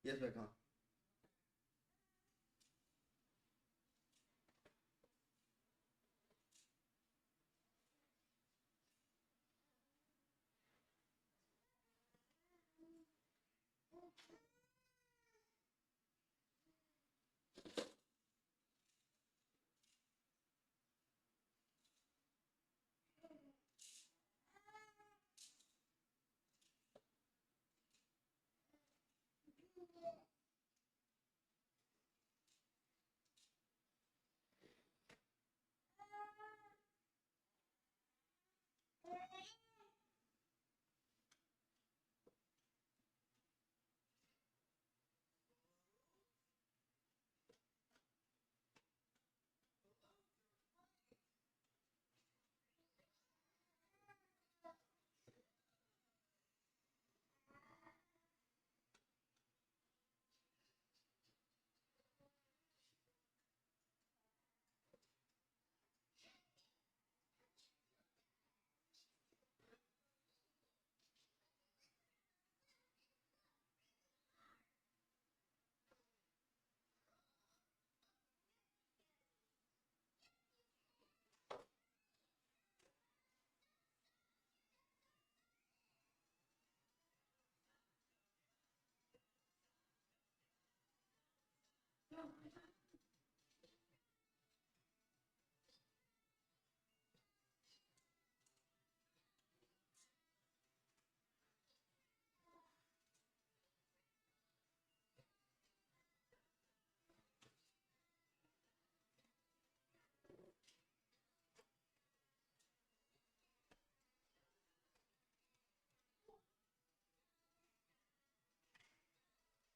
Yes, back on.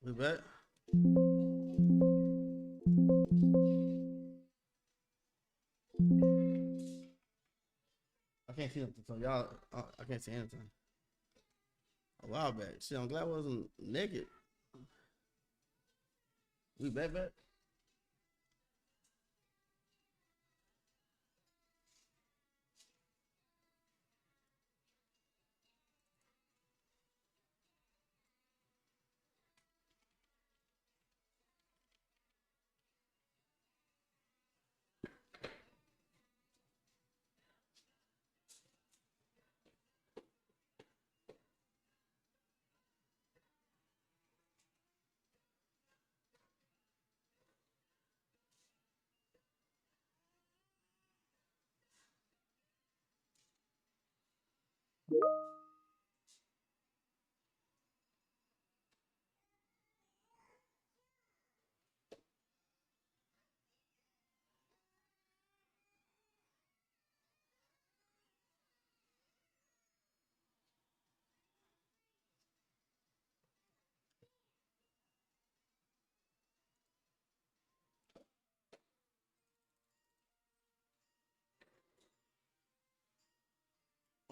We back. I can't see anything. So y'all, I can't see anything. A while back. Shit, I'm glad I wasn't naked. We back.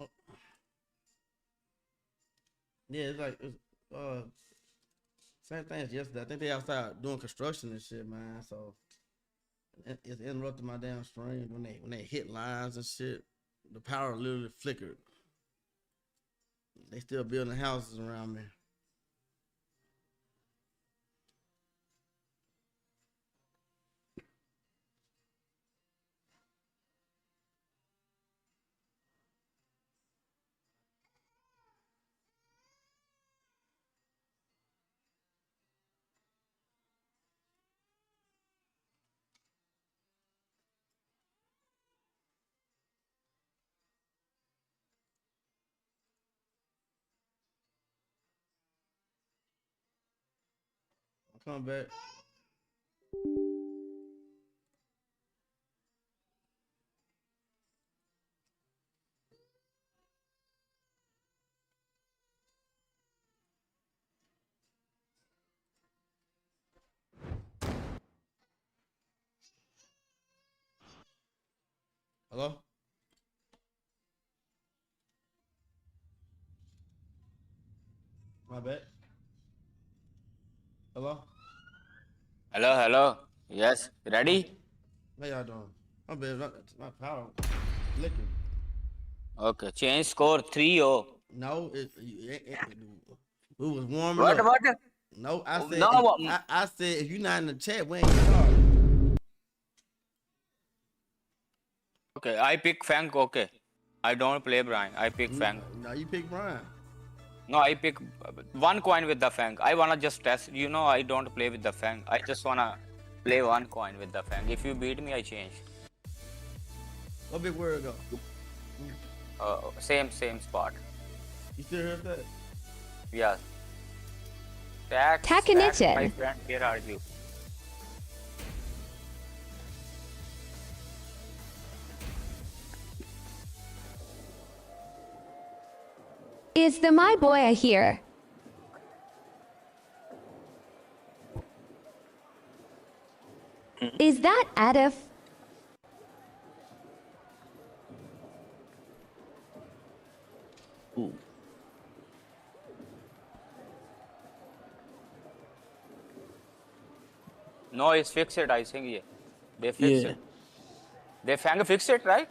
Oh, yeah, it's like same thing as yesterday. I think they outside doing construction and shit, man. So it's interrupting my damn stream when they hit lines and shit. The power literally flickered. They still building houses around me. I'll come back. Hello? My bad. Hello? Hello, hello. Yes, My, ready? how y'all doing? My bad. My power flickered. Okay, change score 3-0. No, we was warming What, up. what? No, I said No, I said if you're not in the chat, we ain't starting. okay, I pick Fang. Okay, I don't play Brian. I pick No, Fang. no, you pick Brian. No, I pick one coin with the Fang. I wanna just test. You know, I don't play with the Fang. I just wanna play one coin with the Fang. If you beat me, I change. What big word go? Same spot. You still heard that? Yeah. Tax, my Takanichen. friend. Where are you? Is the my boy here? Is that Adif? Ooh. No, it's fixed. I think yeah. They fixed Yeah. it. They Fang fixed it, right?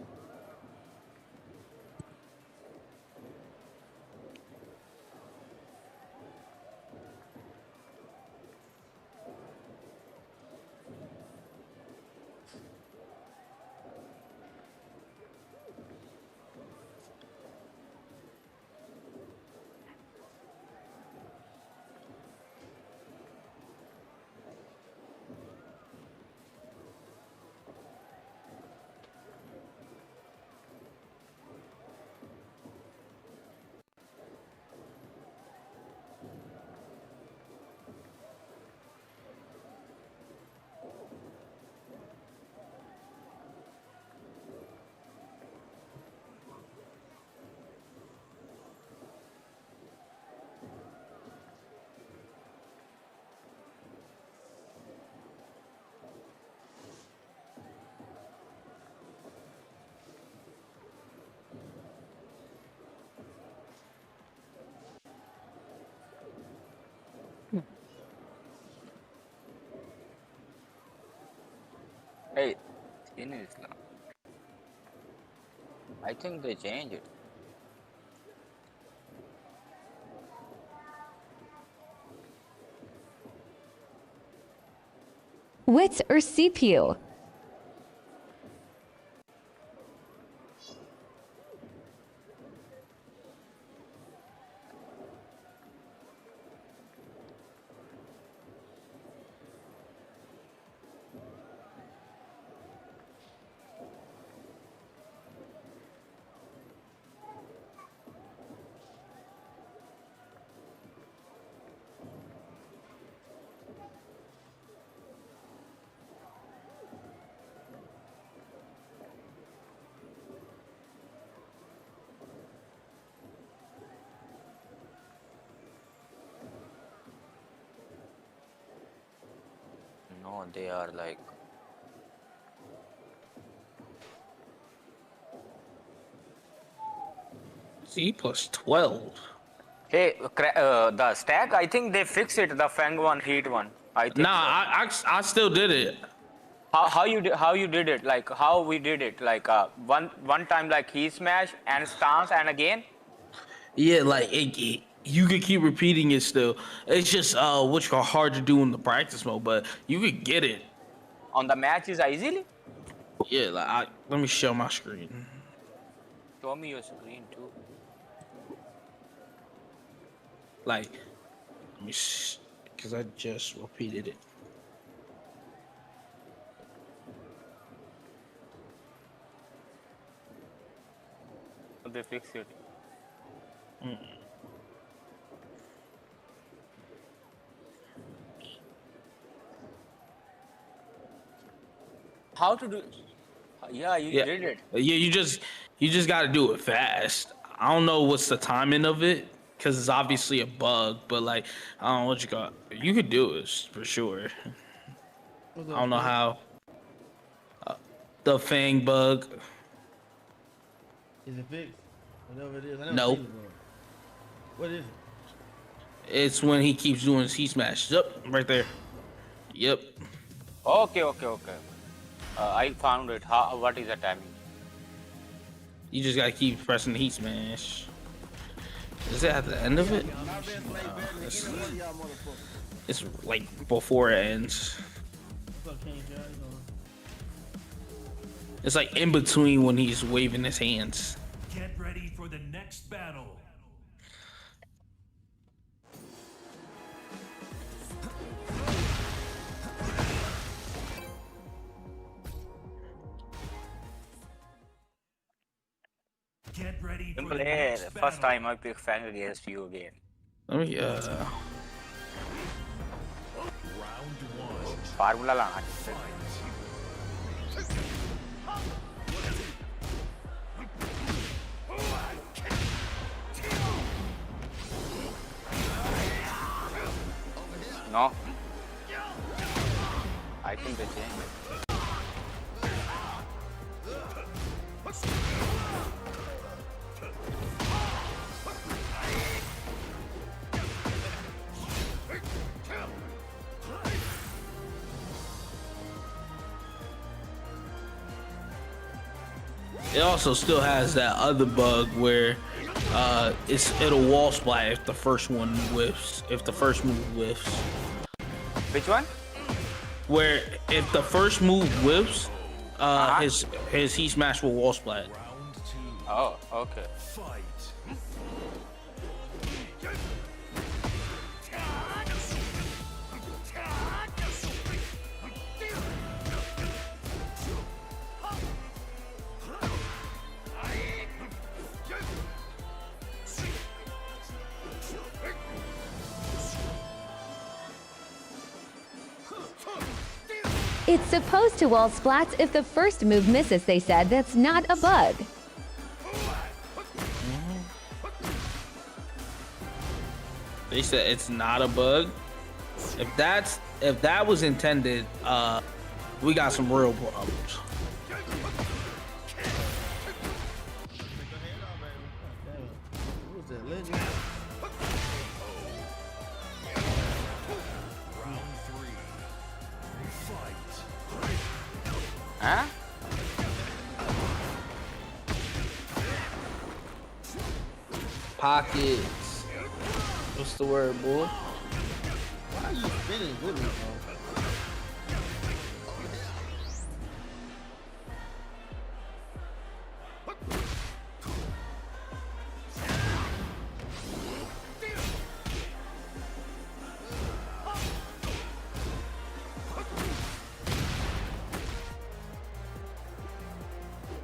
Hey, in Islam. I think they changed it. Wits or CPU? No, they are like. C plus 12. Hey, the stack. I think they fixed it. The Fang one, Heat one. I Nah, think so. I still did it. How you did it? Like how we did it? Like one time like he smash and stance and again Yeah, like you could keep repeating it still. It's just which are hard to do in the practice mode, but you could get it. on the match is easily. Yeah, like let me show my screen. Show me your screen too. Like, let me, because I just repeated it. They fix it. How to do? Yeah, you Yeah, did it. yeah. You just got to do it fast. I don't know what's the timing of it because it's obviously a bug, but like I don't know what you got. You could do it for sure. What's I up, don't know Fred? how. The Fang bug. Is it fixed? Whatever it is, I never No, seen it, bro. What is it? it's when he keeps doing C smash. Yep, right there. Yep. Okay. I found it. How? What is the timing? You just gotta keep pressing the heat smash. Is it at the end of it? My best play better than any one of y'all motherfuckers. It's like before it ends. What's up, King Joe? It's like in between when he's waving his hands. Get ready for the next battle. Get ready for the Simple. next The first battle. time I pick Fang against you again. Let me Round one. Formula lang. Fight. No. I think they changed it. It also still has that other bug where it'll wall splat if the first one whiffs, if the first move whiffs. Which one? Where if the first move whiffs, his Heat Smash will wall splat. Round two. Oh, okay. Fight. It's supposed to wall splats if the first move misses, they said. That's not a bug. They said it's not a bug. If that was intended, we got some real problems. Who was that? Legend? Round three. Fight. Huh? Pockets. What's the word, boy? Why are you spinning with me, bro?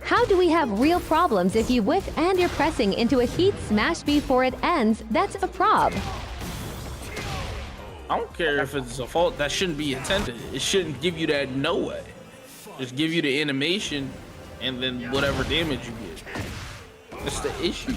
How do we have real problems if you whiff and you're pressing into a Heat Smash before it ends? That's a prob. I don't care if it's a fault. That shouldn't be intended. It shouldn't give you that no way. Just give you the animation and then whatever damage you get. That's the issue.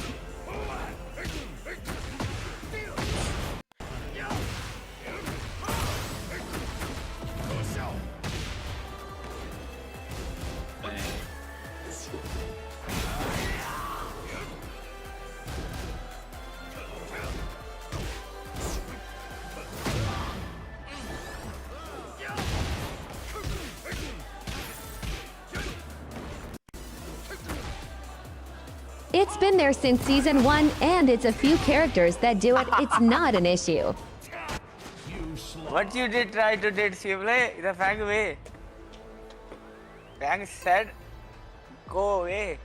It's been there since season 1, and it's a few characters that do it. It's not an issue. What you did try to did Simple? The Fang way. Fang said, go away.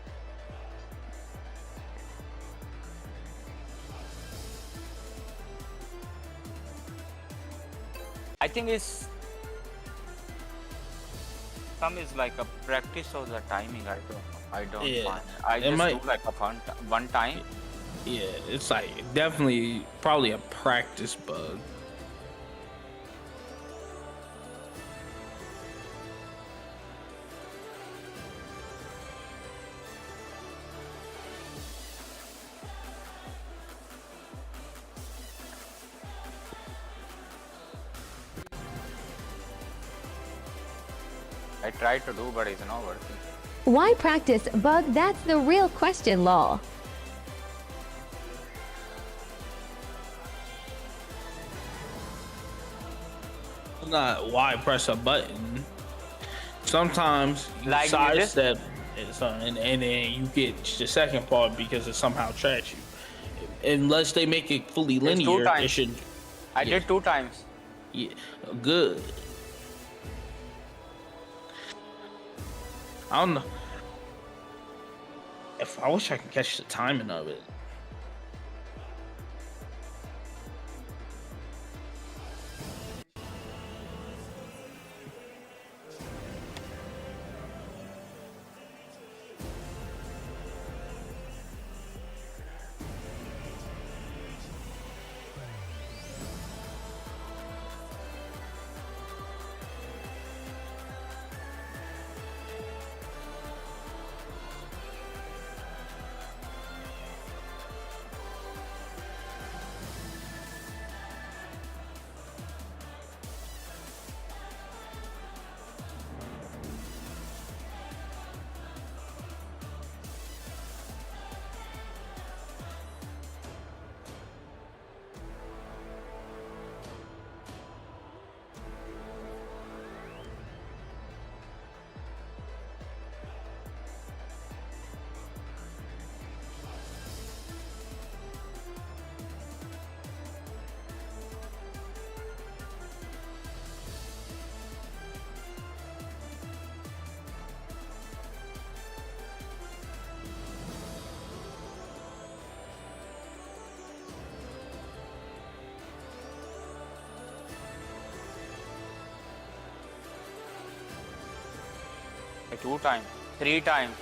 I think it's some is like a practice of the timing. I don't Yeah, find. I it just might- do like a one time. Yeah, it's like definitely probably a practice bug. I tried to do, but it's not working. Why practice bug? That's the real question, lol. It's not why press a button. Sometimes you Like you sidestep and then you get the second part because it somehow tracks you. Unless they make it fully It's 2 linear, it times. shouldn't. I did 2 times. Yeah, good. I don't know. If I wish I could catch the timing of it. Two times, 3 times.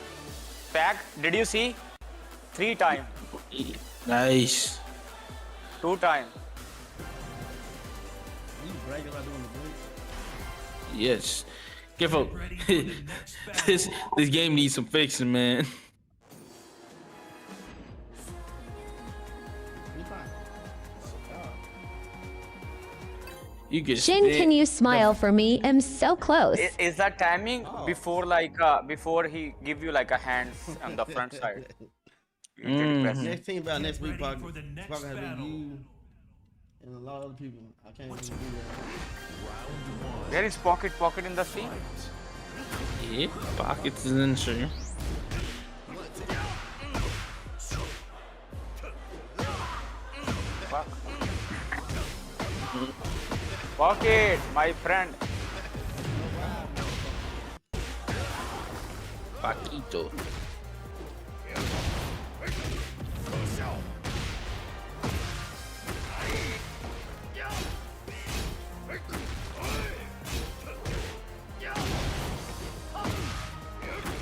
Pack, did you see? 3 times, Nice. 2 times. You bragging about doing the blitz? Yes. Careful. this game needs some fixing, man. You fine. You get Shin, can you smile for me? I'm so close. Is that timing Oh. before before he give you like a hand on the front side? You need to press it. Next team about next week, Ready probably, for the next probably have been battle. you and a lot of other people. I can't even do that. There is pocket in the scene. Yeah, pockets is in sure. Fuck. Pocket, my friend. Paquito.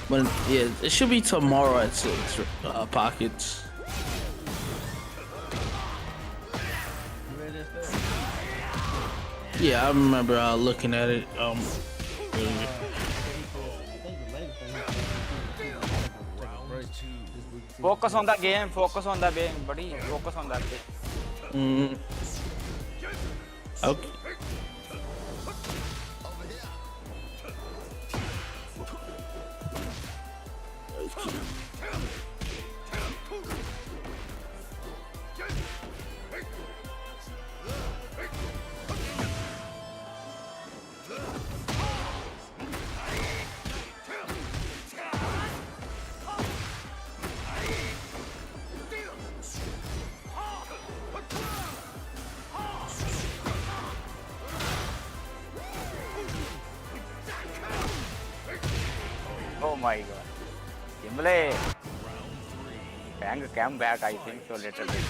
But yeah, it should be tomorrow at 6. Pockets. You ready to start? Yeah, I remember looking at it. Earlier. I think the latest thing is take a break this week. Focus on the game, buddy. Focus on that game. Okay. Oh my god. Kimble. Bang came back, I think so little bit.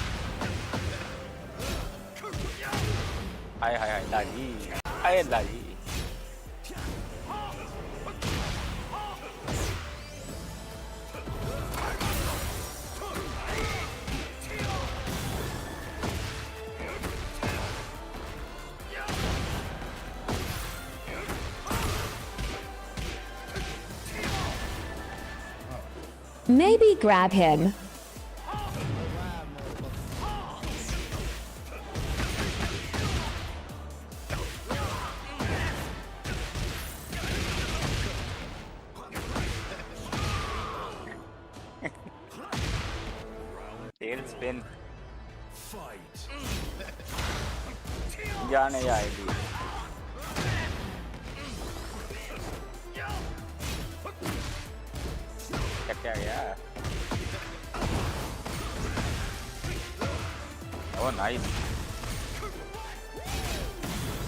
Hi, Laji. Hi, Laji. Maybe grab him. Tail spin. Fight. जाने आएगी. क्या गया? Oh nice.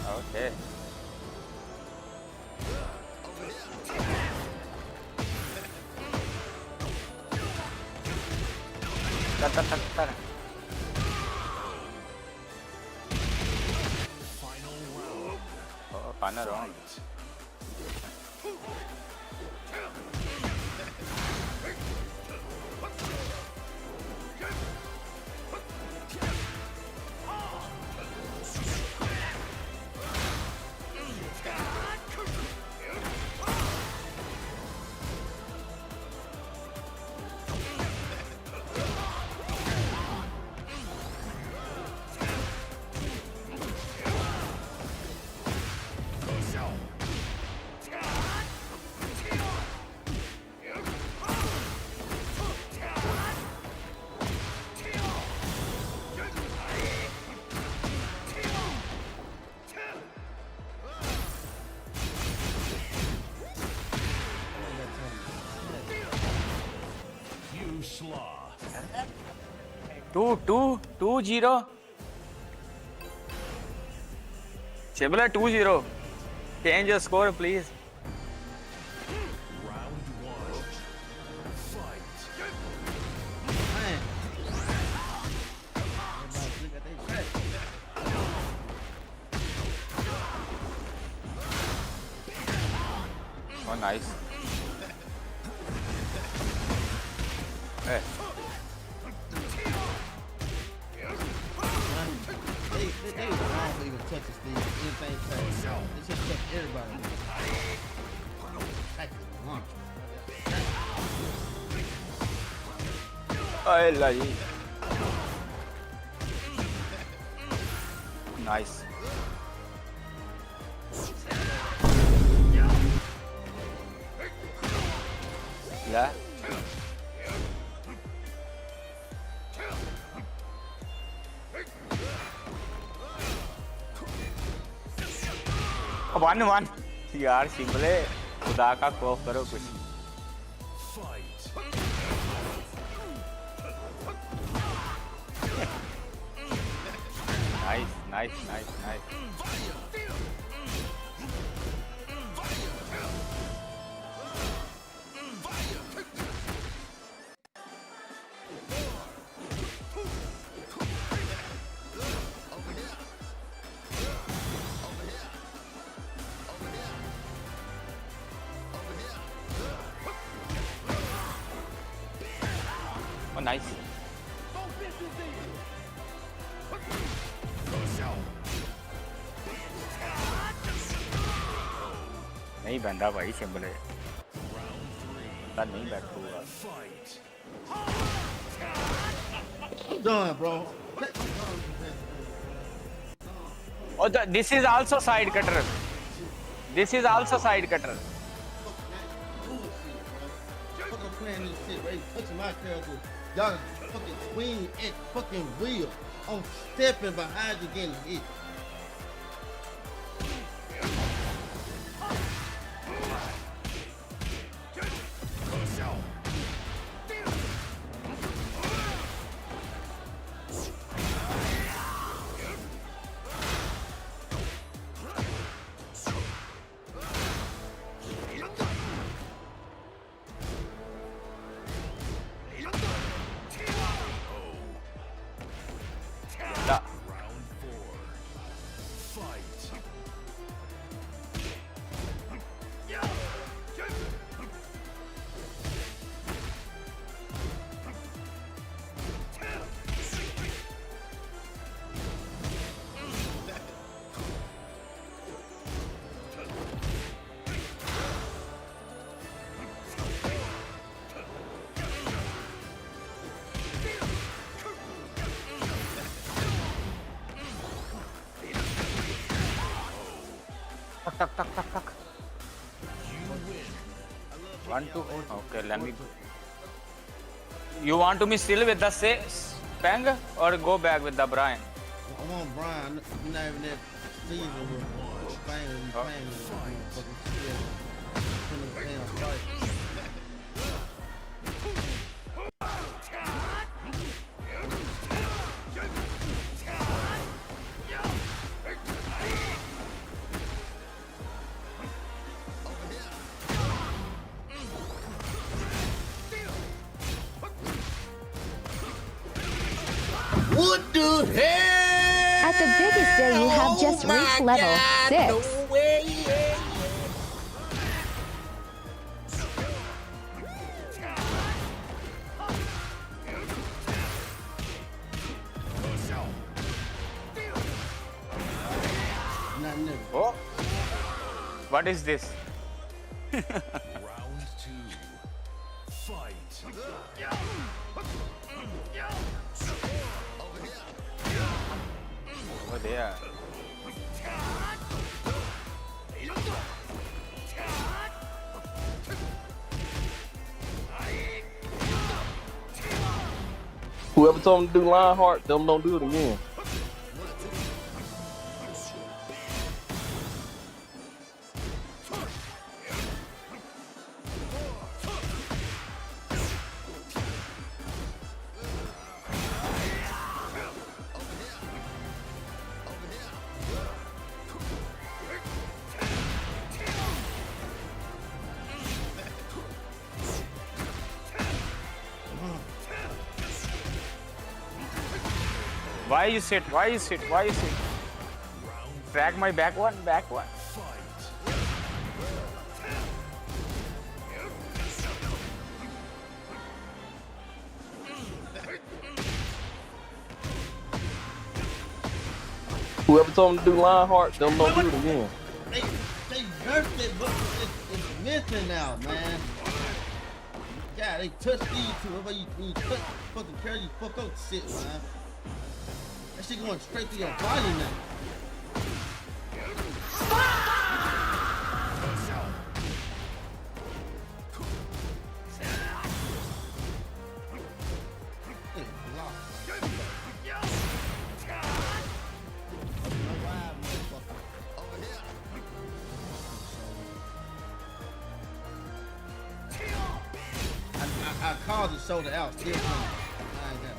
Oh Okay. Tar. Final round. Oh, final round. You slaw. 2-0. Chibla 2-0. Change your score, please. Round one. Fight. Man. Everybody look at they trash. Oh, nice. Hey. They was wrong for even touching Steve. Anything trash. They just touch everybody. I like it. Nice. Yeah. One यार शिमले खुदा का खौफ करो कुछ Fight. Nice Oh, nice. नहीं बंदा भाई शिमले नहीं बैठूगा Fight. I'm done, bro. Oh, this is also side cutter. This is also side cutter. Fucking playing this shit, right? Touching my character. Y'all fucking swing at fucking wheel. I'm stepping behind you getting hit. Round four. Fight. Tuck. You win. 1-2. Okay, let me. You want to be still with the Peng or go back with the Brian? I want Brian. I'm not even that season with Spain and playing with fucking shit. Couldn't damn fight. What the hell? At the biggest day, you have just reached level 6. No way. Not nigga. Oh. What is this? Round 2. Fight. Oh, there. Whoever told him to do Lionheart, tell them don't do it again. Why you sit? Why you sit? Why you sit? Drag my back one, back one. Whoever told him to do Lionheart, tell them don't do it again. They nerfed it, but it's missing now, man. God, they touch these two. When you touch fucking carry, you fuck up shit, man. That shit going straight to your body now. I called the shoulder out, still coming. I ain't got it.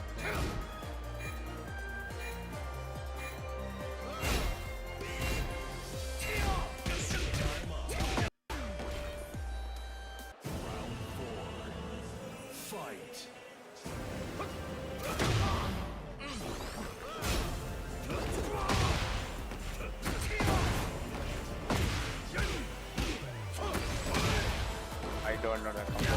Fight. I don't know that combo.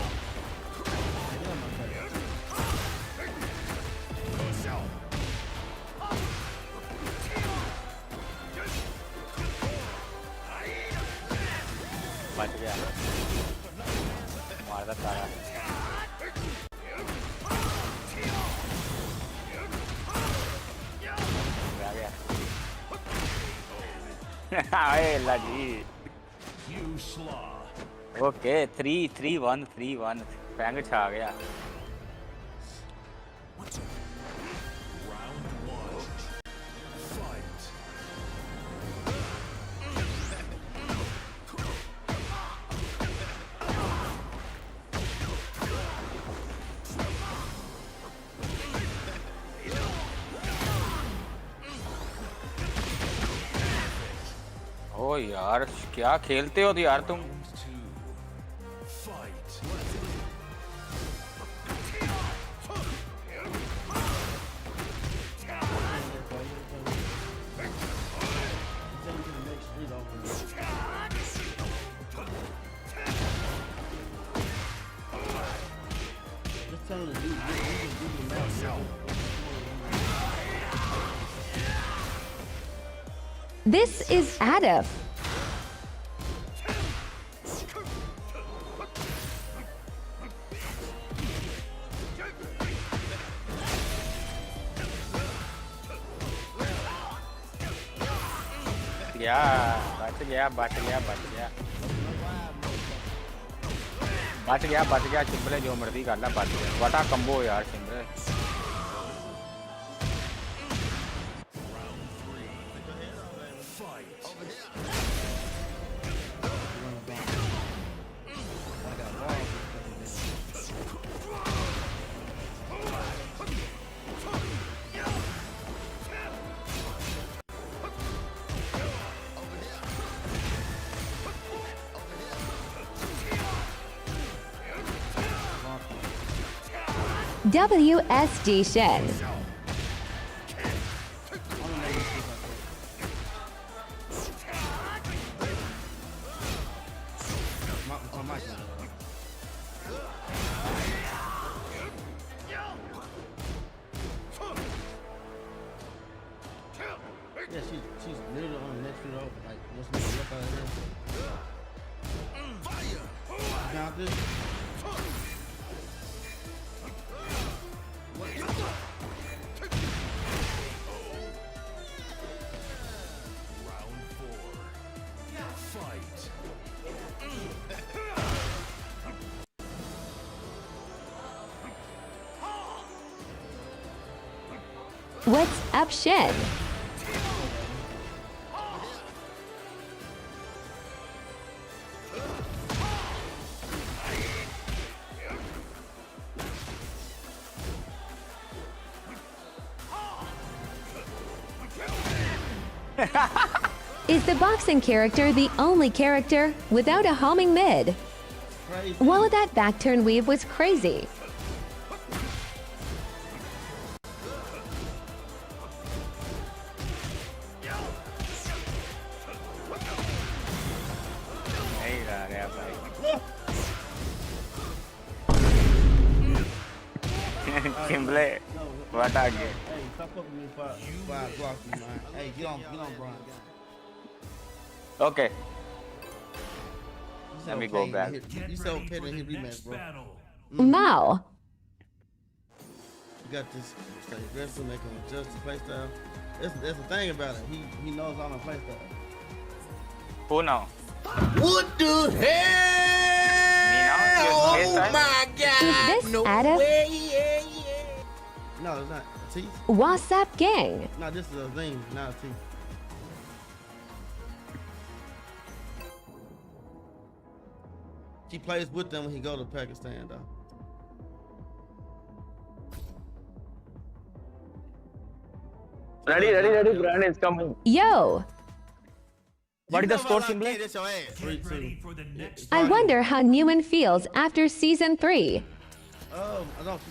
बच गया मार दा सारा आ गया आए लगी You slaw. Okay 3-3-1 पैंग छा गया Round 1. Fight. ओ यार क्या खेलते हो यार तुम Round 2. Fight. Just tell him to do the now. This is Adif. बच गया चिंबले जो मर्जी कर ला बच गया बटा कंबो यार चिंबले WSD Shin. this nigga up out of here. Count this. Round 4. Fight. What's up, Shin? Is the boxing character the only character without a homing mid? Crazy. Whoa, that back turn weave was crazy. नहीं रहा रे भाई Kimble what are you Hey, stop fucking me for blocking, man. Hey, get on, Brian. okay You said Let me okay go to back. hit- You said okay to hit rematch, Next bro. battle. Mao. You got this stay aggressive, make him adjust the playstyle. That's the thing about it. He knows all my playstyle. who now What the hell? me now Oh yes, my God! Is this No Adam? way! No, it's not. T. What's up, gang? No, this is a thing, not a T. She plays with them when he go to Pakistan, though. ready brand is coming Yo, what is the score Kimble 3-2. For the next I wonder how Newman feels after season 3. Oh, I don't.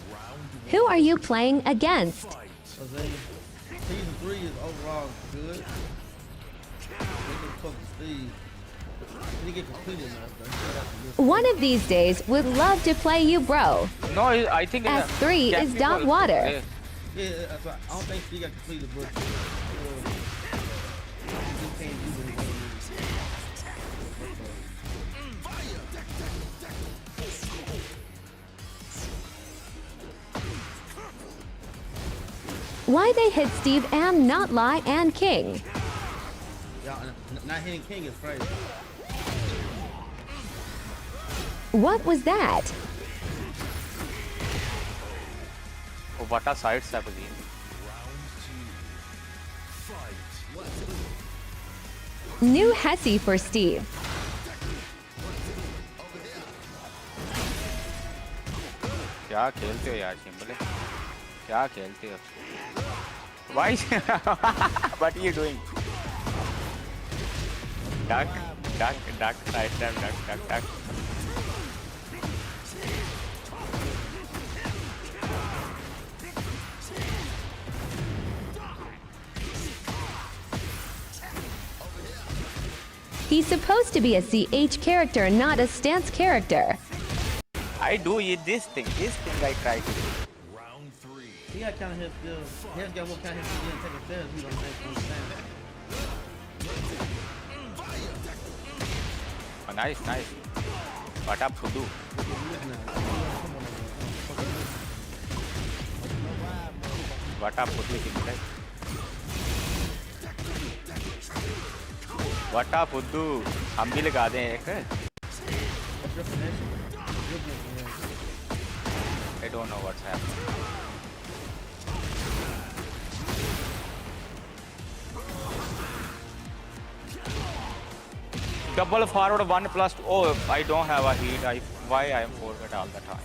Who are you playing against? fight. Season 3 is overall good. Fucking Steve. He get completed now. One of these days would love to play you, bro. no I think S3 is Captain dot will water. play. Yeah, that's right. I don't think Steve got completed, but he can't do anything. Why they hit Steve and not Lie and King? Yeah, not hitting King is crazy. What was that? Oh, what a side step again Round 2. Fight. New Hesse for Steve. क्या खेलते हो यार Kimble क्या खेलते हो why what are you doing duck side step duck He's supposed to be a CH character, not a stance character. I do this thing I try to do Round 3. He got kind of hit still. He has got what kind of hit still take a stairs. He don't think he's standing. oh, nice what up Fudu what up Fudu Kimble what up Fudu हम भी लगा दें एक What's your finesse? Good finesse. I don't know what's happening double forward 1+2 oh I don't have a heat why I am forward all the time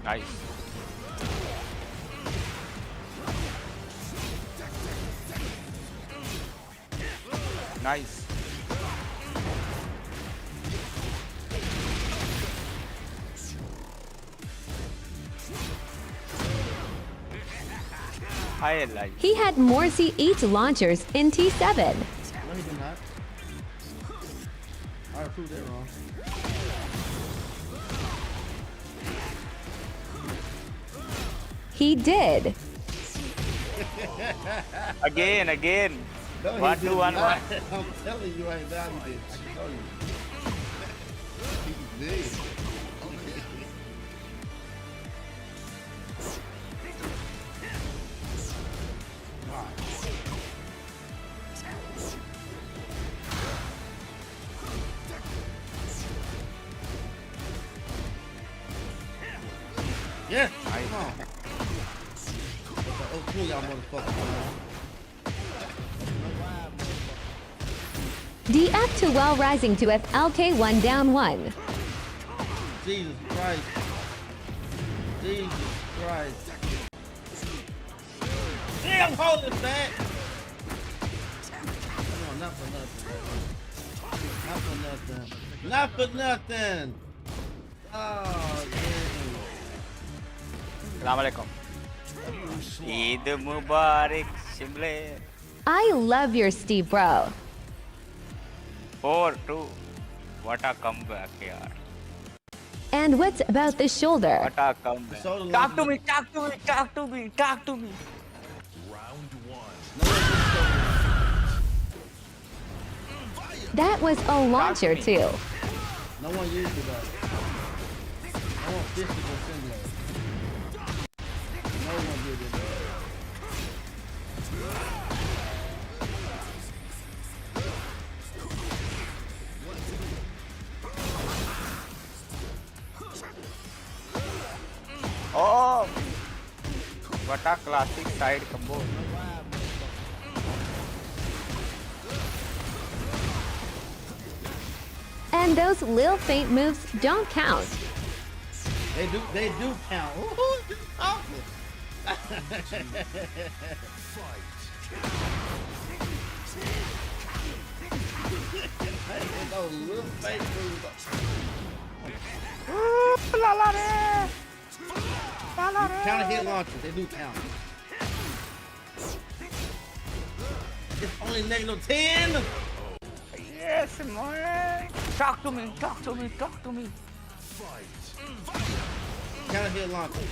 nice nice I like He had more CH launchers in T7. No, he did not. I proved that wrong. He did. Again. No, he 1 2 did 1 not. 1. I'm telling you right now, he did. I can tell you. He did. Yeah, come on. Oh, cool, y'all motherfuckers. DF to well rising to FLK1 down 1. Jesus Christ. Jesus Christ. Yeah, I'm holding it back. Come on, not for nothing. Not for nothing. Oh, yeah. Assalamualaikum. Eid Mubarak, Shimle. I love your Steve, bro. 4-2. What a comeback, yaar. And what's about the shoulder? What a comeback. Shoulder Talk to line- me. Talk to me. Round one. That was a launcher me. too. No one used it though. I want physical simulator. No one did it. Oh. What a classic side combo. And those lil feint moves don't count. They do count. Ooh, this is awful. Those little fake moves. Counter hit launchers, they do count. It's only -10. Yes, man. Talk to me. Counter hit launcher.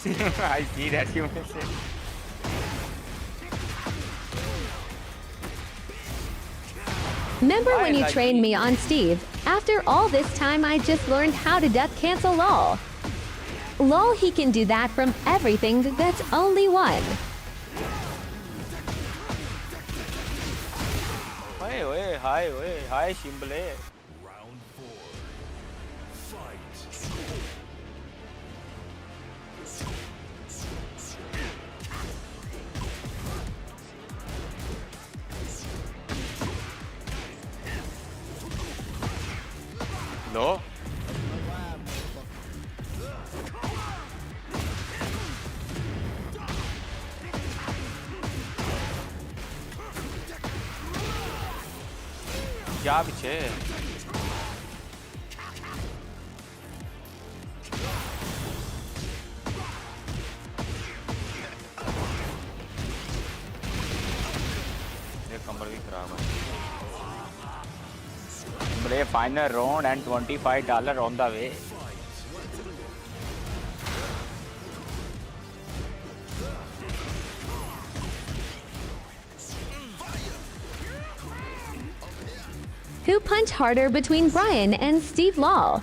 I see that you message. Remember when I you like trained it. me on Steve? After all this time, I just learned how to duck cancel LOL. LOL, he can do that from everything, that's only one. Hi, Shimble. Round four. Fight. No. क्या पीछे ये कमर भी खराब है Play final round and $25 on the way. Who punched harder between Brian and Steve Law?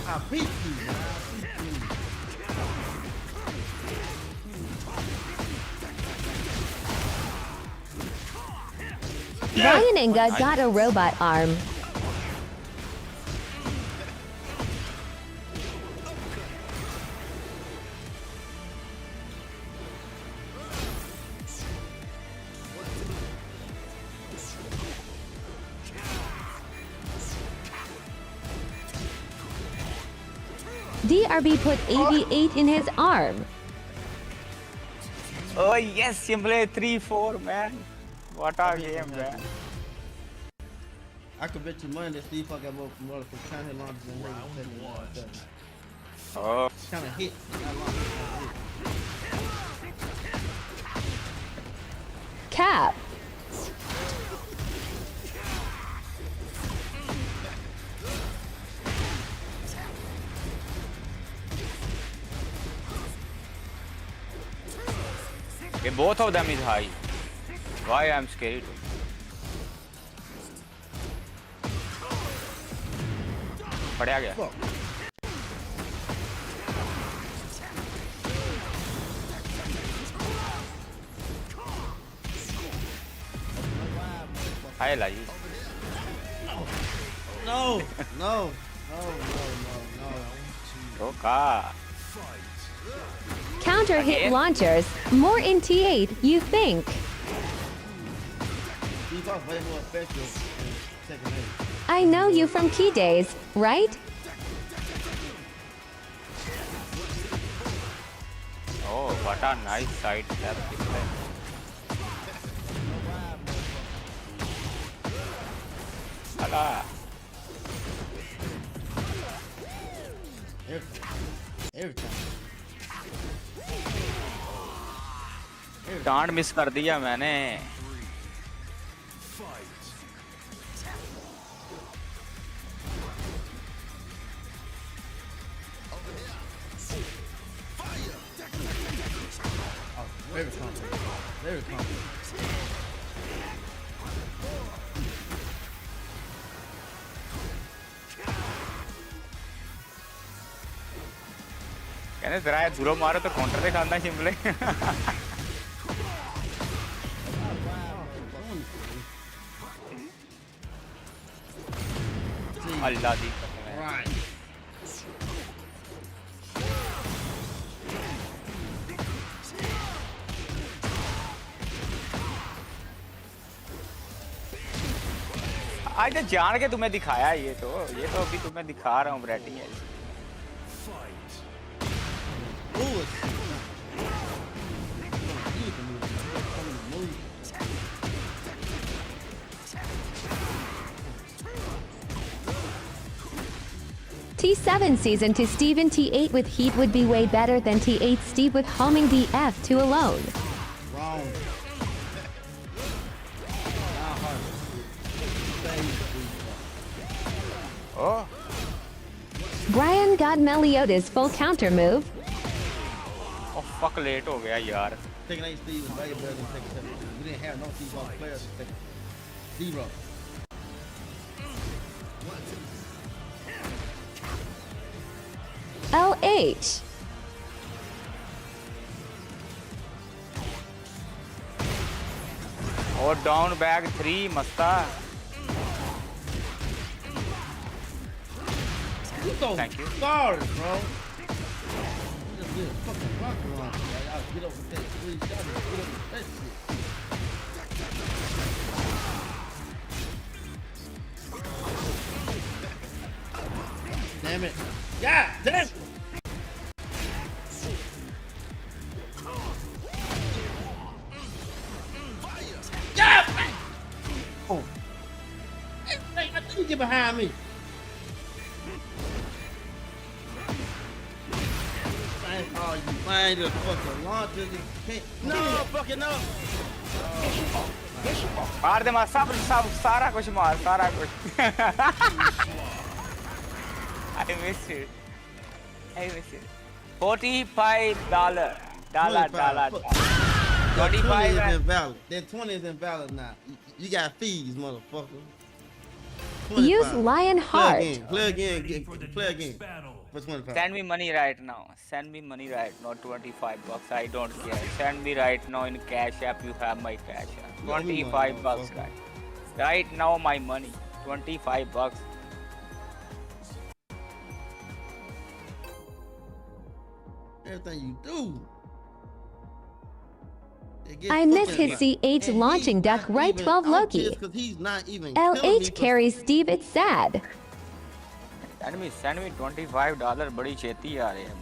I beat you, man. Brian Inga got a robot arm. DRB put 88 in his arm. Oh yes, Simple 3-4, man. What a game, man. I could bet you money that Steve Fuck got more from counter launchers than him. Oh, Kind of hit. Not long. Cap. okay, both of them is high. Why I'm scared? पढ़ा गया. Fuck. High lie. No, no, no. Okay. Counter hit Again? launchers. More in T8, you think? These are way more effective in second aid. I know you from Key Days, right? Oh, what a nice side step. Hala. Every time. डांट miss कर दिया मैंने. Very confident. Very confident. कहने तेरा ये दूरों मारो तो काउंटर पे खाना शिमले. अल्लाह दी. Right. आज तो जान के तुम्हें दिखाया ये तो अभी तुम्हें दिखा रहा हूँ ब्रैटिंग है. Bullshit. T7 season to Steve in T8 with heat would be way better than T8 Steve with homing the F2 alone. Wrong. Oh, Brian got Meliodas full counter move. oh fuck late हो गया यार. Taking 8 Steve is way better than taking 7 Steve. We didn't have no Steve on players. Zero. LH. और down bag 3 मस्ता. You so Thank you. sorry, bro. You just get a fucking rocket launcher. Like, I'll get over that 3 shots and get over that shit. Damn it. God damn it. God! Oh. Hey, I think you get behind me. Oh, you find the fucking launcher. No, fucking no. मार दे मार सब सारा कुछ मार सारा कुछ. I miss it. $45. Dollar. 20 is 25. invalid. That 20 is invalid now. You got fees, motherfucker. Use 25. Lion Heart. Play again. Play again. For 25. Send me money right now. $25. I don't care. Send me right now in Cash App. You have my Cash App. $25 right. Right now my money. $25. Everything you do. I miss his CH launching duck right 12 Loki. He's not even killing me LH for- carries Steve, it's sad. Send me $25. बड़ी छेती आ रही है.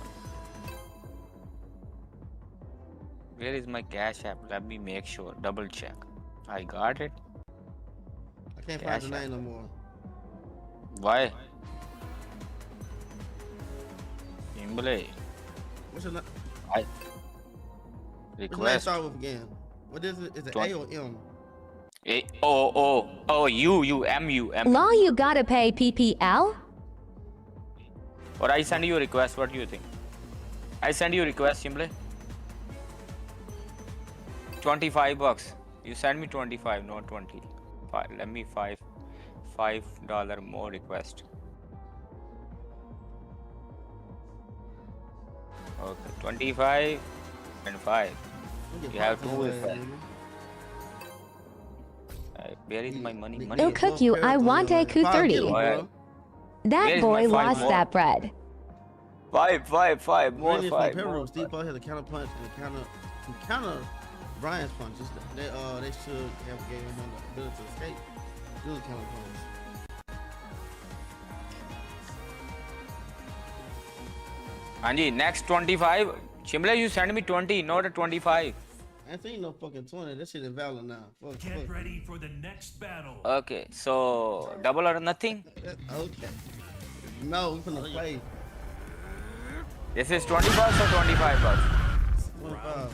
Where is my Cash App? Let me make sure. Double check. I got it. I can't Cash find the name no more. Why? Simple. What's your name? I What's your name request. start with again? What is it? Is it A or M? U. Lol, you gotta pay PPL? Or I send you a request. What do you think? I send you a request simply. $25. You send me 25, not 20. Let me $5 more request. Okay, 25 and 5. You have two requests. Where is my money? Money. It'll cook you. I want a coup 30. Where That is boy my five lost more? that bread. Five. More Really, five. from More Peril, Steve five. Paul has a counter punch and a counter Brian's punches. They should have gave him the ability to escape. Do the counter punch. Anji, next 25. Shimla, you send me 20, not a 25. I ain't seen no fucking 20. That shit invalid now. Fuck. Get ready for the next battle. Okay, so double or nothing. Okay. No, we finna play. This is 20 bucks or 25 bucks? 25.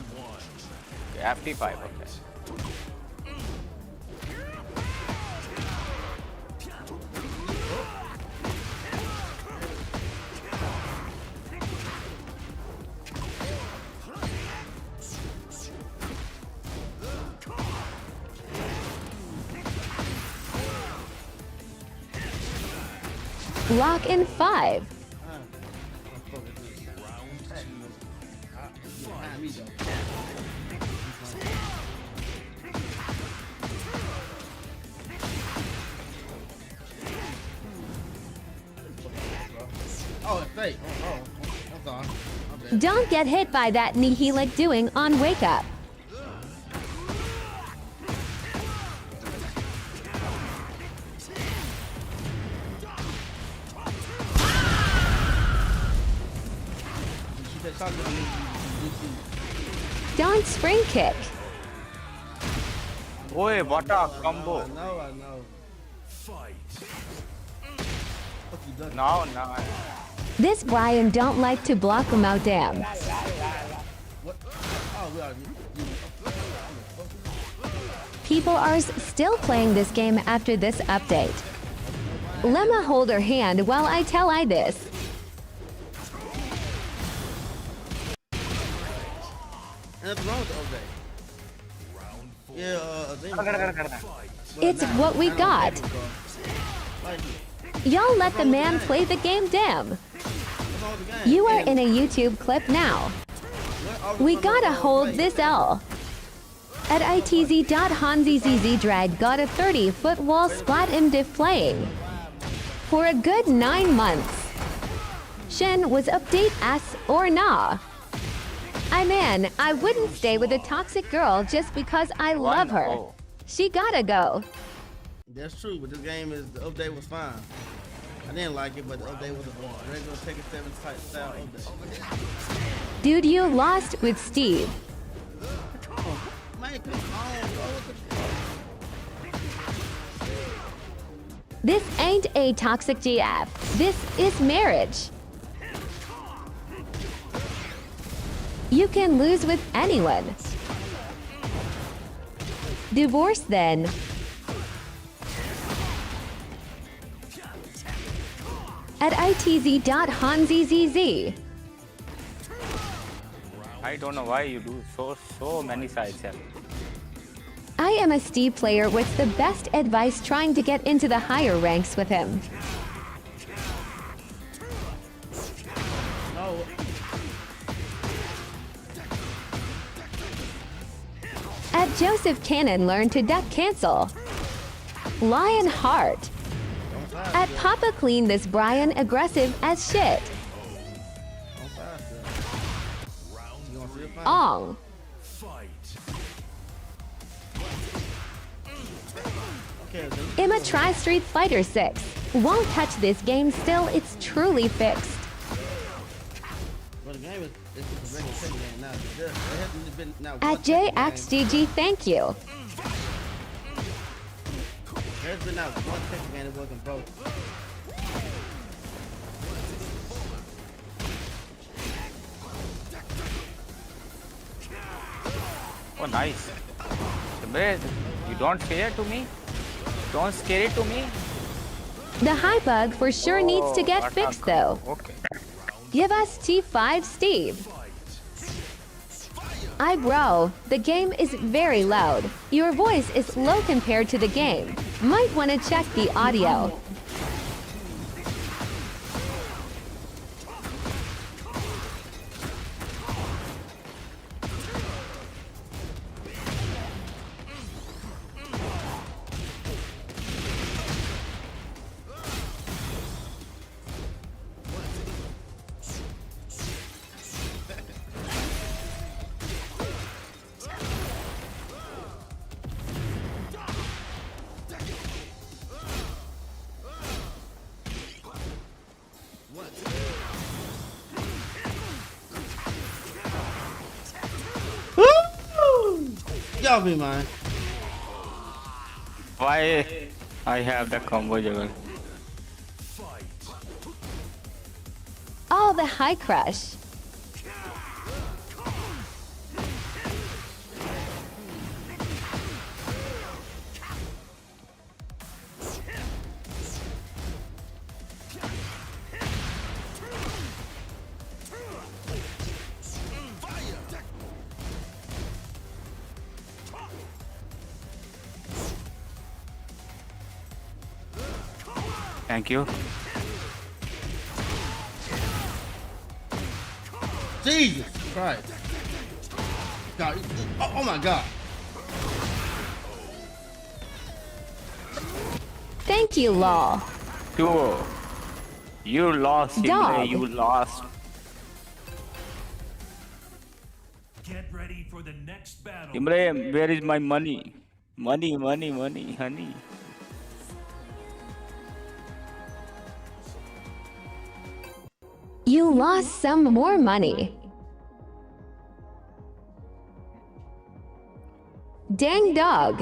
Okay, FT5. Okay. Lock in 5. Oh, it's fake. Oh, I'm sorry. My bad. Don't get hit by that Nihilic doing on Wake Up. She said, "Talk to me." Don't spring kick. Oi, what a combo. I know. Fight. Fuck you done. Now. This Brian don't like to block him out, damn. What? Oh, we are. People are still playing this game after this update. Lemma hold her hand while I tell I this. And that's wrong with the update. Yeah, It's what we got. Like, Y'all let the man play the game, damn. what's wrong with the game? You are And in a YouTube clip now. what are We gonna gotta hold play? this L. At itz.hanzzzz drag got a 30-foot wall splat him playing for a good 9 months. Shin was update S or nah. I wouldn't stay with a toxic girl just because I love her. 1-0. She gotta go. That's true, but this game is the update was fine. I didn't like it, but the update was a regular Tekken 7 type style update. Dude, you lost with Steve. Man, come on, bro. This ain't a toxic GF. This is marriage. You can lose with anyone. Divorce then. At itz.hanzzzz. I don't know why you do so many sides here. I am a Steve player with the best advice trying to get into the higher ranks with him. No. At Joseph Cannon learned to duck cancel. Lion Heart. At Papa Clean this Brian aggressive as shit. On fire still. You gonna see it fine? Ong. Fight. Okay, then. I'm a Tri-Street Fighter 6. Won't touch this game still, it's truly fixed. Well, the game is it's just a regular Tekken game now. There hasn't been now one At Tekken game. JXGG, thank you. There's been not one Tekken game that wasn't broke. Oh, nice. Bro, you don't fear to me? Don't scare it to me? The high bug for sure needs to get fixed though. Okay. Give us T5 Steve. Bro, the game is very loud. Your voice is low compared to the game. Might want to check the audio. Get off me, man. Why I have the combo juggle? Oh, the high crush. Thank you. Jesus Christ. God, oh my God. Thank you, lol. Two. You lost, Dog. Simble. You lost. Get ready for the next battle. Simble, where is my money? Money, money, money, honey. You lost some more money. Dang dog.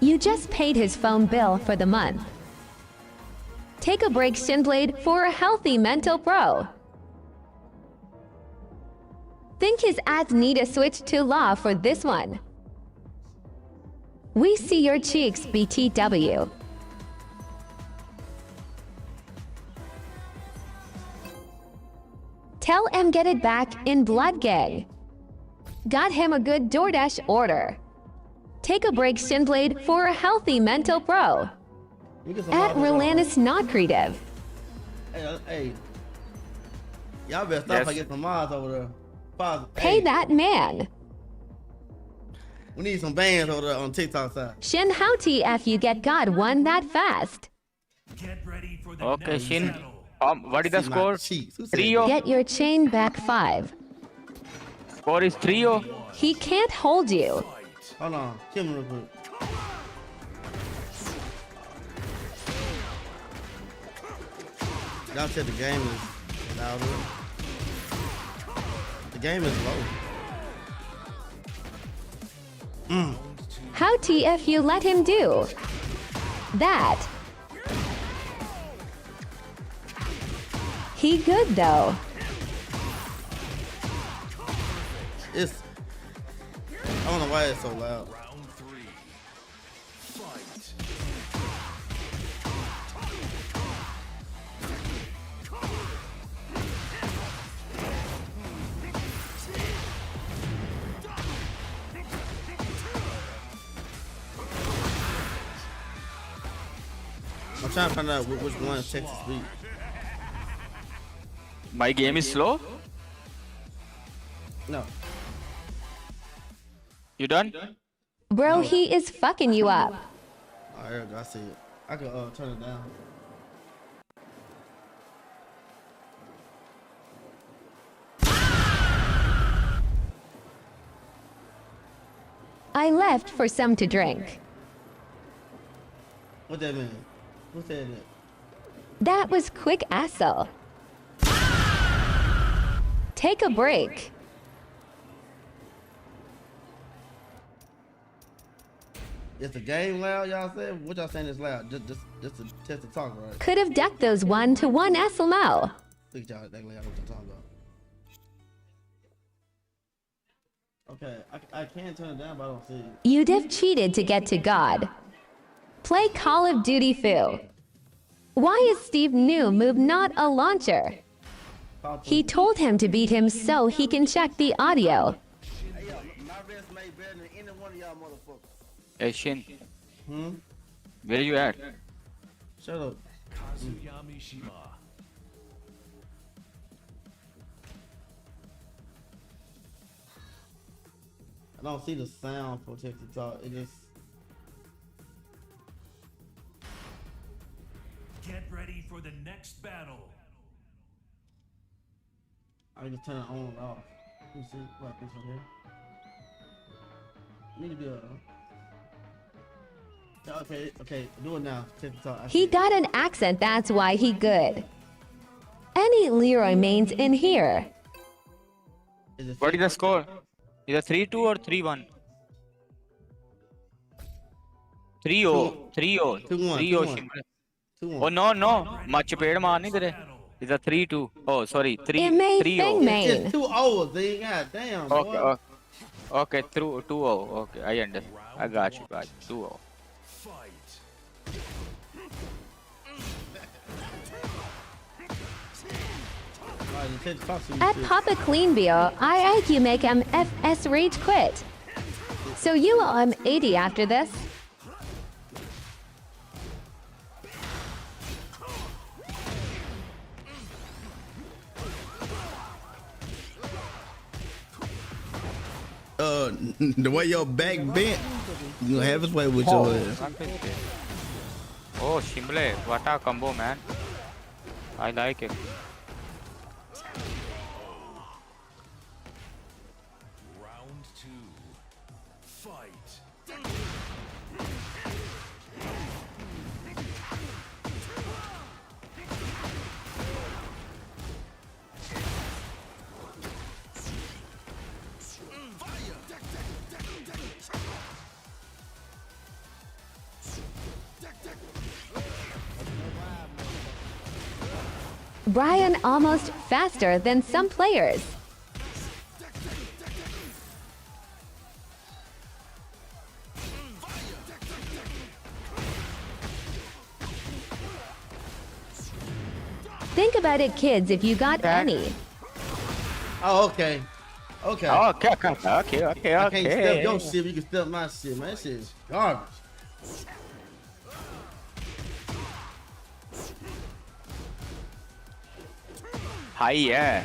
You just paid his phone bill for the month. Take a break, Shinblade, for a healthy mental pro. Think his ads need a switch to law for this one. We see your cheeks, BTW. Tell him get it back in Blood Gang. Got him a good DoorDash order. Take a break, Shinblade, for a healthy mental pro. At Rolanus Not Creative. Hey. Y'all better stop if I get some mods over there. Pay that man. We need some bands over there on TikTok side. Shin, how TF you get God one that fast? Get ready for the Okay, next Shin. battle. What is the See my score? cheeks. Who said 3-0. Get your chain back 5. Score is 3-0. He can't hold you. Hold on. Kill me real quick. Y'all said the game is louder. The game is low. How TF you let him do that? He good though. It's. I don't know why it's so loud. Round 3. Fight. I'm trying to find out which one is Texas beat. My game is slow. No. You done? Bro, he is fucking you up. Oh, there we go. I see it. I can turn it down. I left for some to drink. What that mean? What's that mean? That was quick asshole. Take a break. Is the game loud, y'all said? What y'all saying is loud? Just to test the talk, right? Could have ducked those 1-to-1 SLMO. Look at y'all, that y'all know what you're talking about. Okay, I can turn it down, but I don't see it. You diff cheated to get to God. Play Call of Duty Foo. Why is Steve new move not a launcher? He told him to beat him so he can check the audio. Hey, yo, my resume better than any one of y'all motherfuckers. Hey Shin, Hmm? where you at? Shut up. Kazuyami Shima. I don't see the sound for text to talk. It just. Get ready for the next battle. I can just turn it on and off. Let me see what happens from here. Need to be okay, do it now. Text to talk. He got an accent, that's why he good. Any Leroy mains in here? What is the score? Is it 3-2 or 3-1? 3-0. 3-0. 2-1. 3-0 Shimble. 2-1. Oh no. Much paid man nahi tere. Is it 3-2? Oh sorry, It may 3-0. thing main. It's 2 overs, then god damn, boy. Okay, through 2-0. Okay, I understand. I got you. 2-0. Fight. Alright, the text to talk to you. At Papa Clean Bio, I IQ make him FS Rage quit. So you owe him 80 after this. The way your back bent, you gonna have his way with your ass. Oh, Shimble, what a combo, man. I like it. Round 2. Fight. Brian almost faster than some players. Think about it, kids, if you got any. Oh, okay. Okay. Okay. I can't step your shit, but you can step my shit, man. That shit is garbage. Hi, yeah.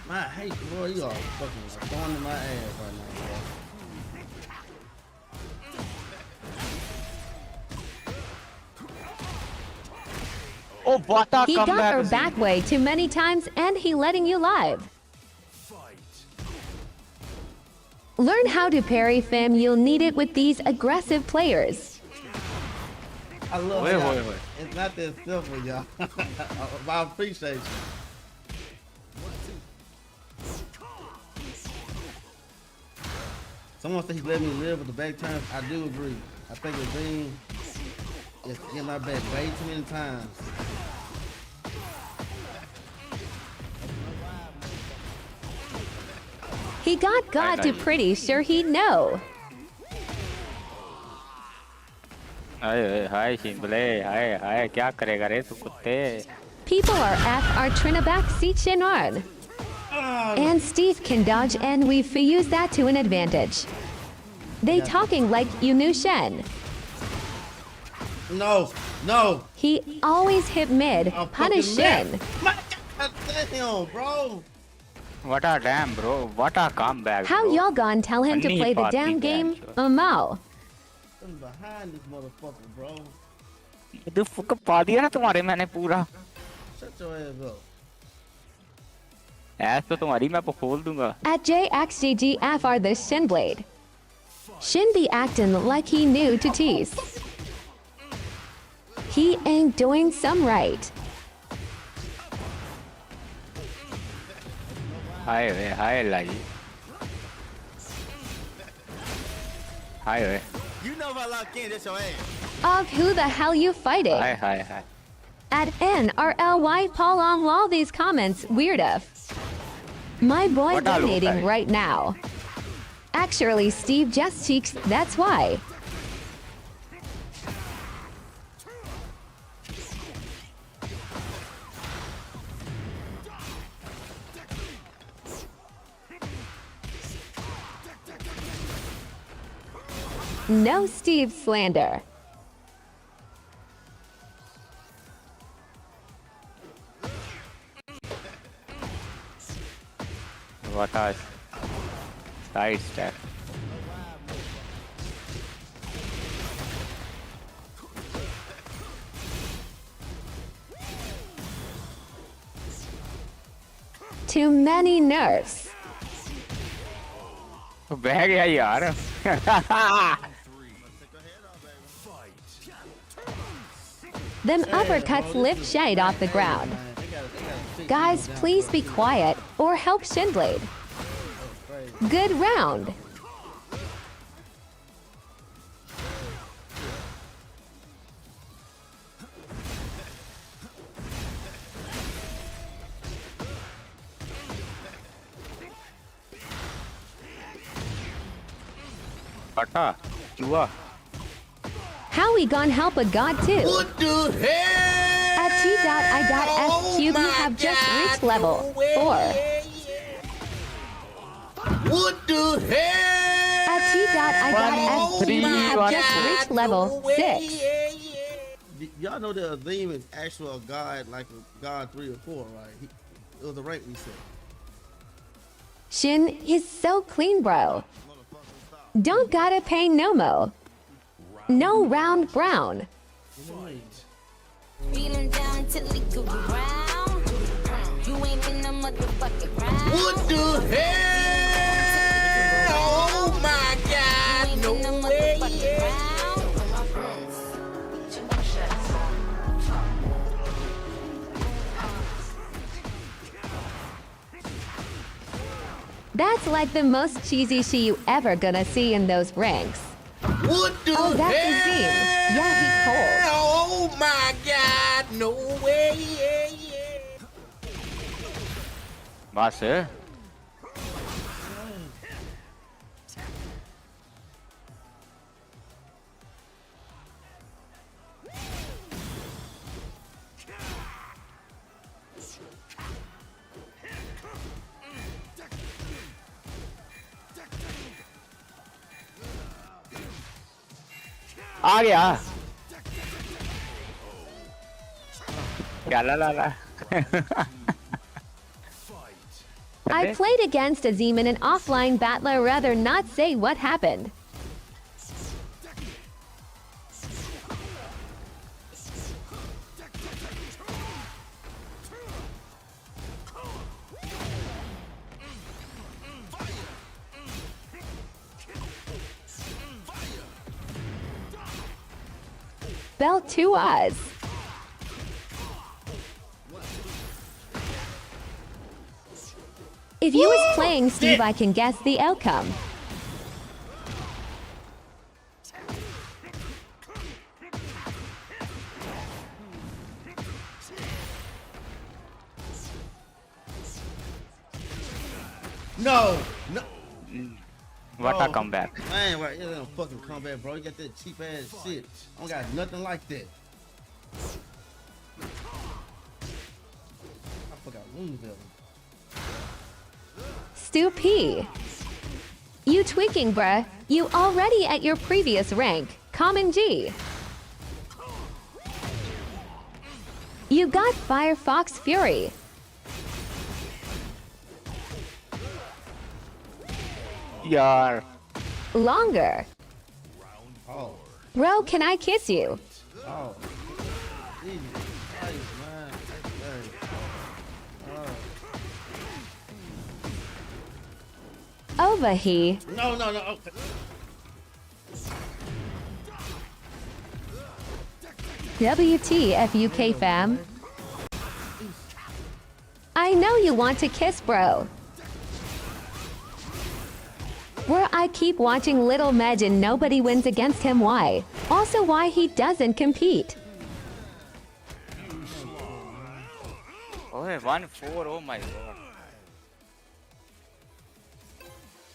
I hate you, boy. You are fucking throwing in my ass right now, bro. Oh, what a He got comeback. her back way too many times and he letting you live. Fight. Learn how to parry, fam. You'll need it with these aggressive players. I love Wait, y'all. wait. It's not that simple, y'all. I appreciate you. Someone said he's letting me live with the back turns. I do agree. I think Azeem is getting my back way too many times. He got God to pretty sure he'd know. Hi, Shimble. Hi. क्या करेगा रे तू कुत्ते? People are F are Trinaback seat Shinon. And Steve can dodge and we've used that to an advantage. They talking like you knew Shen. No. He always hit mid, I'm punish fucking mad. Shen. My God damn, bro. What a damn, bro. What a comeback. How bro. y'all gone tell him to Funny play the party, damn game? damn Mao. I'm behind this motherfucker, bro. ये फुक पा दिया ना तुम्हारे मैंने पूरा. Shut your ass up. ऐस तो तुम्हारी मैं खोल दूंगा. At JXGGFR the Shin Blade. Shin be acting like he knew to tease. He ain't doing some right. Hi lie. Hi way. You know if I lock in, that's your ass. Of who the hell you fighting? Hi. At NRLY Paul on all these comments, weird of. My boy What all donating okay? right now. Actually, Steve just cheeks, that's why. No Steve slander. What a side step. Too many nerfs. बह गया यार. Them uppercuts lift shade off the ground. Guys, please be quiet or help Shinblade. Good round. Pata, chua. How we gonna help a god too? What the hell? At T.I.S. Cube, you have just reached level 4. What the hell? At T.I.S. Cube, you have just reached level 6. Y'all know that Azeem is actual god, like a god 3 or 4, right? It was a rank reset. Shin is so clean, bro. Don't gotta pay no mo. No round brown. Feeling down till it go round. You ain't in the motherfucking round. What the hell? Oh my God! No way! That's like the most cheesy shit you ever gonna see in those ranks. What the Oh, that's hell? Azeem. Yeah, he cold. Oh my God! No way! बस. आ गया. क्या ला. I played against Azeem in an offline battle. I'd rather not say what happened. Belt to us. If you was playing Steve, I can guess the outcome. No! What a comeback. I ain't right. It ain't a fucking comeback, bro. You got that cheap ass shit. I don't got nothing like that. I forgot Loonville. Stu P. You tweaking, bruh. You already at your previous rank. Common G. You got Firefox Fury. यार. Longer. Oh. Bro, can I kiss you? Oh. Jesus Christ, man. Hey. Oh. Nova he. No. Okay. WTF UK fam. I know you want to kiss, bro. Where I keep watching Little Meg and nobody wins against him, why? Also why he doesn't compete. Oh, 1-4. Oh my god.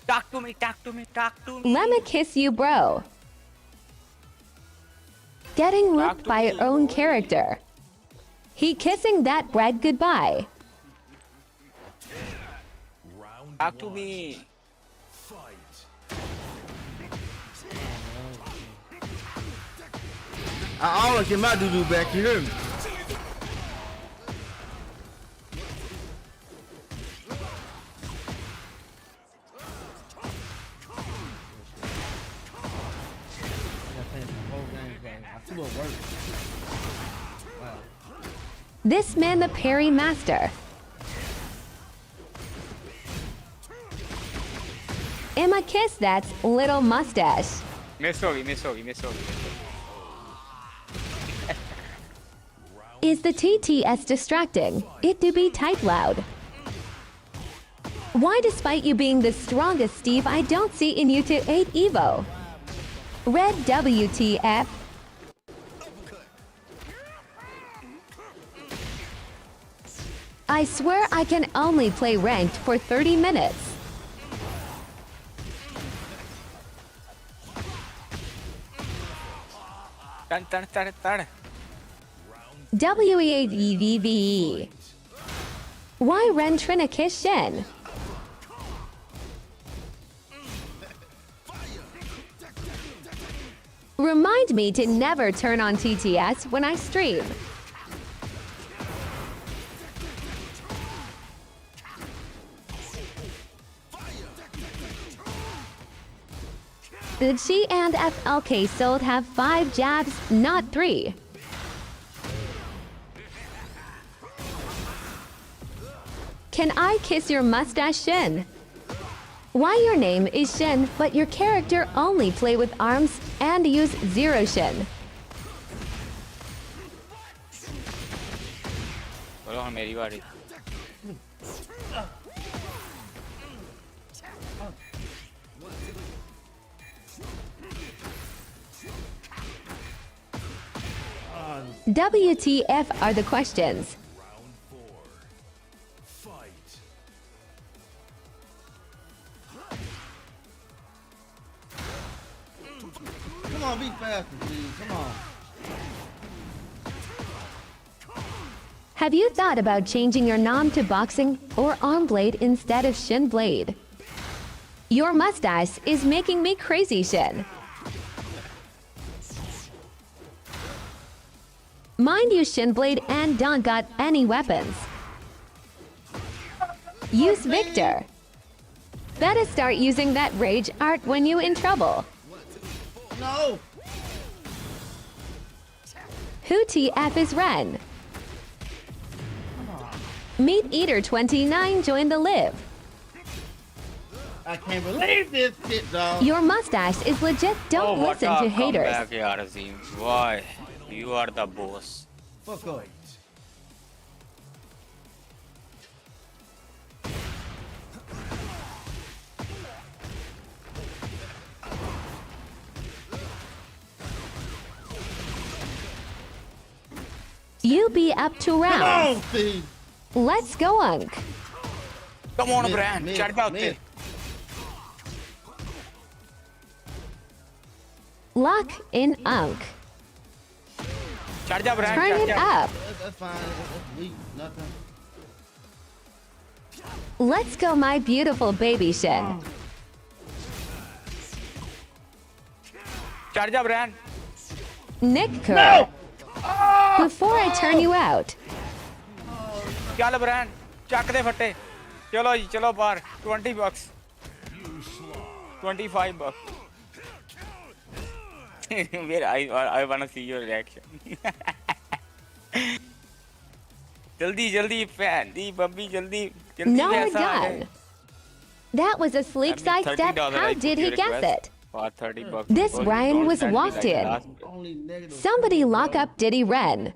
Talk to me. Let me kiss you, bro. Getting whipped by your own character. He kissing that Brad goodbye. Talk to me. I always get my doo-doo back, you hear me? This man the parry master. Emma kiss that's little mustache. Miss hogi. Is the TTS distracting? It do be type loud. Why despite you being the strongest Steve I don't see in you to 8 Evo? Red WTF. I swear I can only play ranked for 30 minutes. Turn. WEADVE. Why Ren Trina kiss Shin? Remind me to never turn on TTS when I stream. The G and FLK sold have 5 jabs, not 3. Can I kiss your mustache, Shin? Why your name is Shin, but your character only play with arms and use 0 Shin? बोलो हाँ मेरी बारी. WTF are the questions. Come on, be faster, please. Come on. Have you thought about changing your nom to boxing or arm blade instead of Shin blade? Your mustache is making me crazy, Shin. Mind you, Shin blade and don't got any weapons. Use Victor. Better start using that rage art when you in trouble. No. Who TF is Ren? Meat Eater 29 joined the live. I can't believe this shit, dog. Your mustache is legit. Don't listen to haters. Back, yaar, Azeem. Why? You are the boss. Fuck off. You be up to Come round. on, Steve. Let's go, Unk. Come on, Miss, Brian. miss, Chad out miss. there. Lock in Unk. Chad Brian. Turn it up. That's fine. That's weak. Nothing. Let's go, my beautiful baby Shin. Chad Brian. Nick Kerr. Before I turn you out. चल brand चक दे फटे चलो जी चलो बाहर 20 bucks 25 bucks I wanna see your reaction जल्दी जल्दी fan दी बब्बी जल्दी जल्दी No, we're पैसा आ done. जाए That was a sleek That means sidestep. $30 How I did put he your guess request it? For $30. This Because Brian don't was send me walked like the in. last bit. Only negative. Somebody 2, lock bro. up Diddy Ren.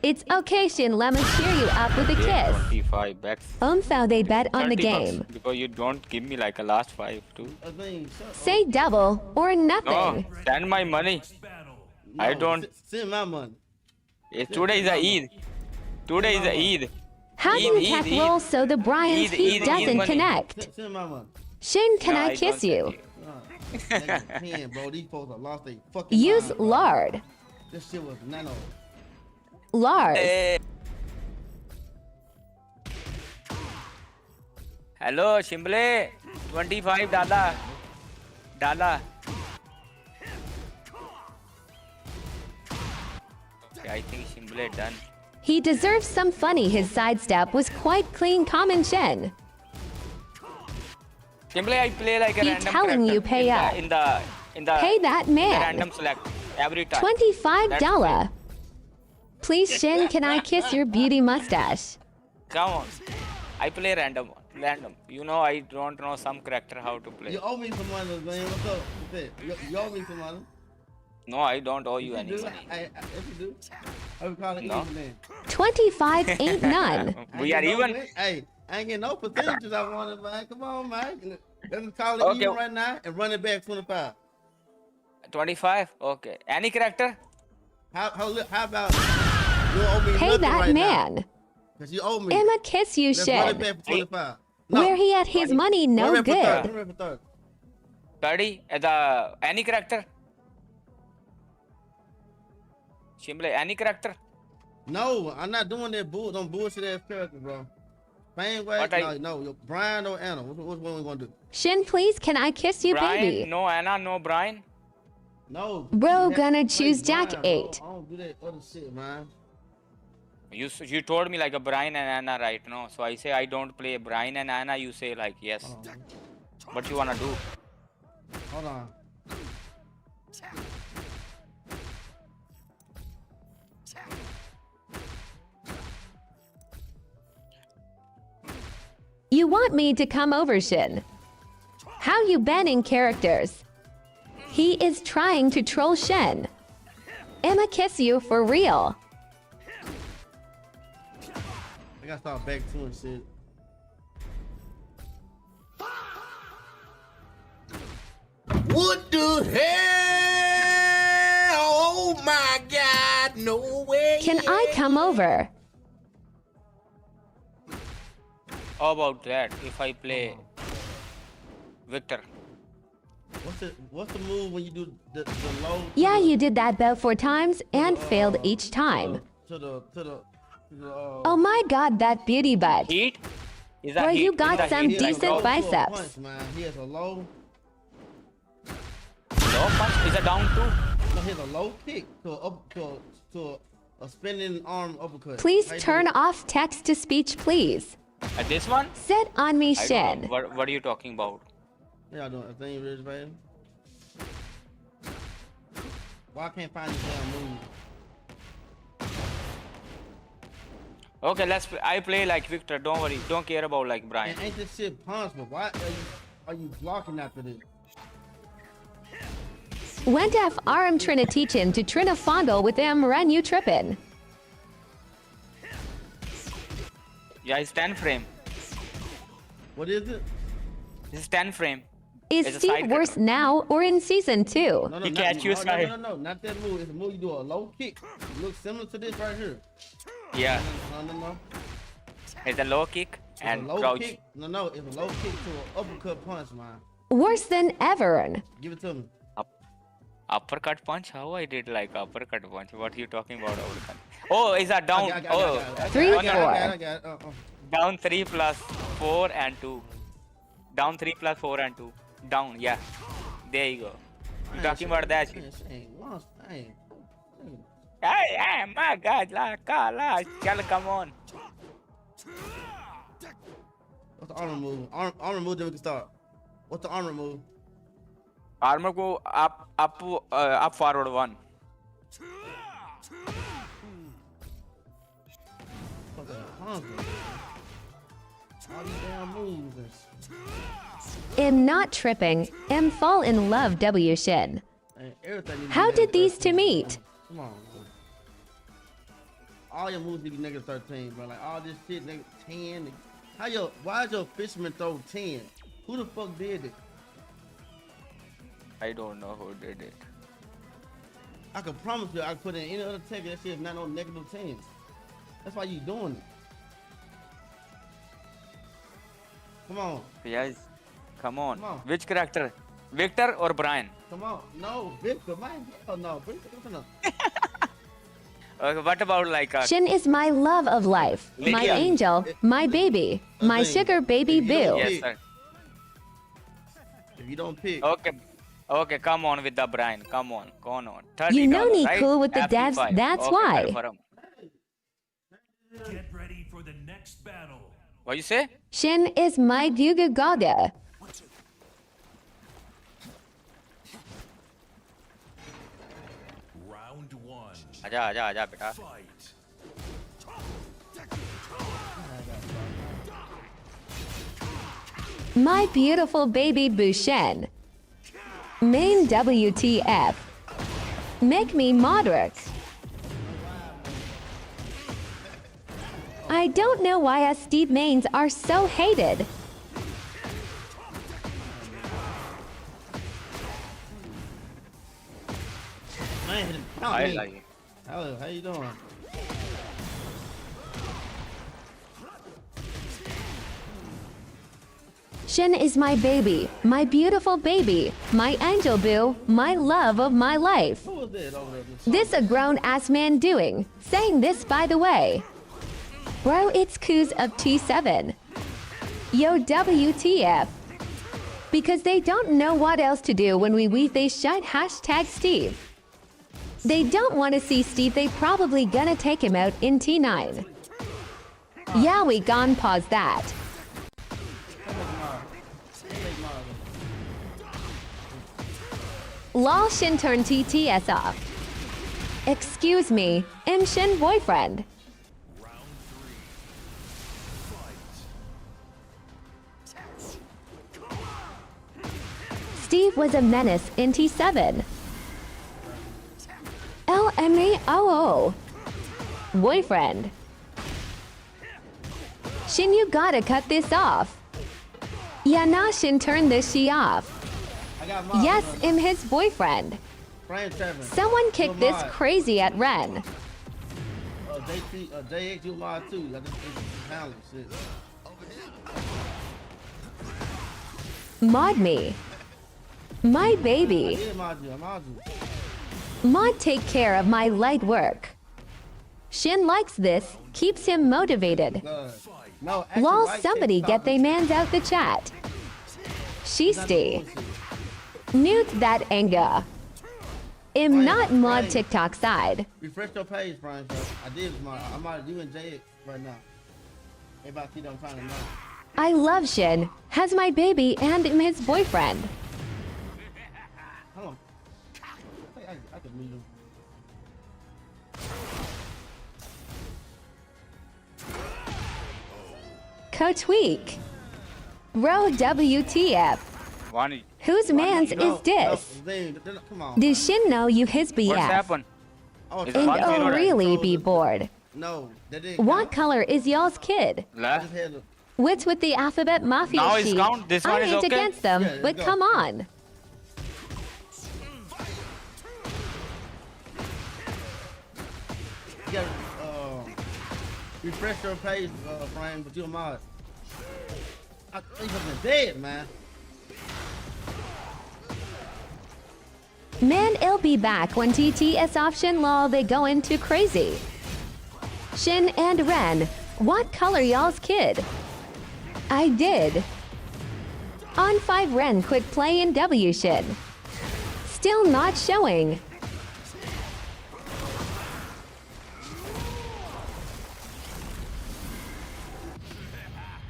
It's okay, Shin. Let me cheer you up with a Yeah, kiss. 25 bucks. So they bet on the 30 game. bucks, because you don't give me like a last 5 too. I think so. Say double or No, nothing. send my money. Battle. I No, don't. send my money. Today is a Eid. Today is a Eid. How do you Eid, tech Eid, roll so the Brian's Eid, heat Eid, doesn't money. connect? Send my money. Shin, can No, I don't kiss send you? Negative 10, bro. These folks are lost their fucking Use mind, bro. lard. This shit was nano. Lard. Eh. Hello, Shimble. $25. Dollar. Okay, I think Shimble done. He deserves some funny. His sidestep was quite clean. Common Shin. Shimble, I play like a He random telling character you pay up. in the Pay that the man. random select every time. $25. Please, Shin, can I kiss your beauty mustache? Come on. I play random. Random. You know I don't know some character how to play. You owe me some money, man. What's up? What's it? You owe me some money. No, I don't owe you You any do? money. If you do, I would call it No. even then. 25 ain't none. I We ain't are get no even. win- Hey, I ain't getting no percentages I wanted, man. Come on, man. Let's call it Okay. even right now and run it back 25. 25? Okay. Any character? How about you owe me Pay nothing that right man. Because you owe me. I'ma kiss you, Let's run it Shin. back for 25. Where he at his money, no Run it back for 30. good. Run it back for 30. 30? Any character? Shimble, any character? No, I'm not doing that them bullshit ass characters, bro. Fangway, What I- no, Brian or Anna. Which one we gonna do? Shin, please, can I kiss you, Brian? baby? No Anna, no Brian. No. Bro, you gonna have to play choose Jack Brian, bro. 8. I don't do that other shit, man. You told me like a Brian and Anna, right? No, so I say I don't play Brian and Anna. You say like yes. Hold on. What you wanna do? Hold on. You want me to come over, Shin? How you banning characters? He is trying to troll Shin. I'ma kiss you for real. I gotta start back to and shit. What the hell? Oh my God, no way. Can I come over? How about that? If I play Victor. What's the move when you do the low? Yeah, you did that about 4 times and failed each time. To the Oh my god, that beauty butt. Heat? Is that Bro, heat? you Is got that some heat like decent low? biceps. Punch, man. He has a low. Low punch? Is it down too? No, he has a low kick to a spinning arm uppercut. Please How you turn do it? off text to speech, please. This one? Sit on me, I don't Shin. know. What are you talking about? Yeah, I doing a thing, Rich, baby. Why I can't find this damn move? Okay, let's play. I play like Victor. Don't worry. Don't care about like Brian. And ain't this shit punch, but why are you blocking after this? When def RM tryna teach him to tryna fondle with him, run you trippin'. Yeah, it's 10 frame. What is it? It's 10 frame. Is It's a Steve side worse cutter. now or in season 2? No, He not, catch you no, side. no, not that move. It's a move you do a low kick. It looks similar to this right here. Yeah, No. it's a low kick It's and a low crouch. kick. No, it's a low kick to an uppercut punch, man. Worse than ever. Give it to me. Uppercut punch? How I did like uppercut punch? What are you talking about? Uppercut? Oh, is that down? I got Oh, it. 3, I got it, 4. I got it. down 3 plus 4 and 2. Down 3 plus 4 and 2. Down, yeah. There you go. You talking about that shit? Hey, my God, la, chal, come on. What's the armor move? Armor move, then we can start. What's the armor move? Armor go up forward 1. What's that? All these damn moves. Am not tripping. Am fall in love W Shin. And everything need to be How did negative these two 13, meet? Come on, man. All your moves need to be negative 13, bro. Like all this shit, negative 10. Why is your fisherman throw 10? Who the fuck did it? I don't know who did it. I can promise you, I can put in any other tech, that shit is not no negative 10. That's why you doing it. Come on, Yes. Come on. Come on. Which character? Victor or Brian? come on. No, Victor, man. Hell no, Victor, no. Okay, what about like Shin is my love of life, my Yeah. angel, my baby, my Azeem, sugar baby if you don't boo. Yes, pick- sir. If you don't pick, Okay. Okay, come on with the Brian. Come on. 30 You know me right? cool with the FP5. devs, that's Okay, why. confirm. Get ready for the next battle. What you say? Shin is my Guga Gaga. Round one. आजा बेटा. Fight. My beautiful baby Boo Shin. Main WTF. Make me moderate. I don't know why us Steve mains are so hated. man, I like it. how you doing? Shin is my baby, my beautiful baby, my angel boo, my love of my life. Who was that over there? This a grown-ass man doing. Saying this by the way. Bro, it's Kuz of T7. Yo, WTF. Because they don't know what else to do when they shut hashtag Steve. They don't want to see Steve, they probably gonna take him out in T9. Yeah, we gone pause that. Lol Shin turn TTS off. Excuse me, am Shin boyfriend. Round three. Fight. Steve was a menace in T7. LMAOO. Boyfriend. Shin, you gotta cut this off. Yeah, nah, Shin, turn this she off. I got mine. Yes, am his boyfriend. Brian Trevor. Someone kicked this crazy at Ren. JX, you mine too. I just talent shit. Mod me. My baby. Yeah, mod you. I mod you. Mod take care of my light work. Shin likes this, keeps him motivated. God. No, actually, Lol, right somebody there, get they mans out the chat. Sheesty. Mute that anger. Am not mod TikTok side. Refresh your page, Brian. I did my. I'm out you and JX right now. Everybody see that I'm trying to know. I love Shin, has my baby and am his boyfriend. Hold on. I think I can mute him. Co-tweak. Bro, WTF. One. Whose mans No, is this? Come on. Does Shin know you his BF? What's happened? Oh, It's And one zero, oh right? really be bored. No, that didn't What count. color is y'all's kid? I Left. just had to. What's with the alphabet mafia Now it's sheet? count. This I one is ain't okay? against them, Yeah, but go. come on. You gotta refresh your page, Brian, but you're a mod. I think I'm dead, man. Man, it'll be back when TTS off Shin lol they go into crazy. Shin and Ren, what color y'all's kid? I did. On 5 Ren quit play in W Shin. Still not showing.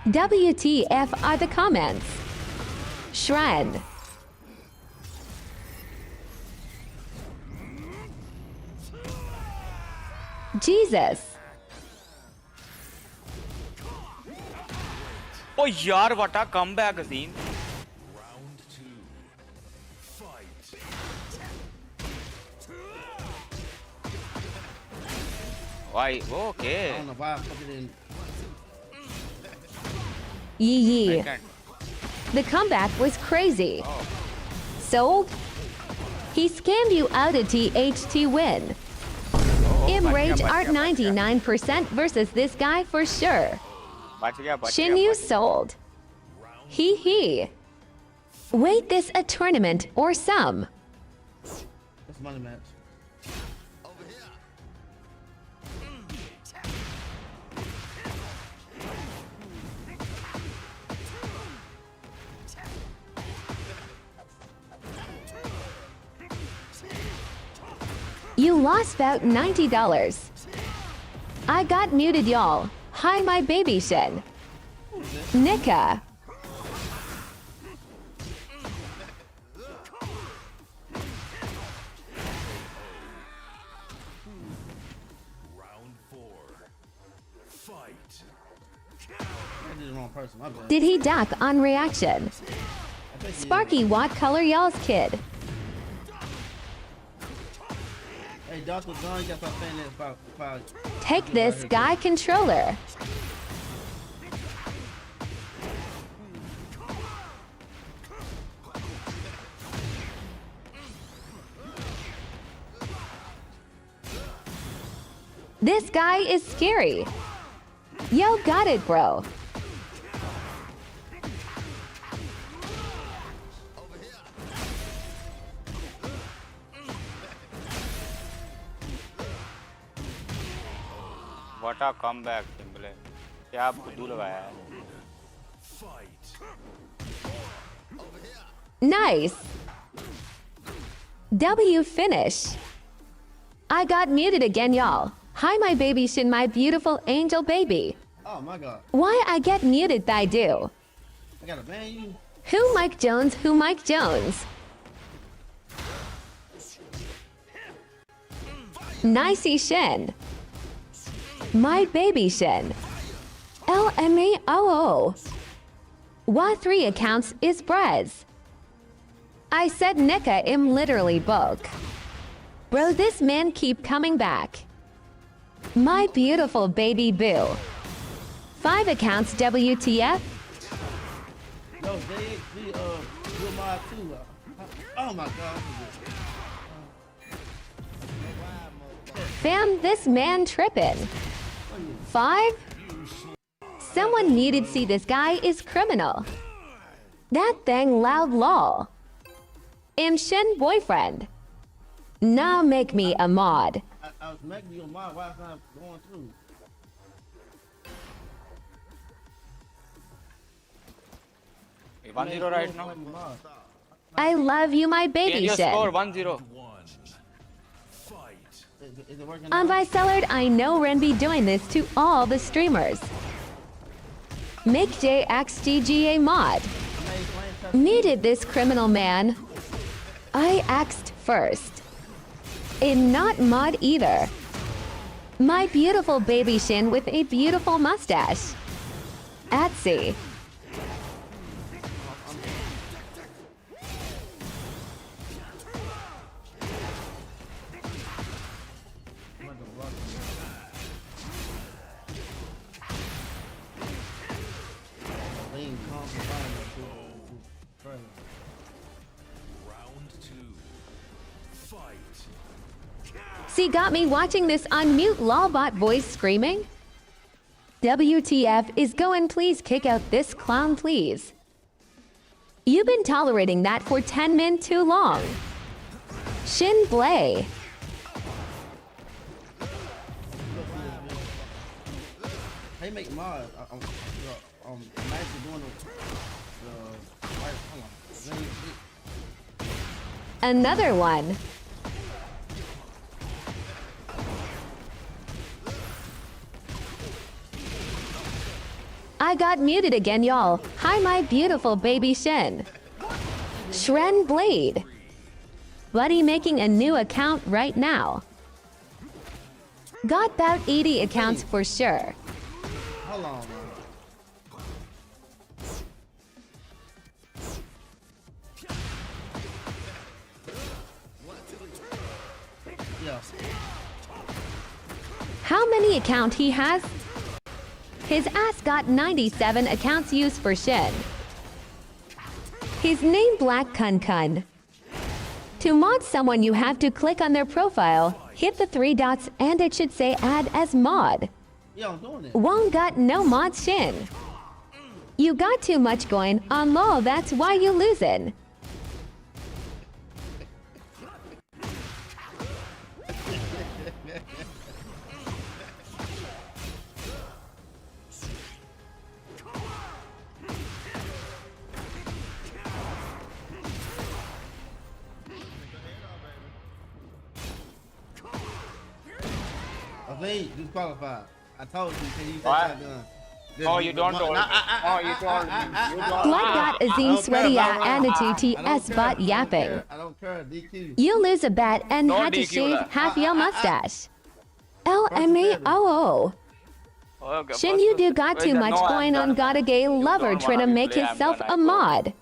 WTF are the comments. Shred. Jesus. Oh, yaar, what a comeback, Azeem. Round 2. Fight. Why? I Okay. don't know why I fucking didn't. Yee I yee. can't. The comeback was crazy. Sold? He scammed you out a THT win. Rage Art 99% versus this guy for sure. Shin, you sold. Hee hee. Wait, this a tournament or some? It's money match. You lost about $90. I got muted, y'all. Hi, my baby Shin. Nika. Round 4. Fight. I did the wrong person. My bad. Did he duck on reaction? I think he Sparky, what color y'all's kid? Hey, Dr. John, you got to stop saying that about Take this guy controller. This guy is scary. Yo, got it, bro. What a comeback, Timberlake. क्या बुद्धू लगाया है? Fight. Nice. W finish. I got muted again, y'all. Hi, my baby Shin, my beautiful angel baby. Oh my god. Why I get muted, I do. I gotta ban you. Who Mike Jones, who Mike Jones? Nicey Shin. My baby Shin. LMAOO. Why 3 accounts is Brez? I said Nika am literally book. Bro, this man keep coming back. My beautiful baby boo. 5 accounts WTF? Yo, they do my too. Oh my god. Fam, this man trippin'. 5? Someone needed see this guy is criminal. That thing loud lol. Am Shin boyfriend. Now make me a mod. I was making you a mod. Why it's not going through? One zero right now. I love you, my Change baby your Shin. score 1-0. 1. Fight. Is it working On now? by Cellard, I know Ren be doing this to all the streamers. Make JXGGA mod. Needed this criminal man. I axed first. And not mod either. My beautiful baby Shin with a beautiful mustache. Atsy. Lean, calm, combine, crazy. Round 2. Fight. See, got me watching this on mute lolbot voice screaming. WTF is going, please kick out this clown, please. You've been tolerating that for 10 min too long. Shin Blay. Hey, make mod. I'm actually doing the hold on. Another one. I got muted again, y'all. Hi, my beautiful baby Shin. Shren Blade. Buddy making a new account right now. Got about 80 accounts for sure. Hold on, man. Yeah. How many account he has? His ass got 97 accounts used for Shin. His name Black Kun Kun. To mod someone, you have to click on their profile, hit the 3 dots, and it should say add as mod. Yeah, I'm doing it. Wong got no mod Shin. You got too much going on LOL, that's why you losing. Azeem, disqualified. I told you, can you use What? that shotgun? Oh, you don't told me. Oh, you told me. You told me. Black got Azeem sweaty attitude TS bot yapping. I don't care, DQ. You lose a bet and Don't had to DQ shave that. half your mustache. LMAOO. Okay, Shin, first- you do got too Wait, much no, I'm going on. done. Got a gay You lover don't trying to wanna make play, I'm himself done, a I mod.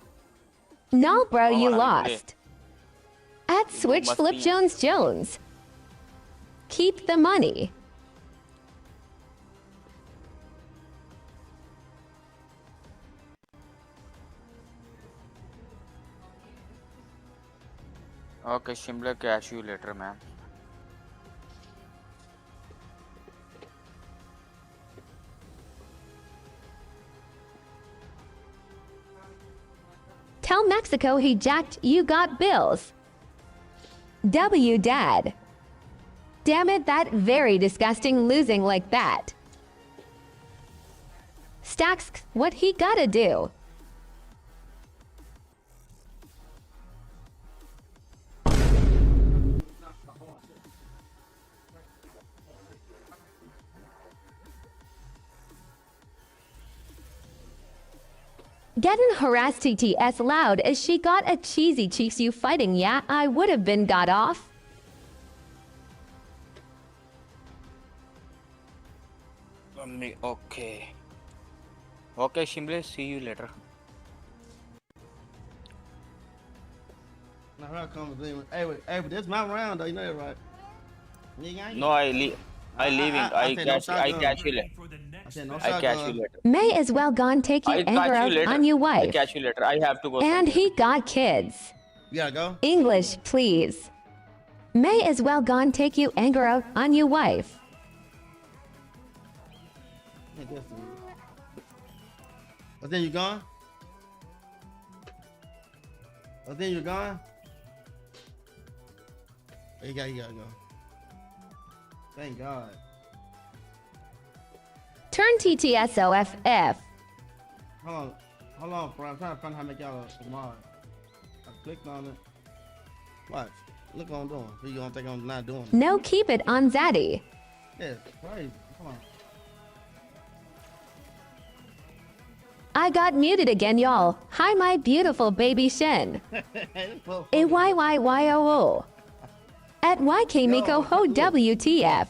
No, bro, Don't you wanna play. lost. At Switch must Flip be- Jones. Keep the money. Okay, Shimla, catch you later, man. Tell Mexico he jacked you got bills. W dad. Damn it, that very disgusting losing like that. Stacks, what he gotta do? Getting harassed TTS loud as she got a cheesy cheeks you fighting, yeah, I would have been got off. Okay. Okay, Shimle, see you later. Now here comes Azeem. Hey, but this my round though, you know that, right? Nigga, ain't- No, I leaving. I said no I shotgun. catch you later. For the I next said no I catch you shotgun. later. May as well gone take your I anger catch you out later. on your I wife. catch you later. I have to go. And he got kids. You gotta go? English, please. May as well gone take you anger out on your wife. I guess so. Oh, then you gone? Oh, then you're gone? Oh, you gotta go. Thank God. Turn TTSOFF. Hold on, bro. I'm trying to find how to make y'all a mod. I clicked on it. Watch. Look what I'm doing. So you don't think I'm not doing it. No, keep it on Zaddy. Yeah, crazy. Come on. I got muted again, y'all. Hi, my beautiful baby Shin. AYYYOO. At YK Miko Ho WTF.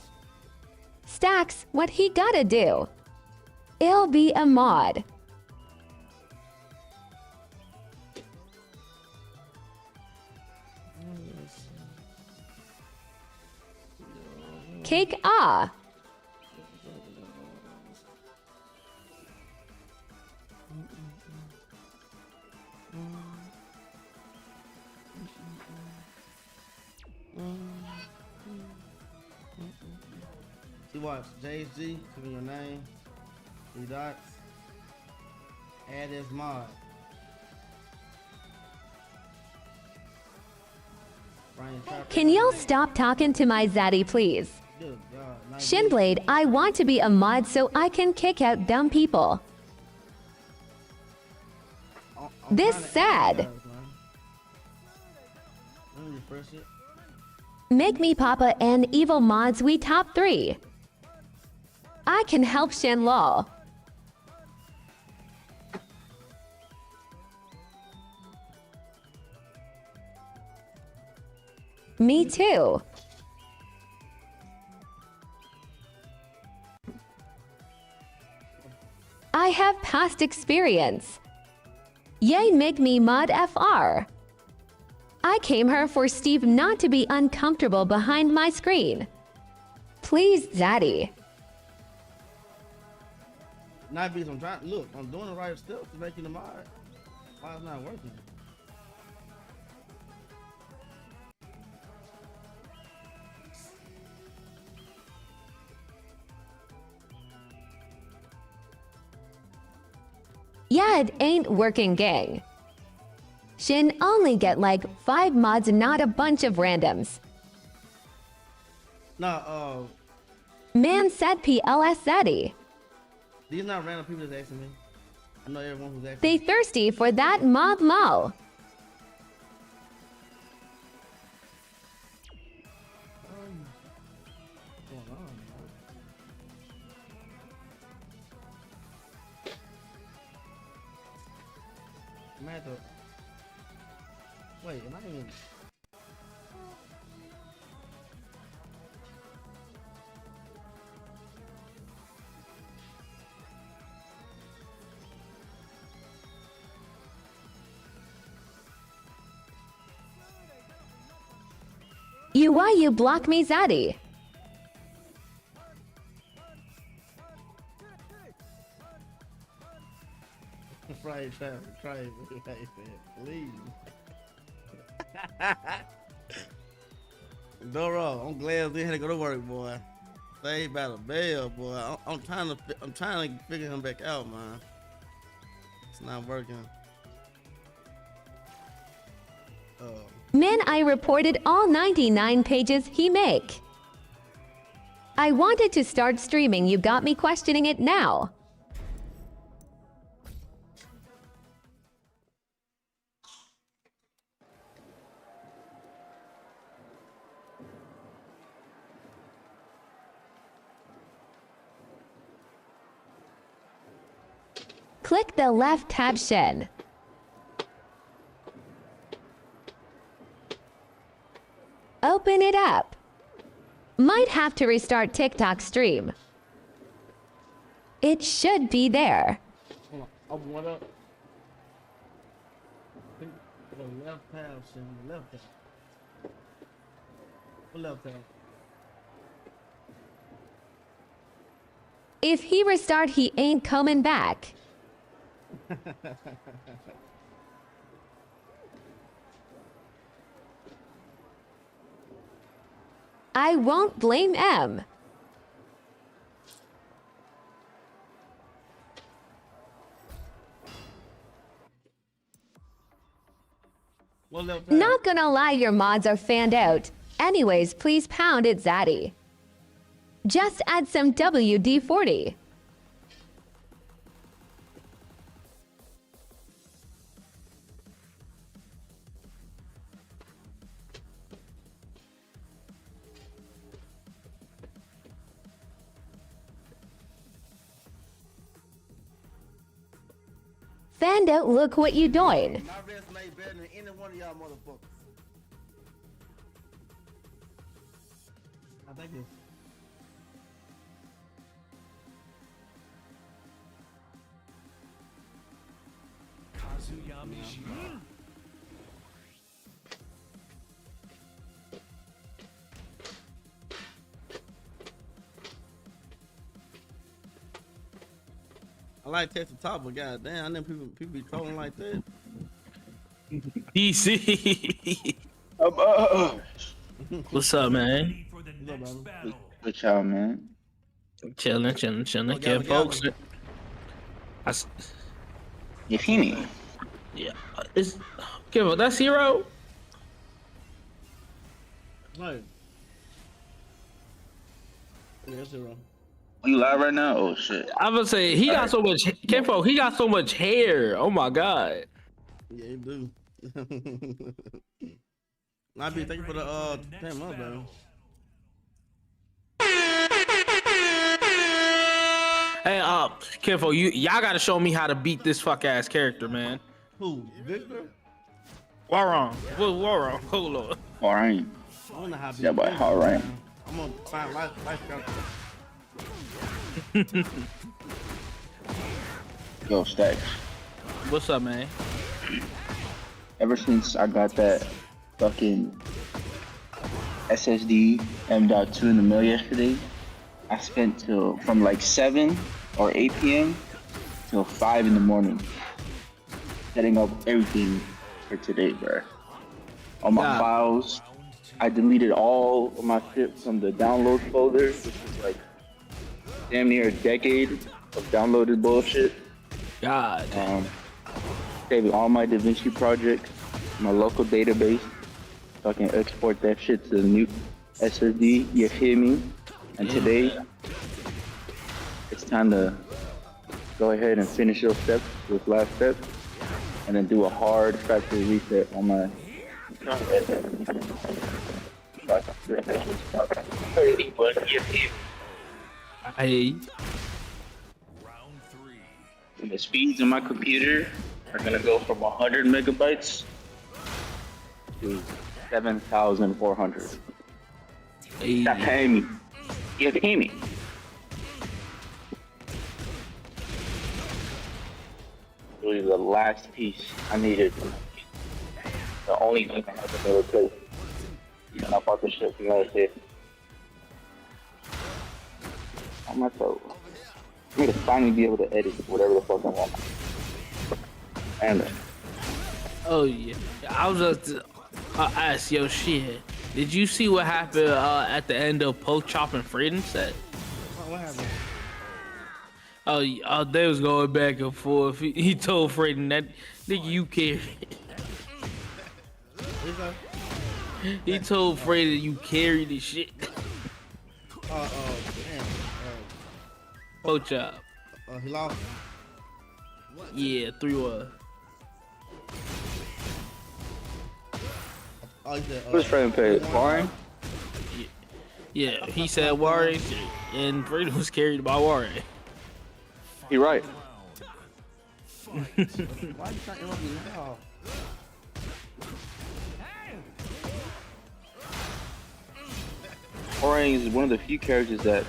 Stacks, what he gotta do? It'll be a mod. Cake ah. See what? JSG, give me your name. 3 dots. Add this mod. Brian Tucker. Can y'all stop talking to my Zaddy, please? Good God. Nice. Shinblade, I want to be a mod so I can kick out dumb people. I'm This trying to sad. add guys, man. Let me refresh it. Make me Papa and Evil Mods we top 3. I can help Shin lol. Me too. I have past experience. Yay, make me mod FR. I came here for Steve not to be uncomfortable behind my screen. Please, Zaddy. Not because I'm trying. Look, I'm doing the right steps to making the mod. Why it's not working? Yeah, it ain't working, gang. Shin only get like 5 mods and not a bunch of randoms. No, Man said PLS Zaddy. these not random people that's asking me. I know everyone who's asking. They thirsty for that mob mo. What's going on, man? I'm at the. Wait, am I even? Why you block me, Zaddy? Try it, please. Doro, I'm glad they had to go to work, boy. Saved by the bell, boy. I'm trying to figure him back out, man. It's not working. Man, I reported all 99 pages he make. I wanted to start streaming, you got me questioning it now. Click the left tab, Shin. Open it up. Might have to restart TikTok stream. It should be there. Hold on, open one up. Click the left tab, Shin. Left tab. What left tab? If he restart, he ain't coming back. I won't blame M. What left tab? Not gonna lie, your mods are fanned out. Anyways, please pound it, Zaddy. Just add some WD-40. Fanned out, look what you doing. My resume better than any one of y'all motherfuckers. I think it's. I like text the top, but goddamn, I know people be trolling like that. DC. What's up, man? Ready for the next battle. Good y'all, man. Chilling. Gabba, Folks. You hear me? Yeah. It's Kevin, that's Hero. Right. Yeah, that's it, bro. Are you live right now? Oh shit. I would say he got so much. Kenfo, he got so much hair. Oh my god. Yeah, you do. I be thank you for the 10 months, bro. Hey, Kenfo, y'all gotta show me how to beat this fuck ass character, man. Who? Victor? Warren. Warren. Hold on. Alright. I don't know how to be. Yeah, boy, all right. I'm gonna find life counter. Yo, Stacks. What's up, man? Ever since I got that fucking SSD M.2 in the mail yesterday. I spent till from like 7 or 8 p.m. till 5 in the morning setting up everything for today, bro. All my files. I deleted all of my shit from the download folder, which is like damn near a decade of downloaded bullshit. God. Saving all my DaVinci projects, my local database, so I can export that shit to the new SSD, you hear me? And today, it's time to go ahead and finish those steps, those last steps, and then do a hard factory reset on my Hey. And the speeds on my computer are gonna go from 100 megabytes to 7,400. Hey. Stop paying me. You pay me. Really the last piece I needed. The only thing I had to be able to play. And I bought this shit from last year. On my toe. I'm gonna finally be able to edit whatever the fuck I want. And Oh yeah. I was just ask yo shit. Did you see what happened at the end of Poke Chop and Freedom set? What happened? Oh, they was going back and forth. He told Freedom that nigga you carry. He told Freddie you carry the shit. Damn. Poke Chop. He lost. Yeah, 3-1. Oh, he said, who's friend paid? Warren? Yeah, he said Warren, and Freedom was carried by Warren. He right. Why you trying to interrupt me now? Warren is one of the few characters that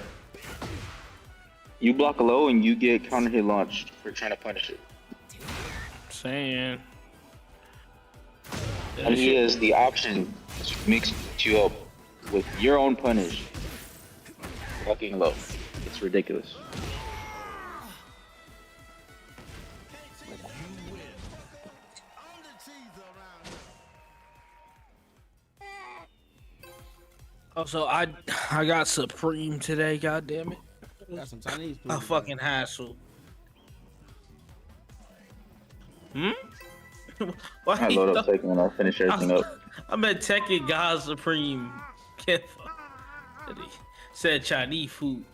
you block low and you get counter hit launched for trying to punish it. Saying. And he has the option to mix you up with your own punish. Blocking low. It's ridiculous. Also, I got Supreme today. God damn it! Got some Chinese food. A fucking hassle. Hmm. Why I load up second when I finish everything up. I'm at Tekken God Supreme. Said Chinese food.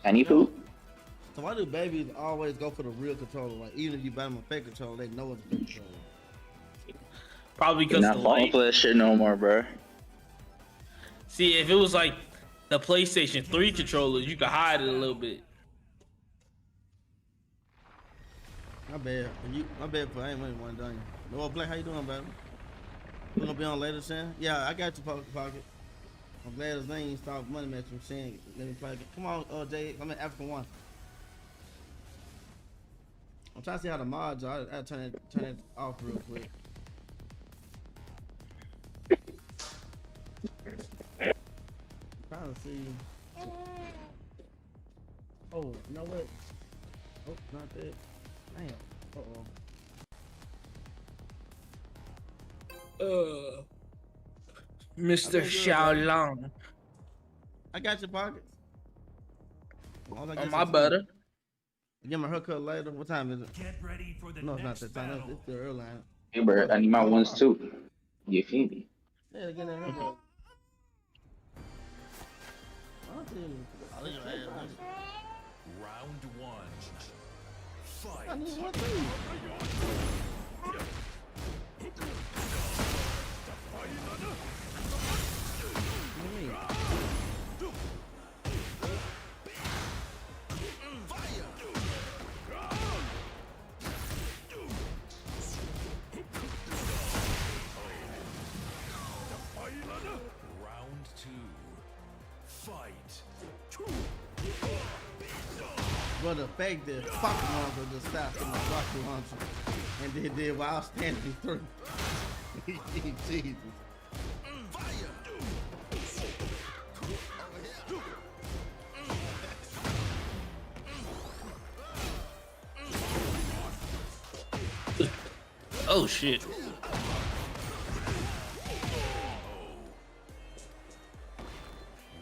Chinese food? So why do babies always go for the real controller? Like even if you buy them a fake controller, they know it's a fake controller. Probably You're because not the falling light. for that shit no more, bro. See, if it was like the PlayStation 3 controllers, you could hide it a little bit. My bad. My bad for I ain't really one done. Well, Black, how you doing, baby? You gonna be on later, Shan? Yeah, I got your pocket. I'm glad his name stopped money match from Shan. Let me play. Come on, Jay. I'm in African One. I'm trying to see how the mods are. I'll turn it off real quick. Trying to see. Oh, you know what? Oh, not that. Damn. Mr. Xiaolong. I got your pockets. My butter. Get my haircut later. What time is it? Get ready for the No, it's not next that time. battle. It's the airline. Hey, bro, I need my ones too. You feel me? Yeah, get that haircut. Round one. Fight. I need one too. Round two. Fight. But the fact that fucking ones are just stopped in the rocket launcher. And then did while standing through. Jesus. Oh shit.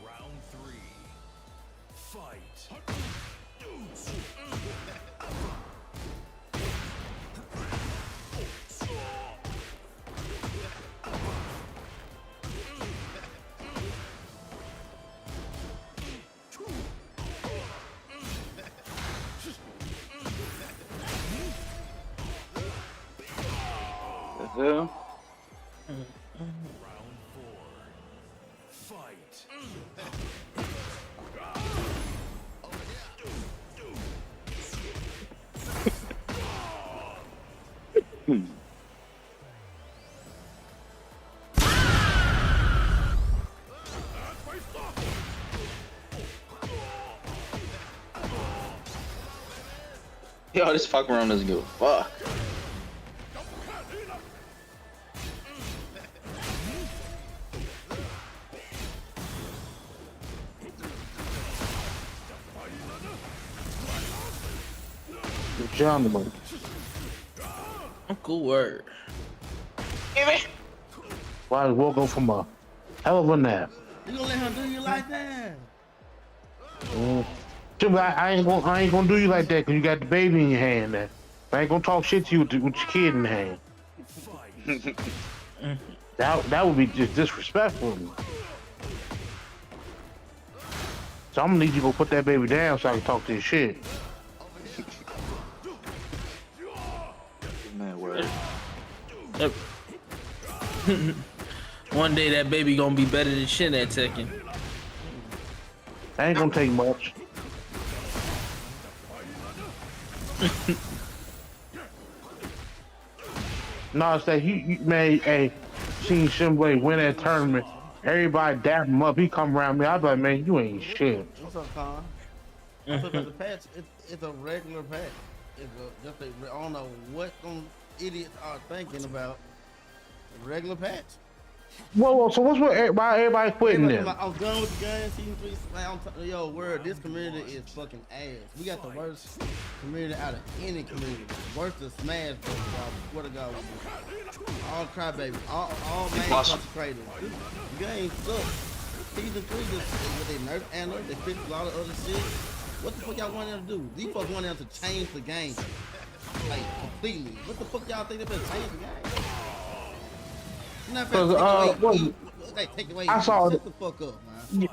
Round 3. Fight. Yeah. Round 4. Fight. Yo, this fuck around doesn't give a fuck. Gentlemen. Cool word. Well, I was woke up from a hell of a nap. You gonna let him do you like that? Jimmy, I ain't gonna do you like that because you got the baby in your hand. There. I ain't gonna talk shit to you with your kid in the hand. that would be just disrespectful. So I'm gonna need you to go put that baby down so I can talk this shit. Man, word. One day that baby gonna be better than Shin at Tekken. That ain't gonna take much. No, it's that he man, hey, seen Shinblade win that tournament. Everybody dap him up. He come around me. I was like, man, you ain't shit. What's up, Con? I took about the patch. It's a regular patch. It's just a, I don't know what them idiots are thinking about. A regular patch. Whoa, so what's with everybody quitting then? I'm done with the gun. Season 3. Yo, word, this community is fucking ass. We got the worst community out of any community. Worse than Smash, bro. I swear to God. All crybabies. All main concentrators. This game sucks. Season 3 just they nerf handler. They fixed a lot of other shit. What the fuck y'all want them to do? These folks want them to change the game. Like, completely. What the fuck y'all think they better change the game? I saw Shut the fuck up, man.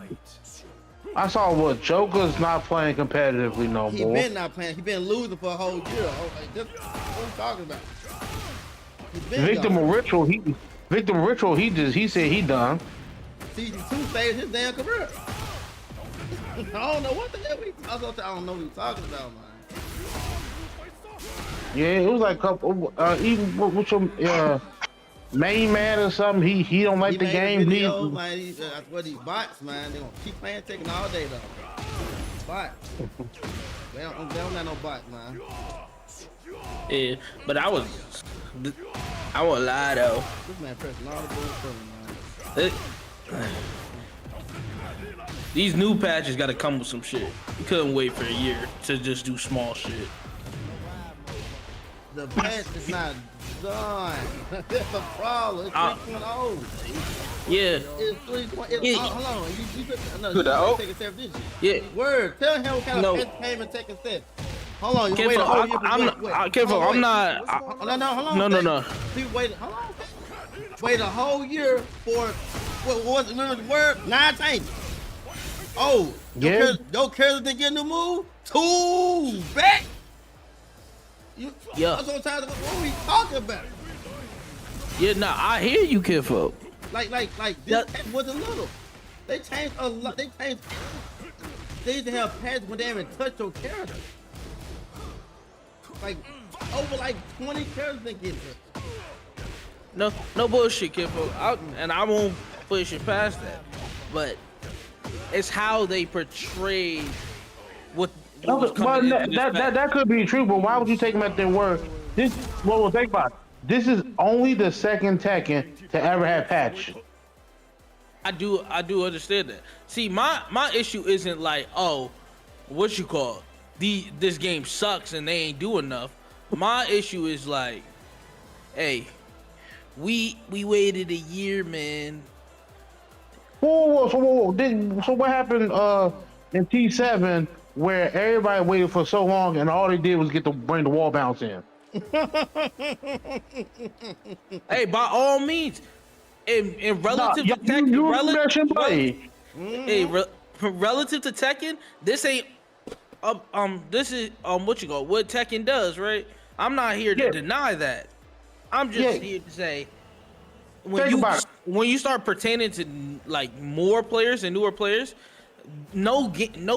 I saw what Joker's not playing competitively no He more. been not playing. He been losing for a whole year. Like, that's what I'm talking about. Victim of ritual. He said he done. Season 2 saved his damn career. I don't know what the hell I don't know what he's talking about, man. Yeah, it was like a couple. Even with your main man or something, he don't like the game. Video, man, that's what these bots, man. They gonna keep playing Tekken all day though. Bot. They don't have no bots, man. Yeah, but I won't lie though. This man pressing all the bullshit, man. These new patches gotta come with some shit. You couldn't wait for a year to just do small shit. The patch is not done. That's the problem. It's 3.0. Yeah. It's 3.0. Yeah. Hold on. No, Tekken 7, did you? Yeah. Word. Tell him what kind of patch came in Tekken 7. Hold on. You wait a whole year. No. People waited. Hold on. Wait a whole year for what was the word? 9 changes. Oh, yeah. Your character didn't get a new move? 2 back? Yeah. What are we talking about? Yeah, nah, I hear you, Kinfolk. Like this patch wasn't little. They changed a lot. They used to have patches when they didn't even touch your character. Like over 20 characters didn't get touched. No bullshit, Kinfolk. I won't push it past that. But it's how they portray what was coming into this patch. That could be true, but why would you take him at their word? This, well, think about it. This is only the second Tekken to ever have patch. I do understand that. See, my issue isn't like, oh, what you call this game sucks and they ain't do enough. My issue is like, hey, we waited a year, man. Whoa. So what happened in T7 where everybody waited for so long and all they did was bring the wall bounce in? Hey, by all means, in relative to Tekken, relative to Tekken, this ain't this is what you call what Tekken does, right? I'm not here to deny that. I'm just here to say when you start pertaining to like more players and newer players, no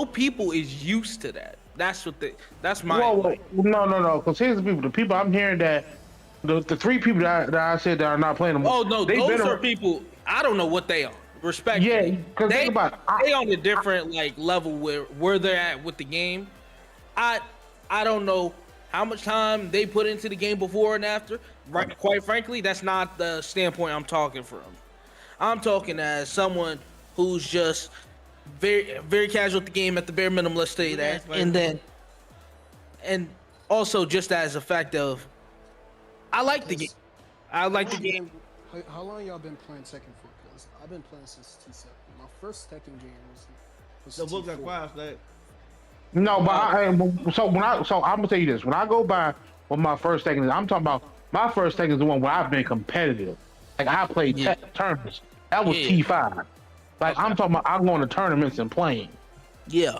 people is used to that. That's my. No. Because here's the people I'm hearing that the 3 people that I said that are not playing them. Oh no, those are people. I don't know what they are. Respect. Yeah, because think about it. They on a different like level where they're at with the game. I don't know how much time they put into the game before and after. Right, quite frankly, that's not the standpoint I'm talking from. I'm talking as someone who's just very, very casual with the game at the bare minimum. Let's say that, and also just as a fact of, I like the game. I like the game. How long y'all been playing Tekken for? Because I've been playing since T7. My first Tekken game was The book got T4. quiet, like. No, but I'm gonna tell you this. When I go by what my first Tekken is, I'm talking about my first Tekken is the one where I've been competitive. Like I played tournaments. That was T5. Like I'm talking about, I'm going to tournaments and playing. Yeah.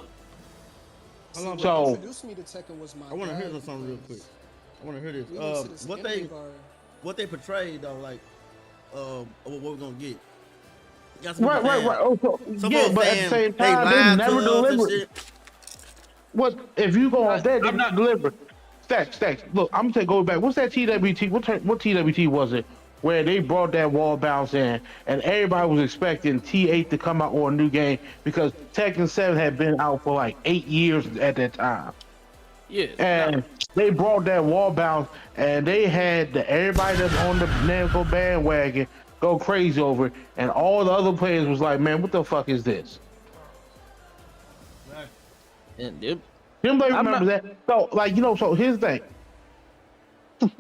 See, So what introduced me to Tekken was my I want to hear dad, something real quick. I want to hear we went to this. this What anime they bar. what they portrayed though, like what we're gonna get. Right. Oh, so, yeah, but at the same time, they never delivered. What if you go off that? They not delivered. Stacks. Look, I'm gonna go back. What's that TWT? What TWT was it? Where they brought that wall bounce in, and everybody was expecting T8 to come out on a new game because Tekken 7 had been out for like 8 years at that time. Yeah. And they brought that wall bounce, and they had everybody that's on the Namco bandwagon go crazy over it, and all the other players was like, "Man, what the fuck is this?" And Nobody remembers that. So, like, so here's the thing.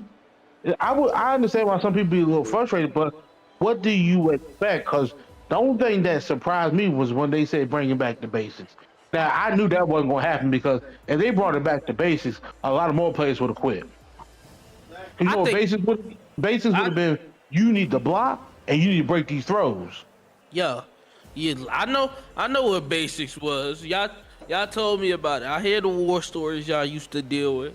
I understand why some people be a little frustrated, but what do you expect? Because the only thing that surprised me was when they said bringing back the basics. Now, I knew that wasn't going to happen because if they brought it back to basics, a lot of more players would have quit. Basics would have been, you need to block and you need to break these throws. Yeah, I know what basics was. Y'all told me about it. I hear the war stories y'all used to deal with.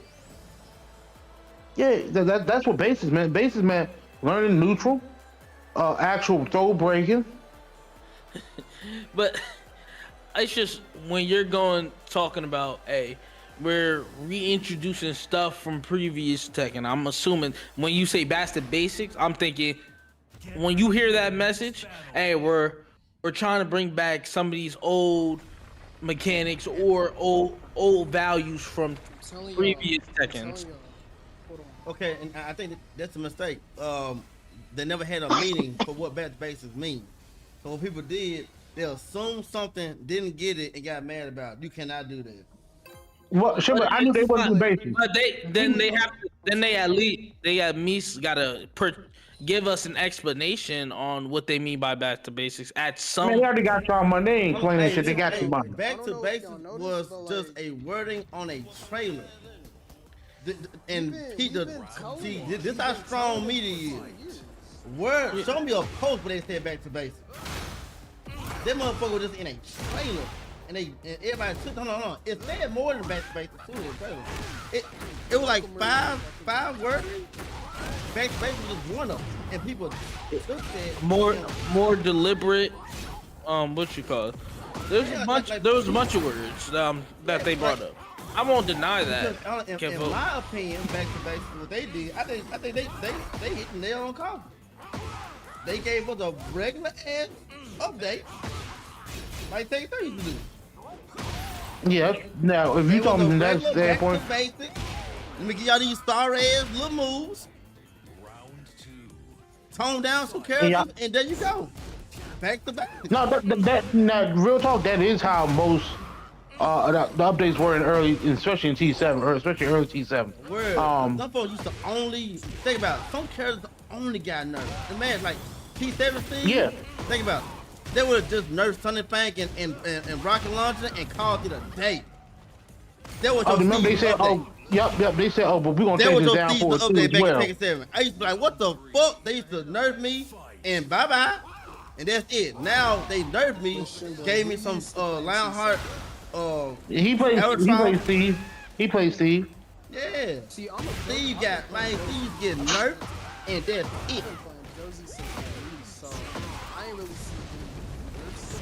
Yeah, that's what basics meant. Basics meant learning neutral, actual throw breaking. But it's just when you're talking about, hey, we're reintroducing stuff from previous Tekken. I'm assuming when you say back to basics, I'm thinking when you hear that message, hey, we're trying to bring back some of these old mechanics or old values from previous Tekkens. Okay, and I think that's a mistake. They never had a meaning for what back to basics mean. So when people did, they assumed something, didn't get it, and got mad about it. You cannot do that. Well, sure, but I knew they wasn't basics. But they at least gotta give us an explanation on what they mean by back to basics at some. Man, they already got y'all money. They ain't playing shit. They got your money. Back to basics was just a wording on a trailer. And see, this is how strong media is. Show me a post where they said back to basics. That motherfucker was just in a trailer, and everybody took. Hold on. It said more than back to basics too in the trailer. It was like five words. Back to basics was one of them, and people took that more deliberate. What you call it? There was a bunch of words that they brought up. I won't deny that. In my opinion, back to basics, what they did, I think they hit the nail on coffin. They gave us a regular ass update, like they used to do. Yeah. Now, if you talking from that standpoint, Let me give y'all these star ass little moves. Round 2. Tone down some characters, and there you go. Back to back. No, that real talk. That is how most the updates were in early, especially in T7, or especially early T7. Word. Some folks used to only think about it, some characters only got nerfed. The man like T7 Steve. Yeah. Think about it. They would have just nerfed Sunnybank and Rocket Launcher and called it a day. That was remember they said, yep. They said, but we're gonna take this down for a update back well. in Tekken 7. I used to be like, what the fuck? They used to nerf me and bye bye, and that's it. Now they nerfed me, gave me some Lionheart. He plays Steve. He plays Steve. Yeah. See, I'm a Steve got Steve getting nerfed, and that's it. Jersey since so I ain't really seen any nerfs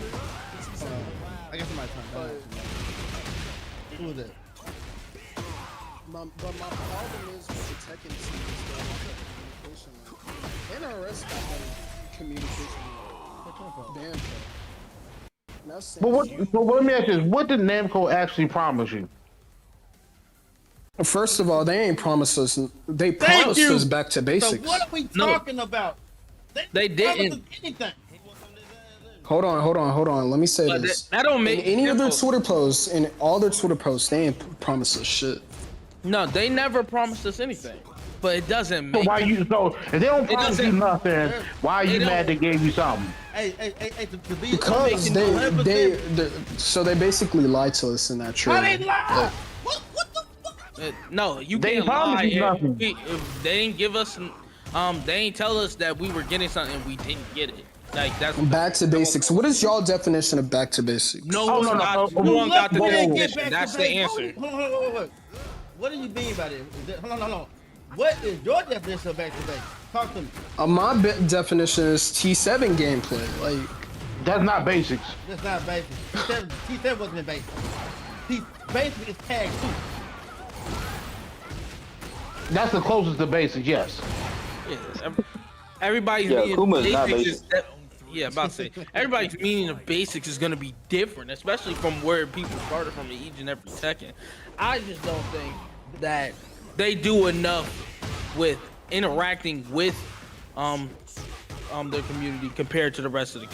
to it. I got somebody trying to Who was that? But my problem is with the Tekken team is the communication. NRS got better communication. Namco. But let me ask you this: what did Namco actually promise you? First of all, they ain't promised us. They promised us back to basics. So what are we talking about? They didn't. Anything. Hold on. Let me say this. That don't make in any of their Twitter posts, in all their Twitter posts, they ain't promised us shit. No, they never promised us anything. But it doesn't make. So why you? So if they don't promise you nothing, why are you mad they gave you something? Hey, to be Because so they basically lied to us in that trailer. How they lie? What the fuck? No, you They can't promised lie. you nothing. If they didn't give us, they ain't tell us that we were getting something and we didn't get it. Like that's back to basics. What is y'all definition of back to basics? No one got the definition. That's the answer. Hold on. What do you mean by this? Hold on. What is your definition of back to basics? Talk to me. My definition is T7 gameplay. Like that's not basics. That's not basics. T7 wasn't in basics. Basic is tag 2. That's the closest to basics, yes. Yeah, everybody's Kuma's not basics about to say everybody's meaning of basics is gonna be different, especially from where people started from each and every second. I just don't think that they do enough with interacting with their community compared to the rest of the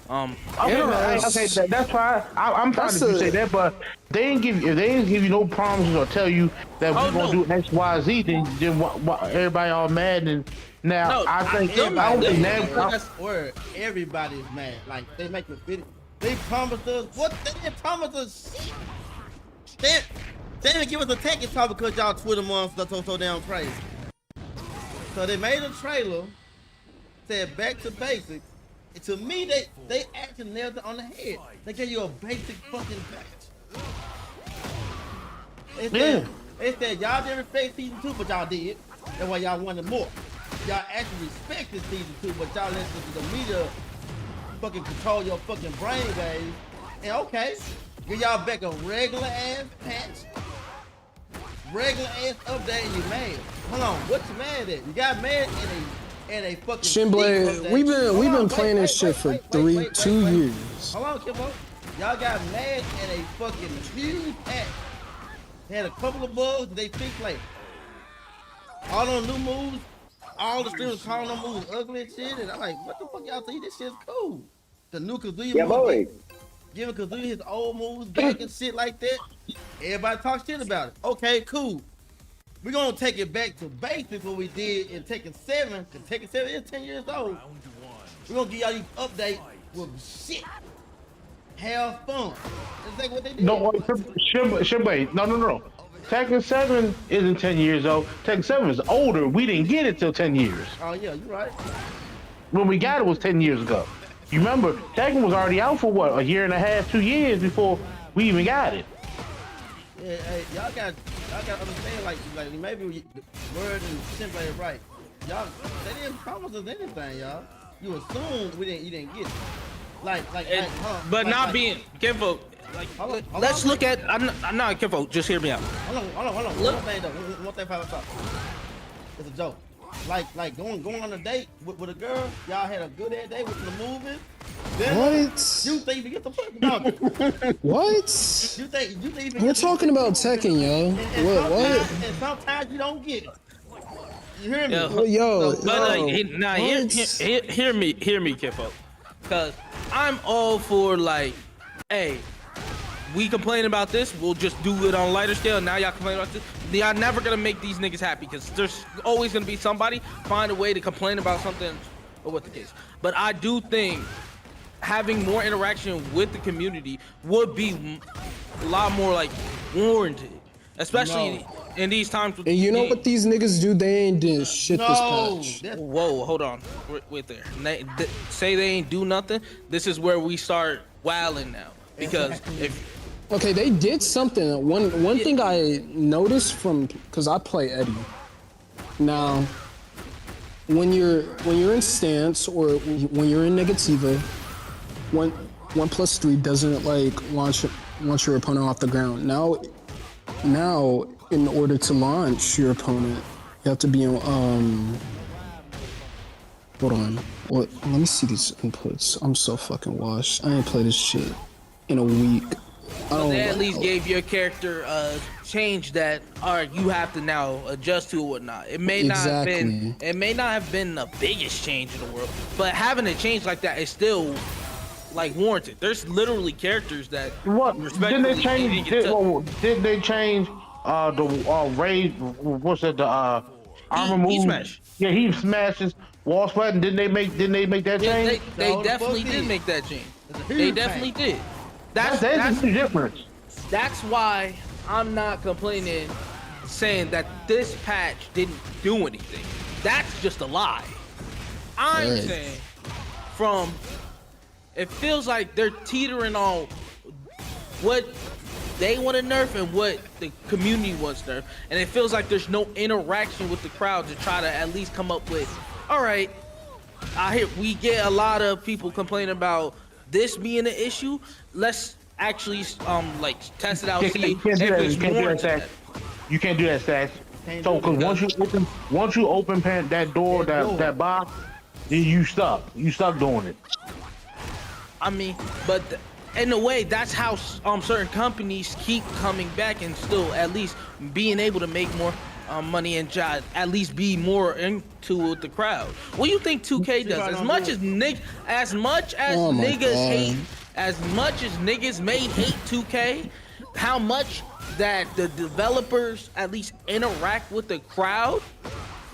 that's fine. I'm trying to say that, but they didn't give you. If they didn't give you no promises or tell you that we're gonna do X, Y, Z, then everybody all mad. And now I think everybody's mad. Like they make a video. They promised us what? They didn't promise us shit. They didn't give us a Tekken talk because y'all Twitter monsters so damn crazy. So they made a trailer, said back to basics. And to me, they actually nailed it on the head. They gave you a basic fucking patch. They said y'all didn't respect season 2, but y'all did. That's why y'all wanted more. Y'all actually respected season 2, but y'all listened to the media fucking control your fucking brain waves. And okay, give y'all back a regular ass patch. Regular ass update and you mad. Hold on, what you mad at? You got mad in a fucking Shinblade, we've been playing this shit for 2 years. Hold on, Kimbo. Y'all got mad in a fucking huge patch. They had a couple of bugs they fixed later. All those new moves, all the streamers calling them moves ugly and shit. And I'm like, what the fuck y'all think? This shit's cool. The new Kazuya moves. Giving Kazuya his old moves back and shit like that. Everybody talks shit about it. Okay, cool. We're gonna take it back to basics what we did in Tekken 7, because Tekken 7 is 10 years old. We're gonna give y'all these updates with shit. Have fun. That's exactly what they did. No, Shinblade, no. Tekken 7 isn't 10 years old. Tekken 7 is older. We didn't get it till 10 years. Oh yeah, you're right. When we got it was 10 years ago. You remember, Tekken was already out for what, a year and a half, 2 years before we even got it. Yeah, hey, y'all got understand, like maybe Word and Shinblade right. Y'all, they didn't promise us anything, y'all. You assumed you didn't get it. But not being careful. Like, let's look at. I'm not careful. Just hear me out. Hold on. Look. One thing about talk. It's a joke. Like going on a date with a girl. Y'all had a good ass date with the movies. What? You think you get the fuck no. What? You think you We're talking about Tekken, yo. What? And sometimes you don't get it. You hear me? Yo, But hear me, Kifo. Cause I'm all for like, hey, we complain about this, we'll just do it on a lighter scale. Now y'all complain about this. Y'all never gonna make these niggas happy because there's always gonna be somebody find a way to complain about something or what the case. But I do think having more interaction with the community would be a lot more like warranted, especially in these times. With and you know game. what these niggas do? They ain't did shit this patch. Whoa, hold on, wait there. Say they ain't do nothing. This is where we start wilding now because if. Okay, they did something. One thing I noticed because I play Eddie. Now, when you're in stance or when you're in Negativa, 1+3 doesn't like launch your opponent off the ground. Now, in order to launch your opponent, you have to be on. Hold on. Let me see these inputs. I'm so fucking washed. I ain't played this shit in a week. So they at least gave your character a change that you have to now adjust to or whatnot. It may not have been the biggest change in the world, but having a change like that is still like warranted. There's literally characters that didn't they change the raid, what's it, the armor move? Heat smash. Yeah, he smashes wall sweat, and didn't they make that change? They definitely did make that change. They definitely did. That's the difference. That's why I'm not complaining, saying that this patch didn't do anything. That's just a lie. I'm saying it feels like they're teetering on what they want to nerf and what the community wants to nerf, and it feels like there's no interaction with the crowd to try to at least come up with, all right, we get a lot of people complaining about this being an issue. Let's actually like test it out. See if it's warranted. You can't do that, Stash. So, because once you open that door, that box, then you stuck. You stuck doing it. I mean, but in a way, that's how certain companies keep coming back and still at least being able to make more money and at least be more into the crowd. What do you think 2K does? As much as niggas may hate 2K, how much that the developers at least interact with the crowd?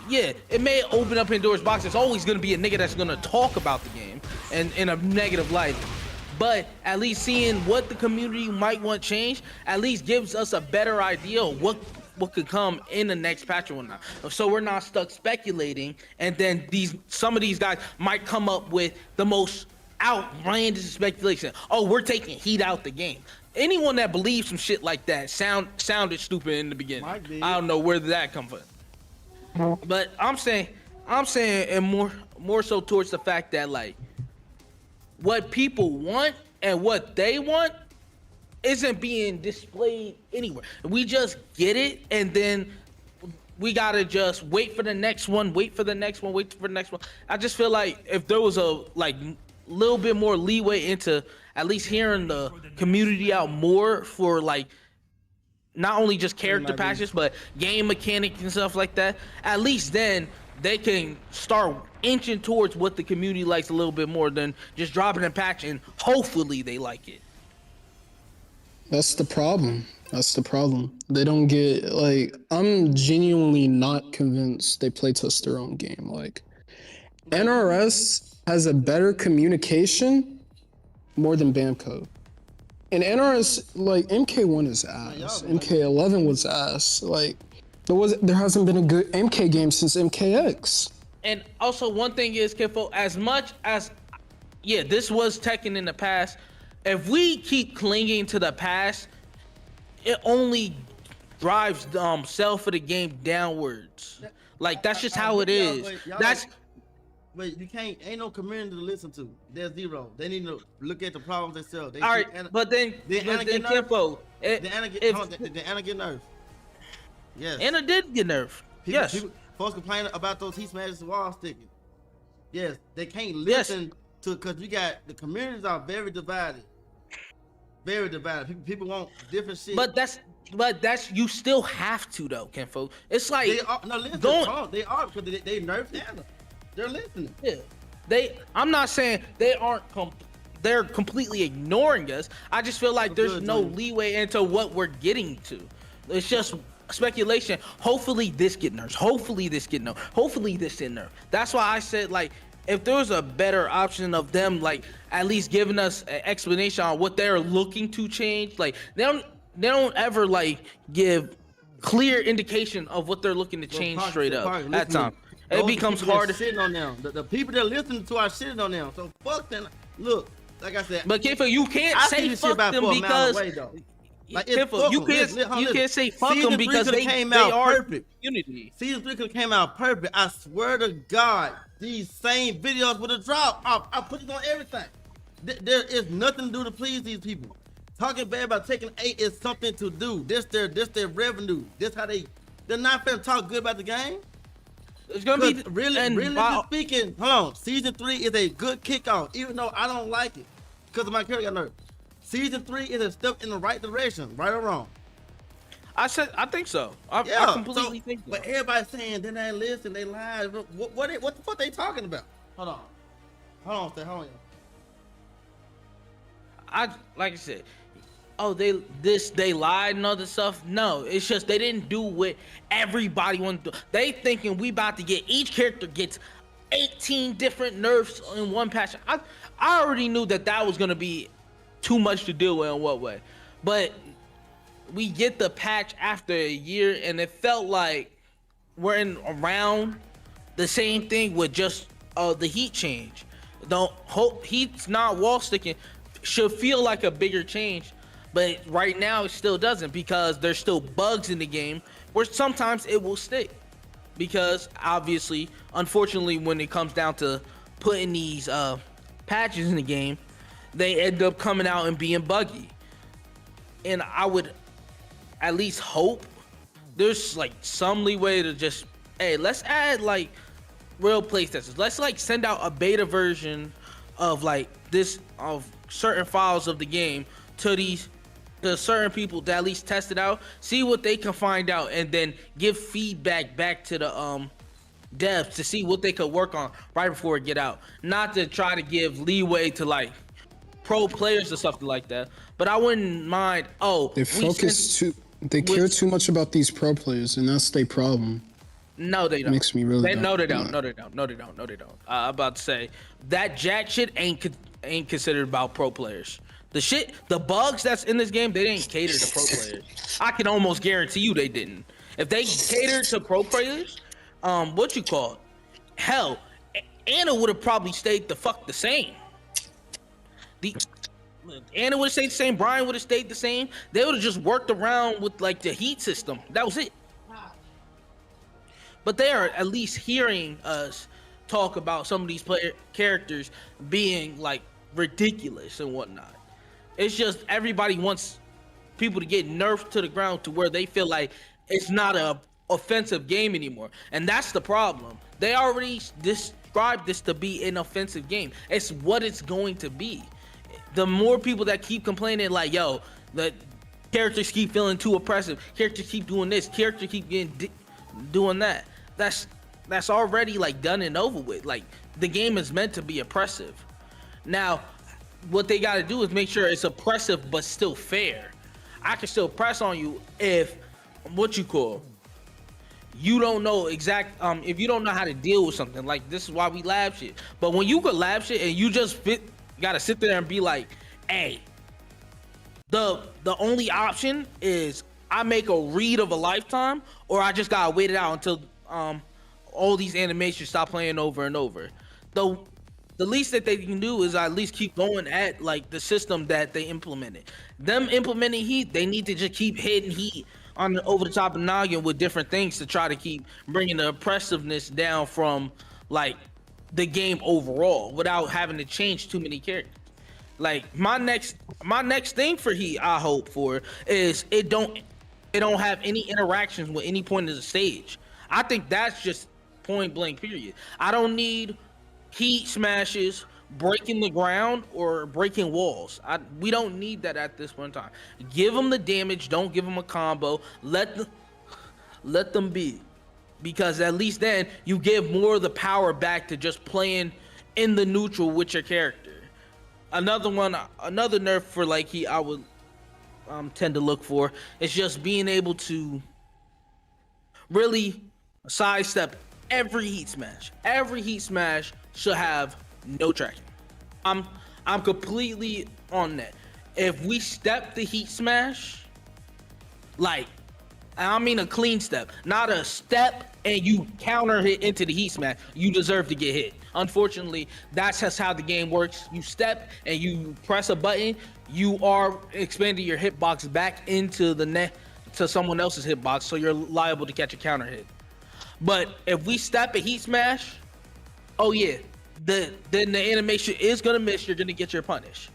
Yeah, it may open up Pandora's box. There's always gonna be a nigga that's gonna talk about the game and in a negative light. But at least seeing what the community might want changed at least gives us a better idea of what could come in the next patch or whatnot. So we're not stuck speculating, and then some of these guys might come up with the most outlandish speculation. Oh, we're taking heat out the game. Anyone that believes some shit like that sounded stupid in the beginning. I don't know where did that come from. But I'm saying and more so towards the fact that like what people want and what they want isn't being displayed anywhere. We just get it, and then we gotta just wait for the next one. I just feel like if there was a little bit more leeway into at least hearing the community out more for like not only just character patches but game mechanics and stuff like that, at least then they can start inching towards what the community likes a little bit more than just dropping a patch and hopefully they like it. That's the problem. They don't get, like, I'm genuinely not convinced they playtest their own game. Like, NRS has a better communication more than Bamco. And NRS, like, MK1 is ass. MK11 was ass. Like, there hasn't been a good MK game since MKX. And also one thing is, Kifo, as much as, this was Tekken in the past, if we keep clinging to the past, it only drives sell for the game downwards. Like, that's just how it is. Wait, you can't, ain't no community to listen to. There's zero. They need to look at the problems themselves. All right, but then Kifo, did Anna get nerfed? Yes. Anna did get nerfed. Yes. Folks complaining about those heat smashes and wall sticking. Yes, they can't listen because you got the communities are very divided. Very divided. People want different shit. But that's you still have to though, Kenfo. It's like they are listen. They are because they nerfed Anna. They're listening. Yeah, I'm not saying they aren't. They're completely ignoring us. I just feel like there's no leeway into what we're getting to. It's just speculation. Hopefully this get nerfed. Hopefully this get nerfed. Hopefully this get nerfed. That's why I said like if there was a better option of them like at least giving us an explanation on what they're looking to change. Like they don't ever like give clear indication of what they're looking to change straight up. That time it becomes hard to sitting on them. The people that listening to are sitting on them. So fuck them. Look, like I said, but Kenfo, you can't say fuck them because like you can't say fuck them because they are perfect. Unity. Season 3 could have came out perfect. I swear to God, these same videos would have dropped. I put it on everything. There is nothing to do to please these people. Talking bad about taking 8 is something to do. This their revenue. This how they're not finna talk good about the game. It's gonna be really speaking. Hold on, season 3 is a good kickoff, even though I don't like it because of my character got nerfed. Season 3 is a step in the right direction, right or wrong. I think so. I completely think so. But everybody's saying they ain't listen, they lied. What the fuck they talking about? Hold on, stay hold on. Like I said, they lied and other stuff. No, it's just they didn't do what everybody wanted to do. They thinking we about to get each character gets 18 different nerfs in one patch. I already knew that was gonna be too much to deal with in what way, but we get the patch after a year and it felt like we're in around the same thing with just the heat change. Don't hope heat's not wall sticking should feel like a bigger change, but right now it still doesn't because there's still bugs in the game where sometimes it will stick because obviously unfortunately when it comes down to putting these patches in the game, they end up coming out and being buggy. And I would at least hope there's like some leeway to just, hey, let's add like real playtesters. Let's like send out a beta version of like this of certain files of the game to certain people to at least test it out, see what they can find out, and then give feedback back to the devs to see what they could work on right before it get out. Not to try to give leeway to like pro players or something like that, but I wouldn't mind. They care too much about these pro players, and that's their problem. No, they don't. Makes me really. No, they don't. I'm about to say that jack shit ain't considered about pro players. The bugs that's in this game, they didn't cater to pro players. I can almost guarantee you they didn't. If they catered to pro players, hell, Anna would have probably stayed the same. Anna would have stayed the same. Brian would have stayed the same. They would have just worked around with like the heat system. That was it. But they are at least hearing us talk about some of these characters being like ridiculous and whatnot. It's just everybody wants people to get nerfed to the ground to where they feel like it's not a offensive game anymore. And that's the problem. They already described this to be an offensive game. It's what it's going to be. The more people that keep complaining like, yo, the characters keep feeling too oppressive, characters keep doing this, characters keep doing that, that's already like done and over with. Like the game is meant to be oppressive. Now what they got to do is make sure it's oppressive but still fair. I can still press on you if you don't know if you don't know how to deal with something. Like this is why we lab shit. But when you could lab shit and you just gotta sit there and be like, hey, the only option is I make a read of a lifetime, or I just gotta wait it out until all these animations stop playing over and over. The least that they can do is at least keep going at like the system that they implemented. Them implementing heat, they need to just keep hitting heat over the top of noggin with different things to try to keep bringing the oppressiveness down from like the game overall without having to change too many characters. Like my next thing for heat I hope for is it don't have any interactions with any point of the stage. I think that's just point blank period. I don't need heat smashes, breaking the ground or breaking walls. We don't need that at this point in time. Give them the damage. Don't give them a combo. Let them be, because at least then you give more of the power back to just playing in the neutral with your character. Another nerf for like I would tend to look for is just being able to really sidestep every heat smash. Every heat smash should have no tracking. I'm completely on that. If we step the heat smash, like, I mean a clean step, not a step and you counter hit into the heat smash, you deserve to get hit. Unfortunately, that's just how the game works. You step and you press a button, you are expanding your hitbox back into the net to someone else's hitbox, so you're liable to catch a counter hit. But if we step a heat smash, oh yeah, then the animation is gonna miss. You're gonna get your punish.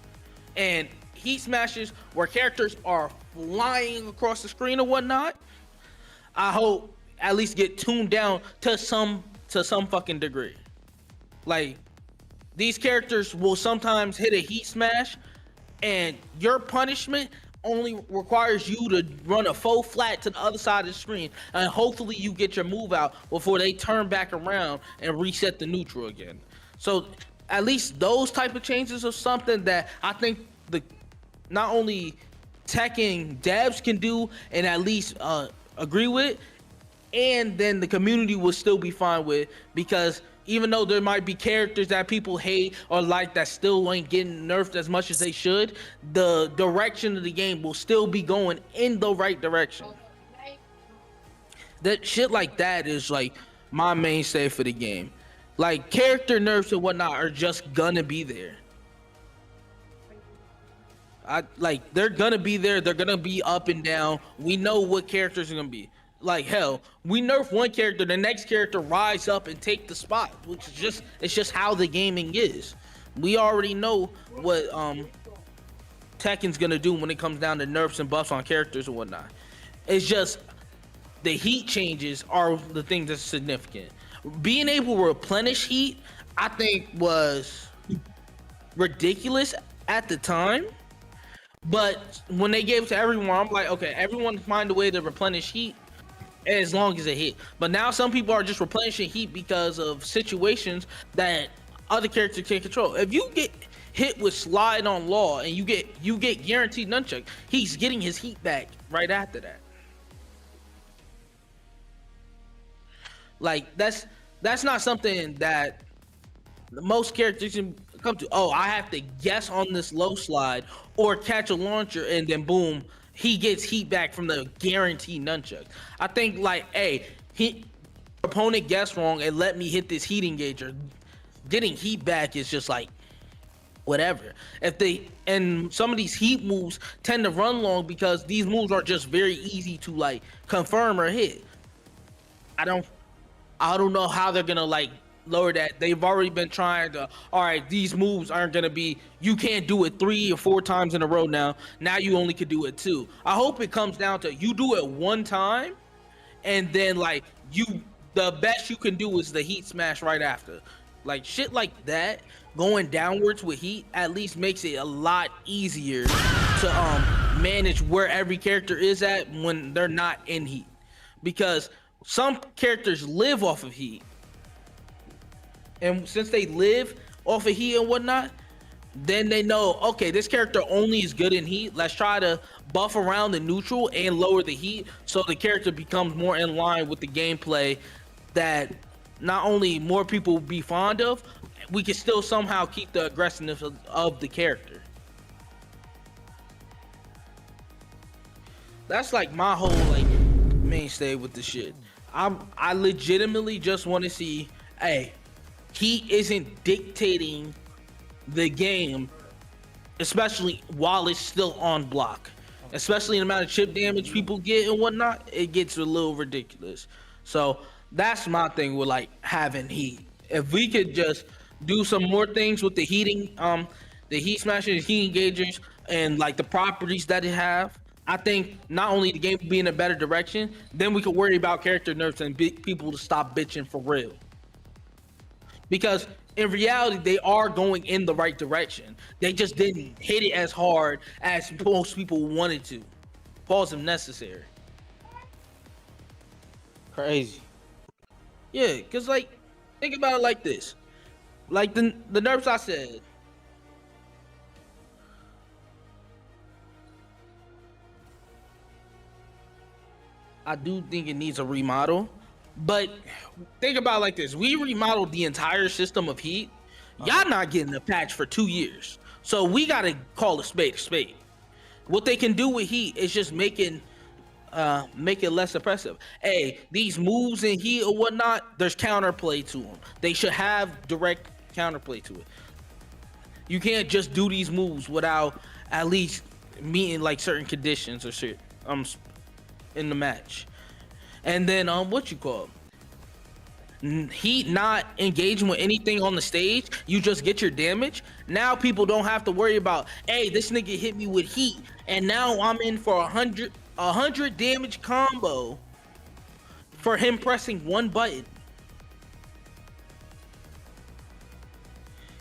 And heat smashes where characters are flying across the screen or whatnot, I hope at least get tuned down to some fucking degree. Like, these characters will sometimes hit a heat smash, and your punishment only requires you to run a faux flat to the other side of the screen, and hopefully you get your move out before they turn back around and reset the neutral again. So at least those type of changes are something that I think not only Tekken devs can do and at least agree with, and then the community will still be fine with, because even though there might be characters that people hate or like that still ain't getting nerfed as much as they should, the direction of the game will still be going in the right direction. That shit like that is like my mainstay for the game. Like, character nerfs and whatnot are just gonna be there. They're gonna be there. They're gonna be up and down. We know what characters are gonna be. Like, hell, we nerf one character, the next character rise up and take the spot, which is just how the gaming is. We already know what Tekken's gonna do when it comes down to nerfs and buffs on characters and whatnot. It's just the heat changes are the thing that's significant. Being able to replenish heat, I think, was ridiculous at the time. But when they gave it to everyone, I'm like, okay, everyone find a way to replenish heat as long as it hit. But now some people are just replenishing heat because of situations that other characters can't control. If you get hit with slide on law and you get guaranteed nunchuck, he's getting his heat back right after that. Like, that's not something that most characters can come to. Oh, I have to guess on this low slide or catch a launcher, and then boom, he gets heat back from the guaranteed nunchuck. I think, like, hey, opponent guessed wrong and let me hit this heat engager. Getting heat back is just like whatever. And some of these heat moves tend to run long because these moves are just very easy to like confirm or hit. I don't know how they're gonna like lower that. They've already been trying to, all right, these moves aren't gonna be, you can't do it 3 or 4 times in a row now you only could do it 2. I hope it comes down to you do it 1 time and then like the best you can do is the heat smash right after. Like, shit like that going downwards with heat at least makes it a lot easier to manage where every character is at when they're not in heat, because some characters live off of heat, and since they live off of heat and whatnot, then they know, okay, this character only is good in heat. Let's try to buff around the neutral and lower the heat so the character becomes more in line with the gameplay that not only more people will be fond of, we can still somehow keep the aggressiveness of the character. That's like my whole like mainstay with the shit. I legitimately just want to see, hey, heat isn't dictating the game, especially while it's still on block. Especially the amount of chip damage people get and whatnot, it gets a little ridiculous. So that's my thing with like having heat. If we could just do some more things with the heating, the heat smashers, heat engagers, and like the properties that it have, I think not only the game would be in a better direction, then we could worry about character nerfs and people to stop bitching for real. Because in reality, they are going in the right direction. They just didn't hit it as hard as most people wanted to. Pause if necessary. Crazy. Yeah, because, like, think about it like this. Like, the nerfs I said. I do think it needs a remodel. But think about it like this. We remodeled the entire system of Heat. Y'all not getting a patch for 2 years. So we got to call a spade a spade. What they can do with Heat is just make it less oppressive. Hey, these moves in Heat or whatnot, there's counterplay to them. They should have direct counterplay to it. You can't just do these moves without at least meeting like certain conditions or shit in the match. And then what you call it? Heat not engaging with anything on the stage, you just get your damage. Now people don't have to worry about, hey, this nigga hit me with Heat and now I'm in for 100 damage combo for him pressing one button.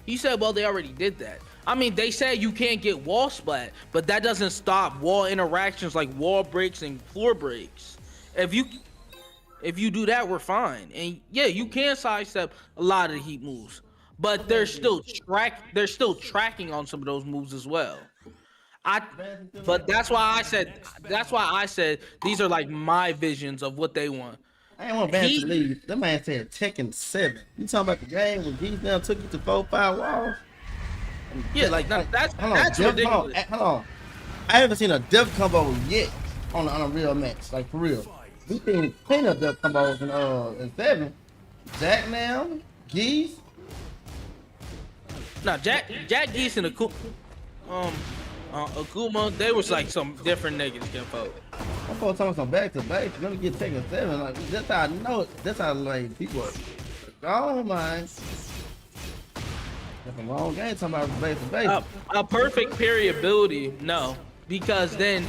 He said, well, they already did that. I mean, they said you can't get wall splat, but that doesn't stop wall interactions like wall breaks and floor breaks. If you do that, we're fine. And yeah, you can sidestep a lot of the Heat moves, but they're still tracking on some of those moves as well. But that's why I said these are like my visions of what they want. I ain't want Vance to leave. That man said Tekken 7. You talking about the game when G's now took you to 4-5 walls? Yeah, like that's ridiculous. Hold on. I haven't seen a death combo yet on a real match, like for real. We seen plenty of death combos in 7. Jack now, Geese. Nah, Jack Geese and Akuma, they was like some different niggas, Kinfolk. I'm talking about some back to back. Let me get Tekken 7. Like that's how I know it. That's how like people are. Oh my. That's a long game talking about base to base. A perfect parry ability, no. Because then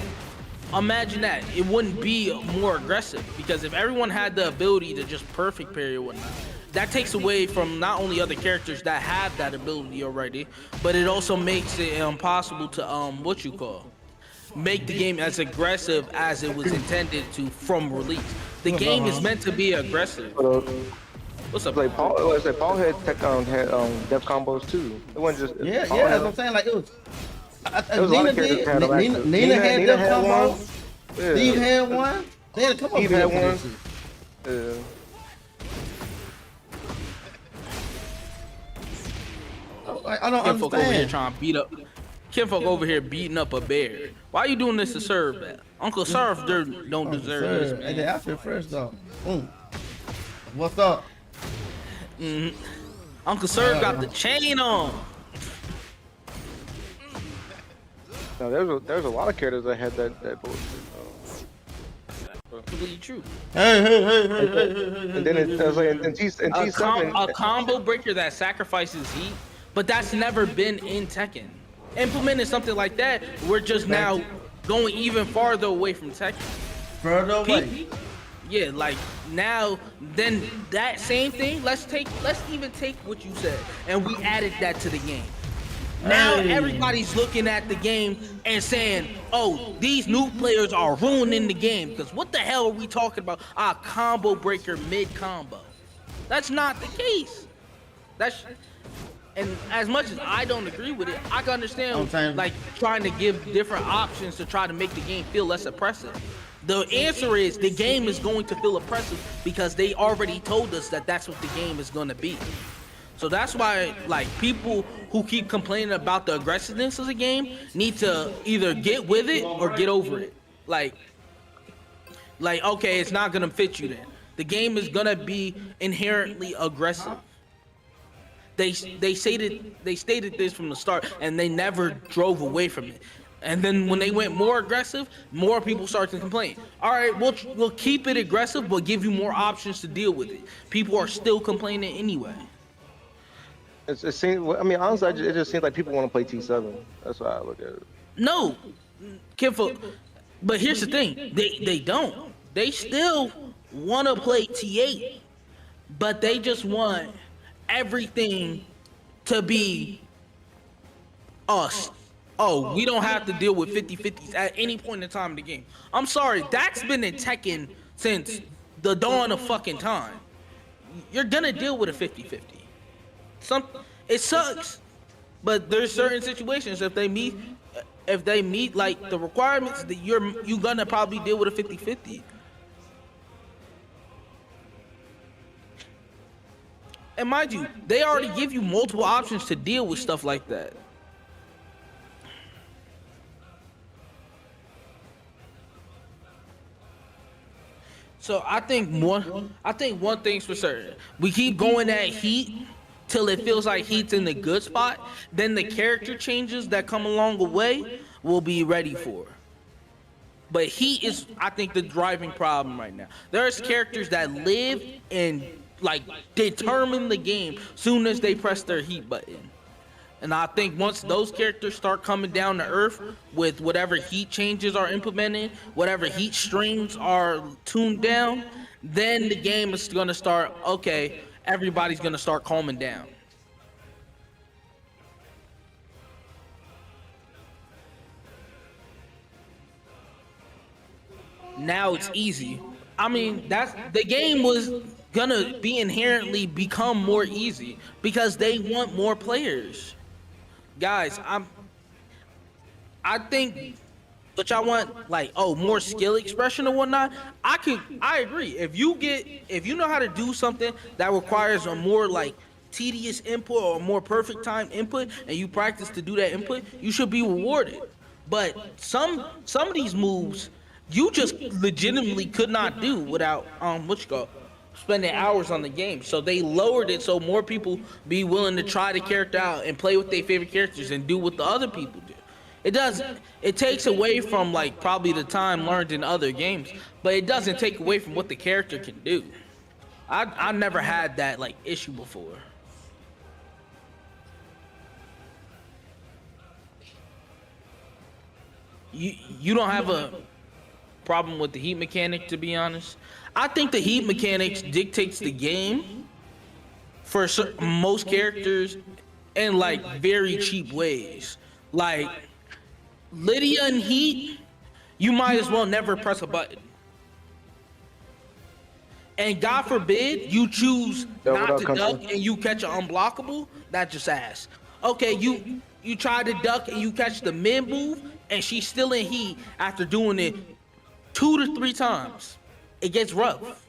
imagine that. It wouldn't be more aggressive. Because if everyone had the ability to just perfect parry or whatnot, that takes away from not only other characters that have that ability already, but it also makes it impossible to make the game as aggressive as it was intended to from release. The game is meant to be aggressive. What's up? Like Paul had death combos too. It wasn't just yeah. That's what I'm saying. Like it was. There was a lot of characters that had Nina had death combos. Yeah. Steve had one. They had a couple Steve of had one. Yeah. I don't Kinfolk understand. over here trying to beat up. Kinfolk over here beating up a bear. Why are you doing this to Serve that? Uncle Serve don't deserve this, man. Hey, they out there first though. What's up? Uncle Serve got the chain on. No, there's a lot of characters that had that bullshit. Completely true. Hey. And then it was like in T7. A combo breaker that sacrifices Heat, but that's never been in Tekken. Implementing something like that, we're just now going even farther away from Tekken. Further away. Yeah, like now, then that same thing. Let's even take what you said, and we added that to the game. Now everybody's looking at the game and saying, "Oh, these new players are ruining the game." Because what the hell are we talking about? A combo breaker mid combo. That's not the case. And as much as I don't agree with it, I can understand like trying to give different options to try to make the game feel less oppressive. The answer is the game is going to feel oppressive because they already told us that that's what the game is going to be. So that's why like people who keep complaining about the aggressiveness of the game need to either get with it or get over it. Like okay, it's not going to fit you then. The game is going to be inherently aggressive. They stated this from the start, and they never drove away from it. And then when they went more aggressive, more people started to complain. All right, we'll keep it aggressive, but give you more options to deal with it. People are still complaining anyway. It seems. I mean, honestly, it just seems like people want to play T7. That's why I look at it. No, Kinfolk. But here's the thing: they don't. They still want to play T8, but they just want everything to be us. Oh, we don't have to deal with 50-50s at any point in time in the game. I'm sorry, that's been in Tekken since the dawn of fucking time. You're gonna deal with a 50-50. It sucks, but there's certain situations if they meet like the requirements that you're gonna probably deal with a 50-50. And mind you, they already give you multiple options to deal with stuff like that. So I think one thing's for certain. We keep going at Heat till it feels like Heat's in the good spot. Then the character changes that come along the way we'll be ready for. But Heat is, I think, the driving problem right now. There's characters that live and like determine the game soon as they press their Heat button. And I think once those characters start coming down to earth with whatever Heat changes are implemented, whatever Heat strings are tuned down, then the game is gonna start, okay, everybody's gonna start calming down. Now it's easy. I mean, the game was gonna be inherently become more easy because they want more players. Guys, I think that y'all want like, oh, more skill expression and whatnot. I agree. If you know how to do something that requires a more like tedious input or a more perfect time input and you practice to do that input, you should be rewarded. But some of these moves you just legitimately could not do without spending hours on the game. So they lowered it so more people be willing to try the character out and play with their favorite characters and do what the other people do. It takes away from like probably the time learned in other games, but it doesn't take away from what the character can do. I never had that like issue before. You don't have a problem with the Heat mechanic, to be honest. I think the Heat mechanics dictates the game for most characters in like very cheap ways. Like Lydia and Heat, you might as well never press a button. And God forbid you choose not to duck and you catch an unblockable, that's just ass. Okay, you try to duck and you catch the mid move and she's still in Heat after doing it 2 to 3 times. It gets rough.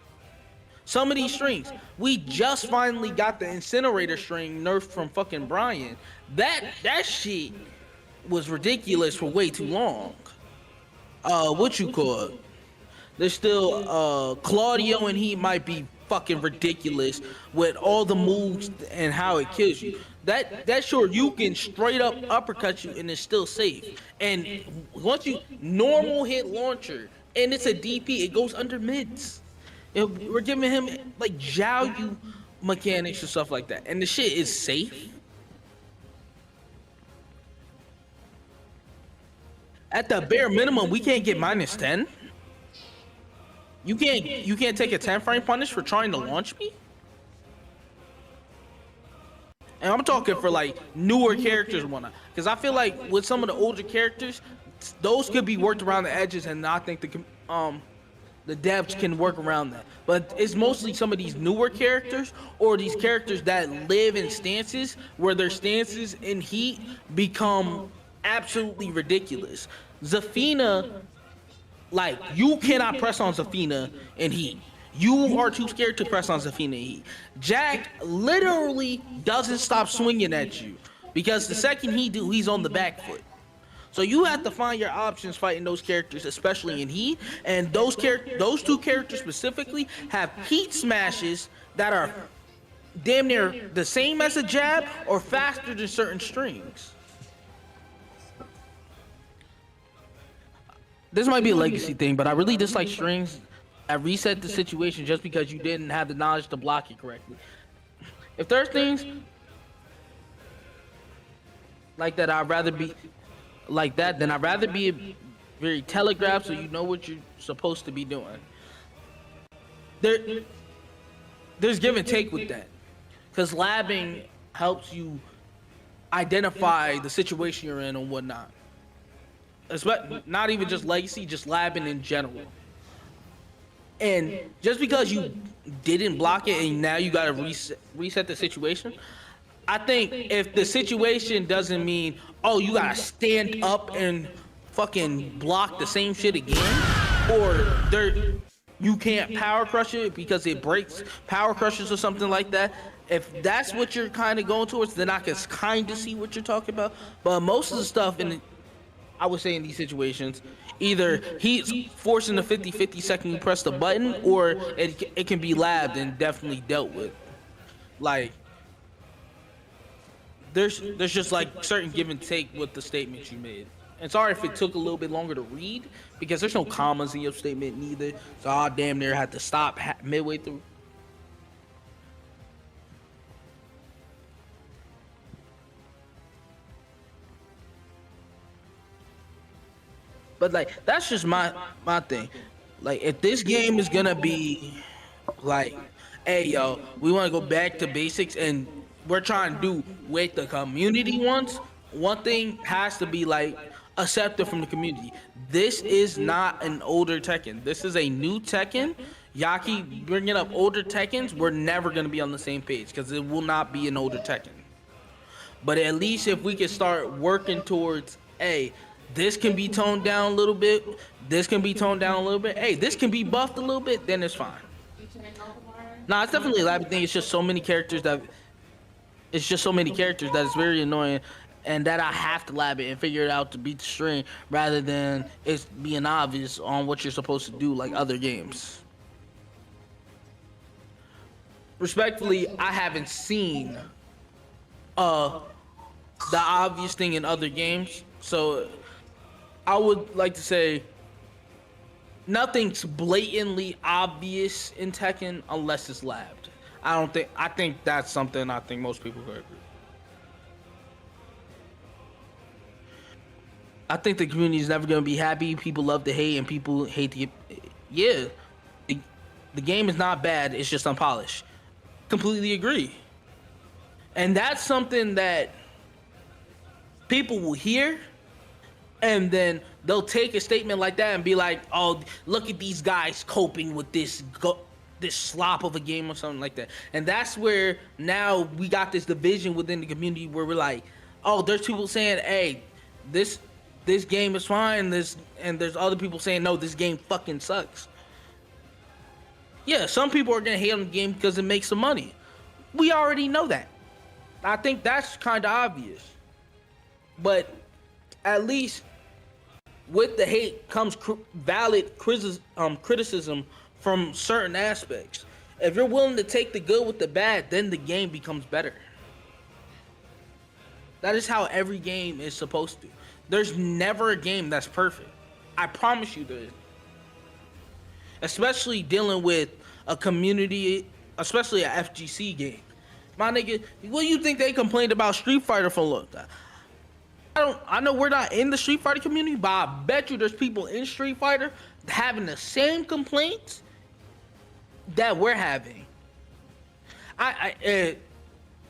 Some of these strings, we just finally got the incinerator string nerfed from fucking Brian. That shit was ridiculous for way too long. What you call it? There's still Claudio and he might be fucking ridiculous with all the moves and how it kills you. That sure you can straight up uppercut you and it's still safe. And once you normal hit launcher and it's a DP, it goes under mids. We're giving him like Jiao Yu mechanics and stuff like that, and the shit is safe. At the bare minimum, we can't get -10. You can't take a 10 frame punish for trying to launch me. And I'm talking for like newer characters and whatnot, because I feel like with some of the older characters, those could be worked around the edges, and I think the devs can work around that. But it's mostly some of these newer characters or these characters that live in stances where their stances in Heat become absolutely ridiculous. Zafina, like, you cannot press on Zafina in Heat. You are too scared to press on Zafina in Heat. Jack literally doesn't stop swinging at you because the second he's on the back foot. So you have to find your options fighting those characters, especially in Heat. And those two characters specifically have Heat smashes that are damn near the same as a jab or faster than certain strings. This might be a legacy thing, but I really dislike strings that reset the situation just because you didn't have the knowledge to block it correctly. If there's things like that, I'd rather be like that, then I'd rather be very telegraphed so you know what you're supposed to be doing. There's give and take with that, because labbing helps you identify the situation you're in and whatnot. Not even just legacy, just labbing in general. And just because you didn't block it and now you gotta reset the situation, I think if the situation doesn't mean, oh, you gotta stand up and fucking block the same shit again, or you can't power crush it because it breaks power crushes or something like that. If that's what you're kind of going towards, then I can kind of see what you're talking about. But most of the stuff I would say in these situations, either he's forcing the 50-50 second you press the button, or it can be labbed and definitely dealt with. Like, there's just like certain give and take with the statements you made. And sorry if it took a little bit longer to read, because there's no commas in your statement neither. So I damn near had to stop midway through. But like, that's just my thing. Like, if this game is gonna be like, hey yo, we want to go back to basics and we're trying to do what the community wants, one thing has to be like accepted from the community. This is not an older Tekken. This is a new Tekken. Y'all keep bringing up older Tekkens, we're never gonna be on the same page because it will not be an older Tekken. But at least if we can start working towards, hey, this can be toned down a little bit, this can be toned down a little bit, hey, this can be buffed a little bit, then it's fine. Nah, it's definitely a lab thing. It's just so many characters that it's very annoying, and that I have to lab it and figure it out to beat the string rather than it's being obvious on what you're supposed to do like other games. Respectfully, I haven't seen the obvious thing in other games, so I would like to say nothing's blatantly obvious in Tekken unless it's labbed. I think that's something I think most people could agree. I think the community is never going to be happy. People love to hate and people hate to get, yeah. The game is not bad, it's just unpolished. Completely agree. And that's something that people will hear, and then they'll take a statement like that and be like, oh, look at these guys coping with this slop of a game or something like that. And that's where now we got this division within the community where we're like, oh, there's people saying, hey, this game is fine, and there's other people saying, no, this game fucking sucks. Yeah, some people are gonna hate on the game because it makes some money. We already know that. I think that's kind of obvious. But at least with the hate comes valid criticism from certain aspects. If you're willing to take the good with the bad, then the game becomes better. That is how every game is supposed to. There's never a game that's perfect. I promise you there is. Especially dealing with a community, especially a FGC game. My nigga, what do you think they complained about Street Fighter for a long time? I know we're not in the Street Fighter community, but I bet you there's people in Street Fighter having the same complaints that we're having.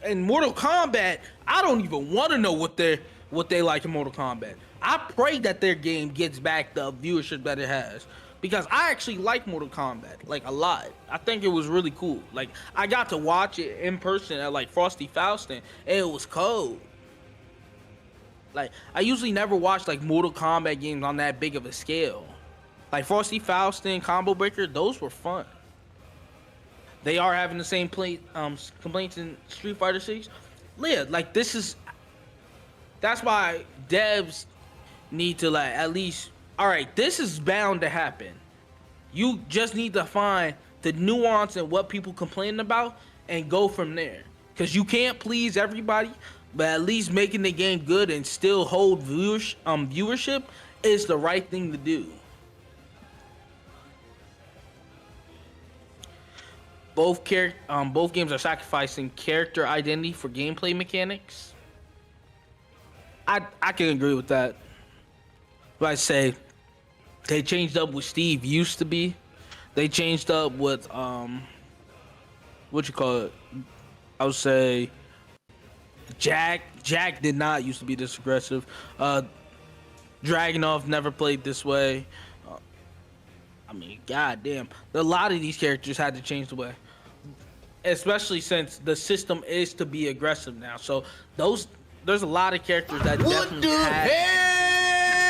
In Mortal Kombat, I don't even want to know what they like in Mortal Kombat. I pray that their game gets back the viewership that it has, because I actually like Mortal Kombat like a lot. I think it was really cool. Like, I got to watch it in person at like Frosty Faustin, and it was cold. Like, I usually never watch like Mortal Kombat games on that big of a scale. Like Frosty Faustin, Combo Breaker, those were fun. They are having the same complaints in Street Fighter 6. Yeah, like that's why devs need to like at least, all right, this is bound to happen. You just need to find the nuance and what people complain about and go from there. Because you can't please everybody, but at least making the game good and still hold viewership is the right thing to do. Both games are sacrificing character identity for gameplay mechanics. I can agree with that. But I say they changed up what Steve used to be. They changed up what what you call it. I would say Jack did not used to be this aggressive. Dragunov never played this way. I mean, goddamn, a lot of these characters had to change the way, especially since the system is to be aggressive now. So there's a lot of characters that definitely had,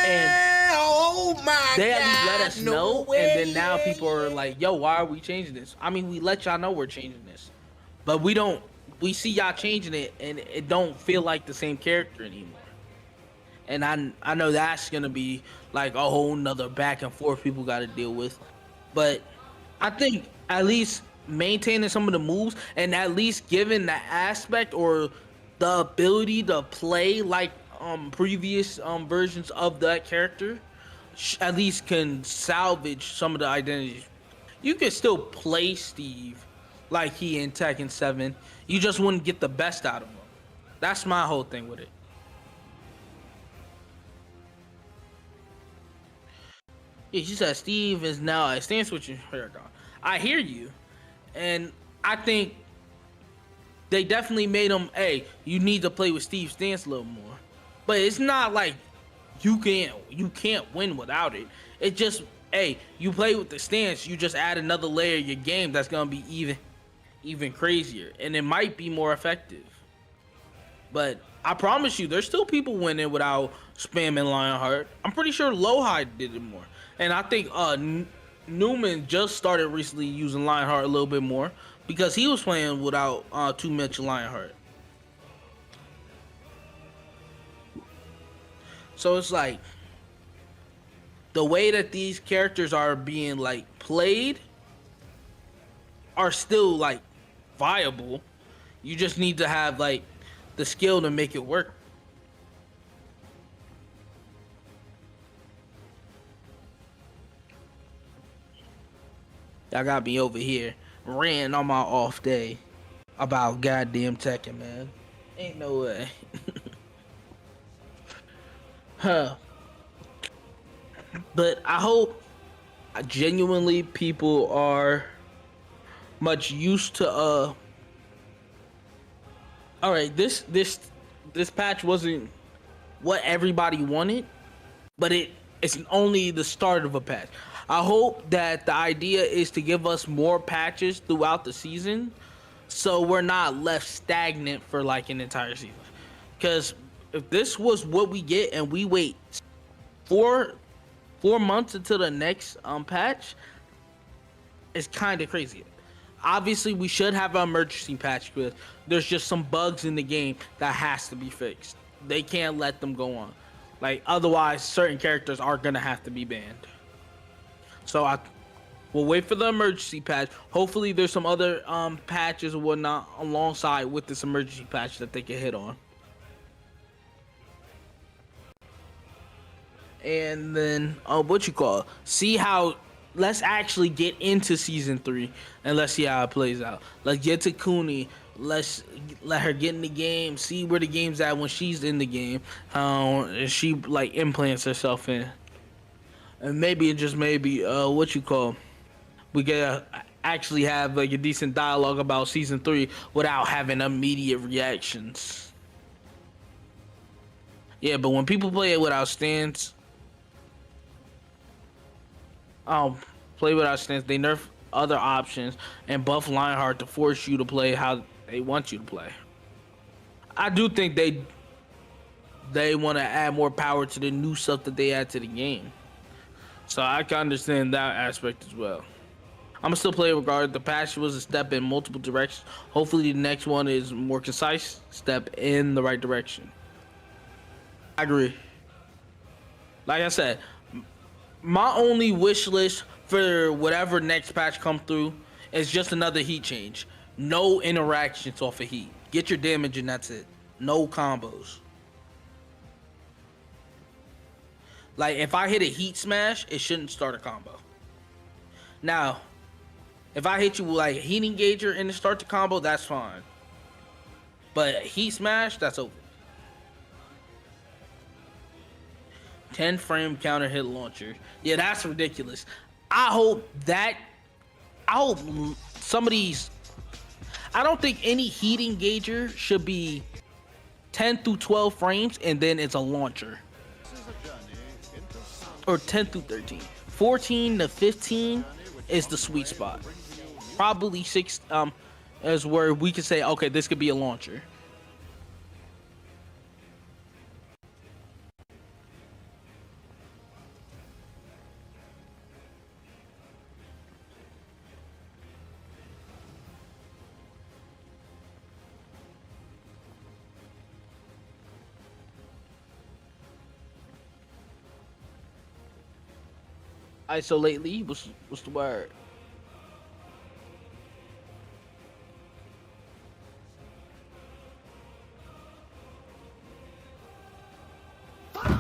and oh my they at least God, let us no know, way. and then now people are like, "Yo, why are we changing this?" I mean, we let y'all know we're changing this, but we don't. We see y'all changing it, and it don't feel like the same character anymore. And I know that's gonna be like a whole nother back and forth people got to deal with, but I think at least maintaining some of the moves and at least giving the aspect or the ability to play like previous versions of that character at least can salvage some of the identities. You can still play Steve like he in Tekken 7. You just wouldn't get the best out of him. That's my whole thing with it. Yeah, she said Steve is now a stance switching paragon. I hear you, and I think they definitely made him. Hey, you need to play with Steve's stance a little more, but it's not like you can't win without it. It just, hey, you play with the stance, you just add another layer of your game that's gonna be even crazier, and it might be more effective. But I promise you, there's still people winning without spamming Lionheart. I'm pretty sure Lowhide did it more. And I think Newman just started recently using Lionheart a little bit more because he was playing without too much Lionheart. So it's like the way that these characters are being like played are still like viable. You just need to have like the skill to make it work. Y'all got me over here ranting on my off day about goddamn Tekken, man. Ain't no way. Huh. But I hope genuinely people are much used to alright, this patch wasn't what everybody wanted, but it's only the start of a patch. I hope that the idea is to give us more patches throughout the season so we're not left stagnant for like an entire season. Because if this was what we get and we wait 4 months until the next patch, it's kind of crazy. Obviously, we should have an emergency patch because there's just some bugs in the game that has to be fixed. They can't let them go on. Like, otherwise, certain characters are going to have to be banned. So we'll wait for the emergency patch. Hopefully, there's some other patches or whatnot alongside with this emergency patch that they can hit on. And then, see how, let's actually get into season 3 and let's see how it plays out. Let's get to Cooney. Let's let her get in the game, see where the game's at when she's in the game, how she like implants herself in. And maybe, we can actually have like a decent dialogue about season 3 without having immediate reactions. Yeah, but when people play it without stance, they nerf other options and buff Lionheart to force you to play how they want you to play. I do think they want to add more power to the new stuff that they add to the game. So I can understand that aspect as well. I'm gonna still play regardless. The patch was a step in multiple directions. Hopefully the next one is more concise step in the right direction. I agree. Like I said, my only wish list for whatever next patch come through is just another heat change. No interactions off of heat. Get your damage and that's it. No combos. Like, if I hit a heat smash, it shouldn't start a combo. Now, if I hit you with like a heat engager and it starts a combo, that's fine. But heat smash, that's over. 10 frame counter hit launcher. Yeah, that's ridiculous. I hope some of these, I don't think any heat engager should be 10 through 12 frames, and then it's a launcher. Or 10 through 13. 14 to 15 is the sweet spot. Probably 6 is where we could say, okay, this could be a launcher. ISO lately, what's the word?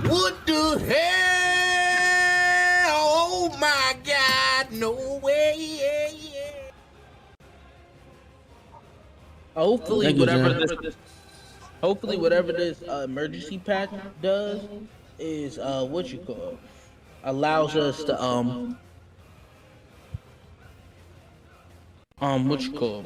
What the hell? Oh my God, no way. Hopefully, Thank you, whatever this emergency patch does is what you call allows us to what you call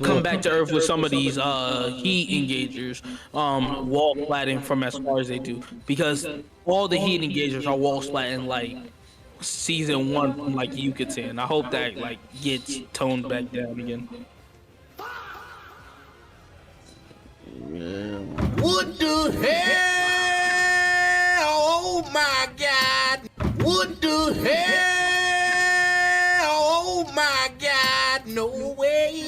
come back to Earth with some of these heat engagers wall splatting from as far as they do, because all the heat engagers are wall splatting like season 1 from like Yucatan. I hope that like gets toned back down again. Yeah. What the hell? Oh my God. What the hell? Oh my God, no way.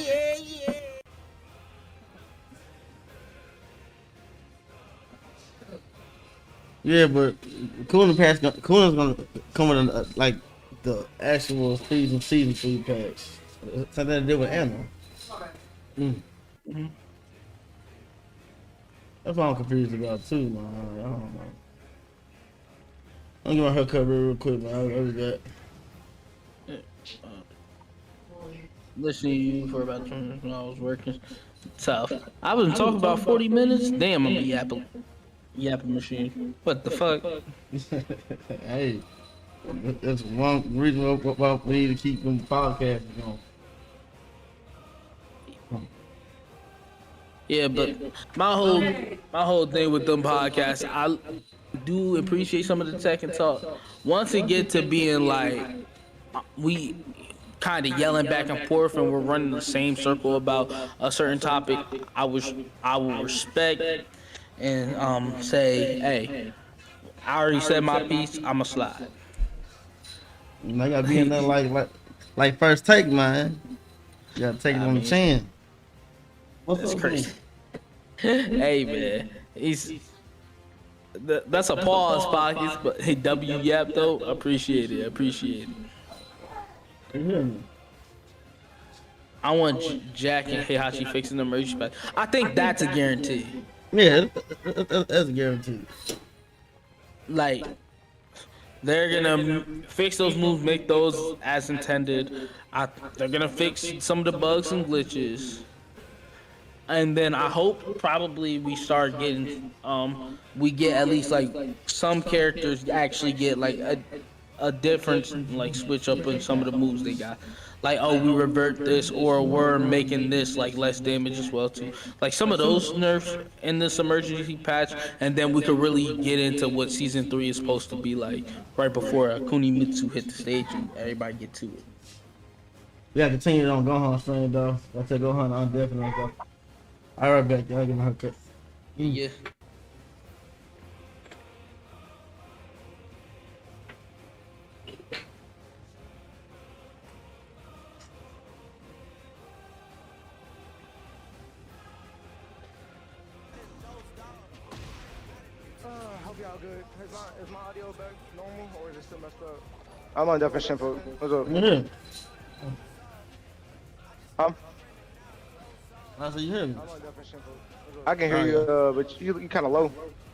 Yeah, but Cooling Pass, Cooling's gonna come with like the actual season 3 packs. Something to do with Anna. That's what I'm confused about too, man. I don't know. I'm gonna get my haircut real quick, man. I'll be back. Listening to you for about 20 minutes when I was working. Tough. I was talking about 40 minutes. Damn, I'm a yapping machine. What the fuck? Hey, that's one reason why we need to keep them podcasts going. Yeah, but my whole thing with them podcasts, I do appreciate some of the tech and talk. Once it get to being like we kind of yelling back and forth and we're running the same circle about a certain topic, I will respect and say, hey, I already said my piece, I'ma slide. And I gotta be in there like first take, man. You gotta take it on the chin. That's crazy. Hey man, that's a pause, Pockets, but hey, W Yap though, appreciate it. I want Jack and Heihachi fixing the emergency patch. I think that's a guarantee. Yeah, that's a guarantee. Like, they're gonna fix those moves, make those as intended. They're gonna fix some of the bugs and glitches. And then I hope probably we start getting, we get at least like some characters actually get like a difference, like switch up in some of the moves they got. Like, oh, we revert this, or we're making this like less damage as well too. Like some of those nerfs in this emergency patch, and then we could really get into what season 3 is supposed to be like right before Kunimitsu hit the stage and everybody get to it. We gotta continue on Gohan stream though. I tell Gohan on definitely though. All right, back. Y'all get my haircut. Yeah. Hope y'all good. Is my audio back normal or is it still messed up? I'm on different ShinFolk. What's up? Yeah. Huh? I said you hear me. I can hear you, but you kind of low.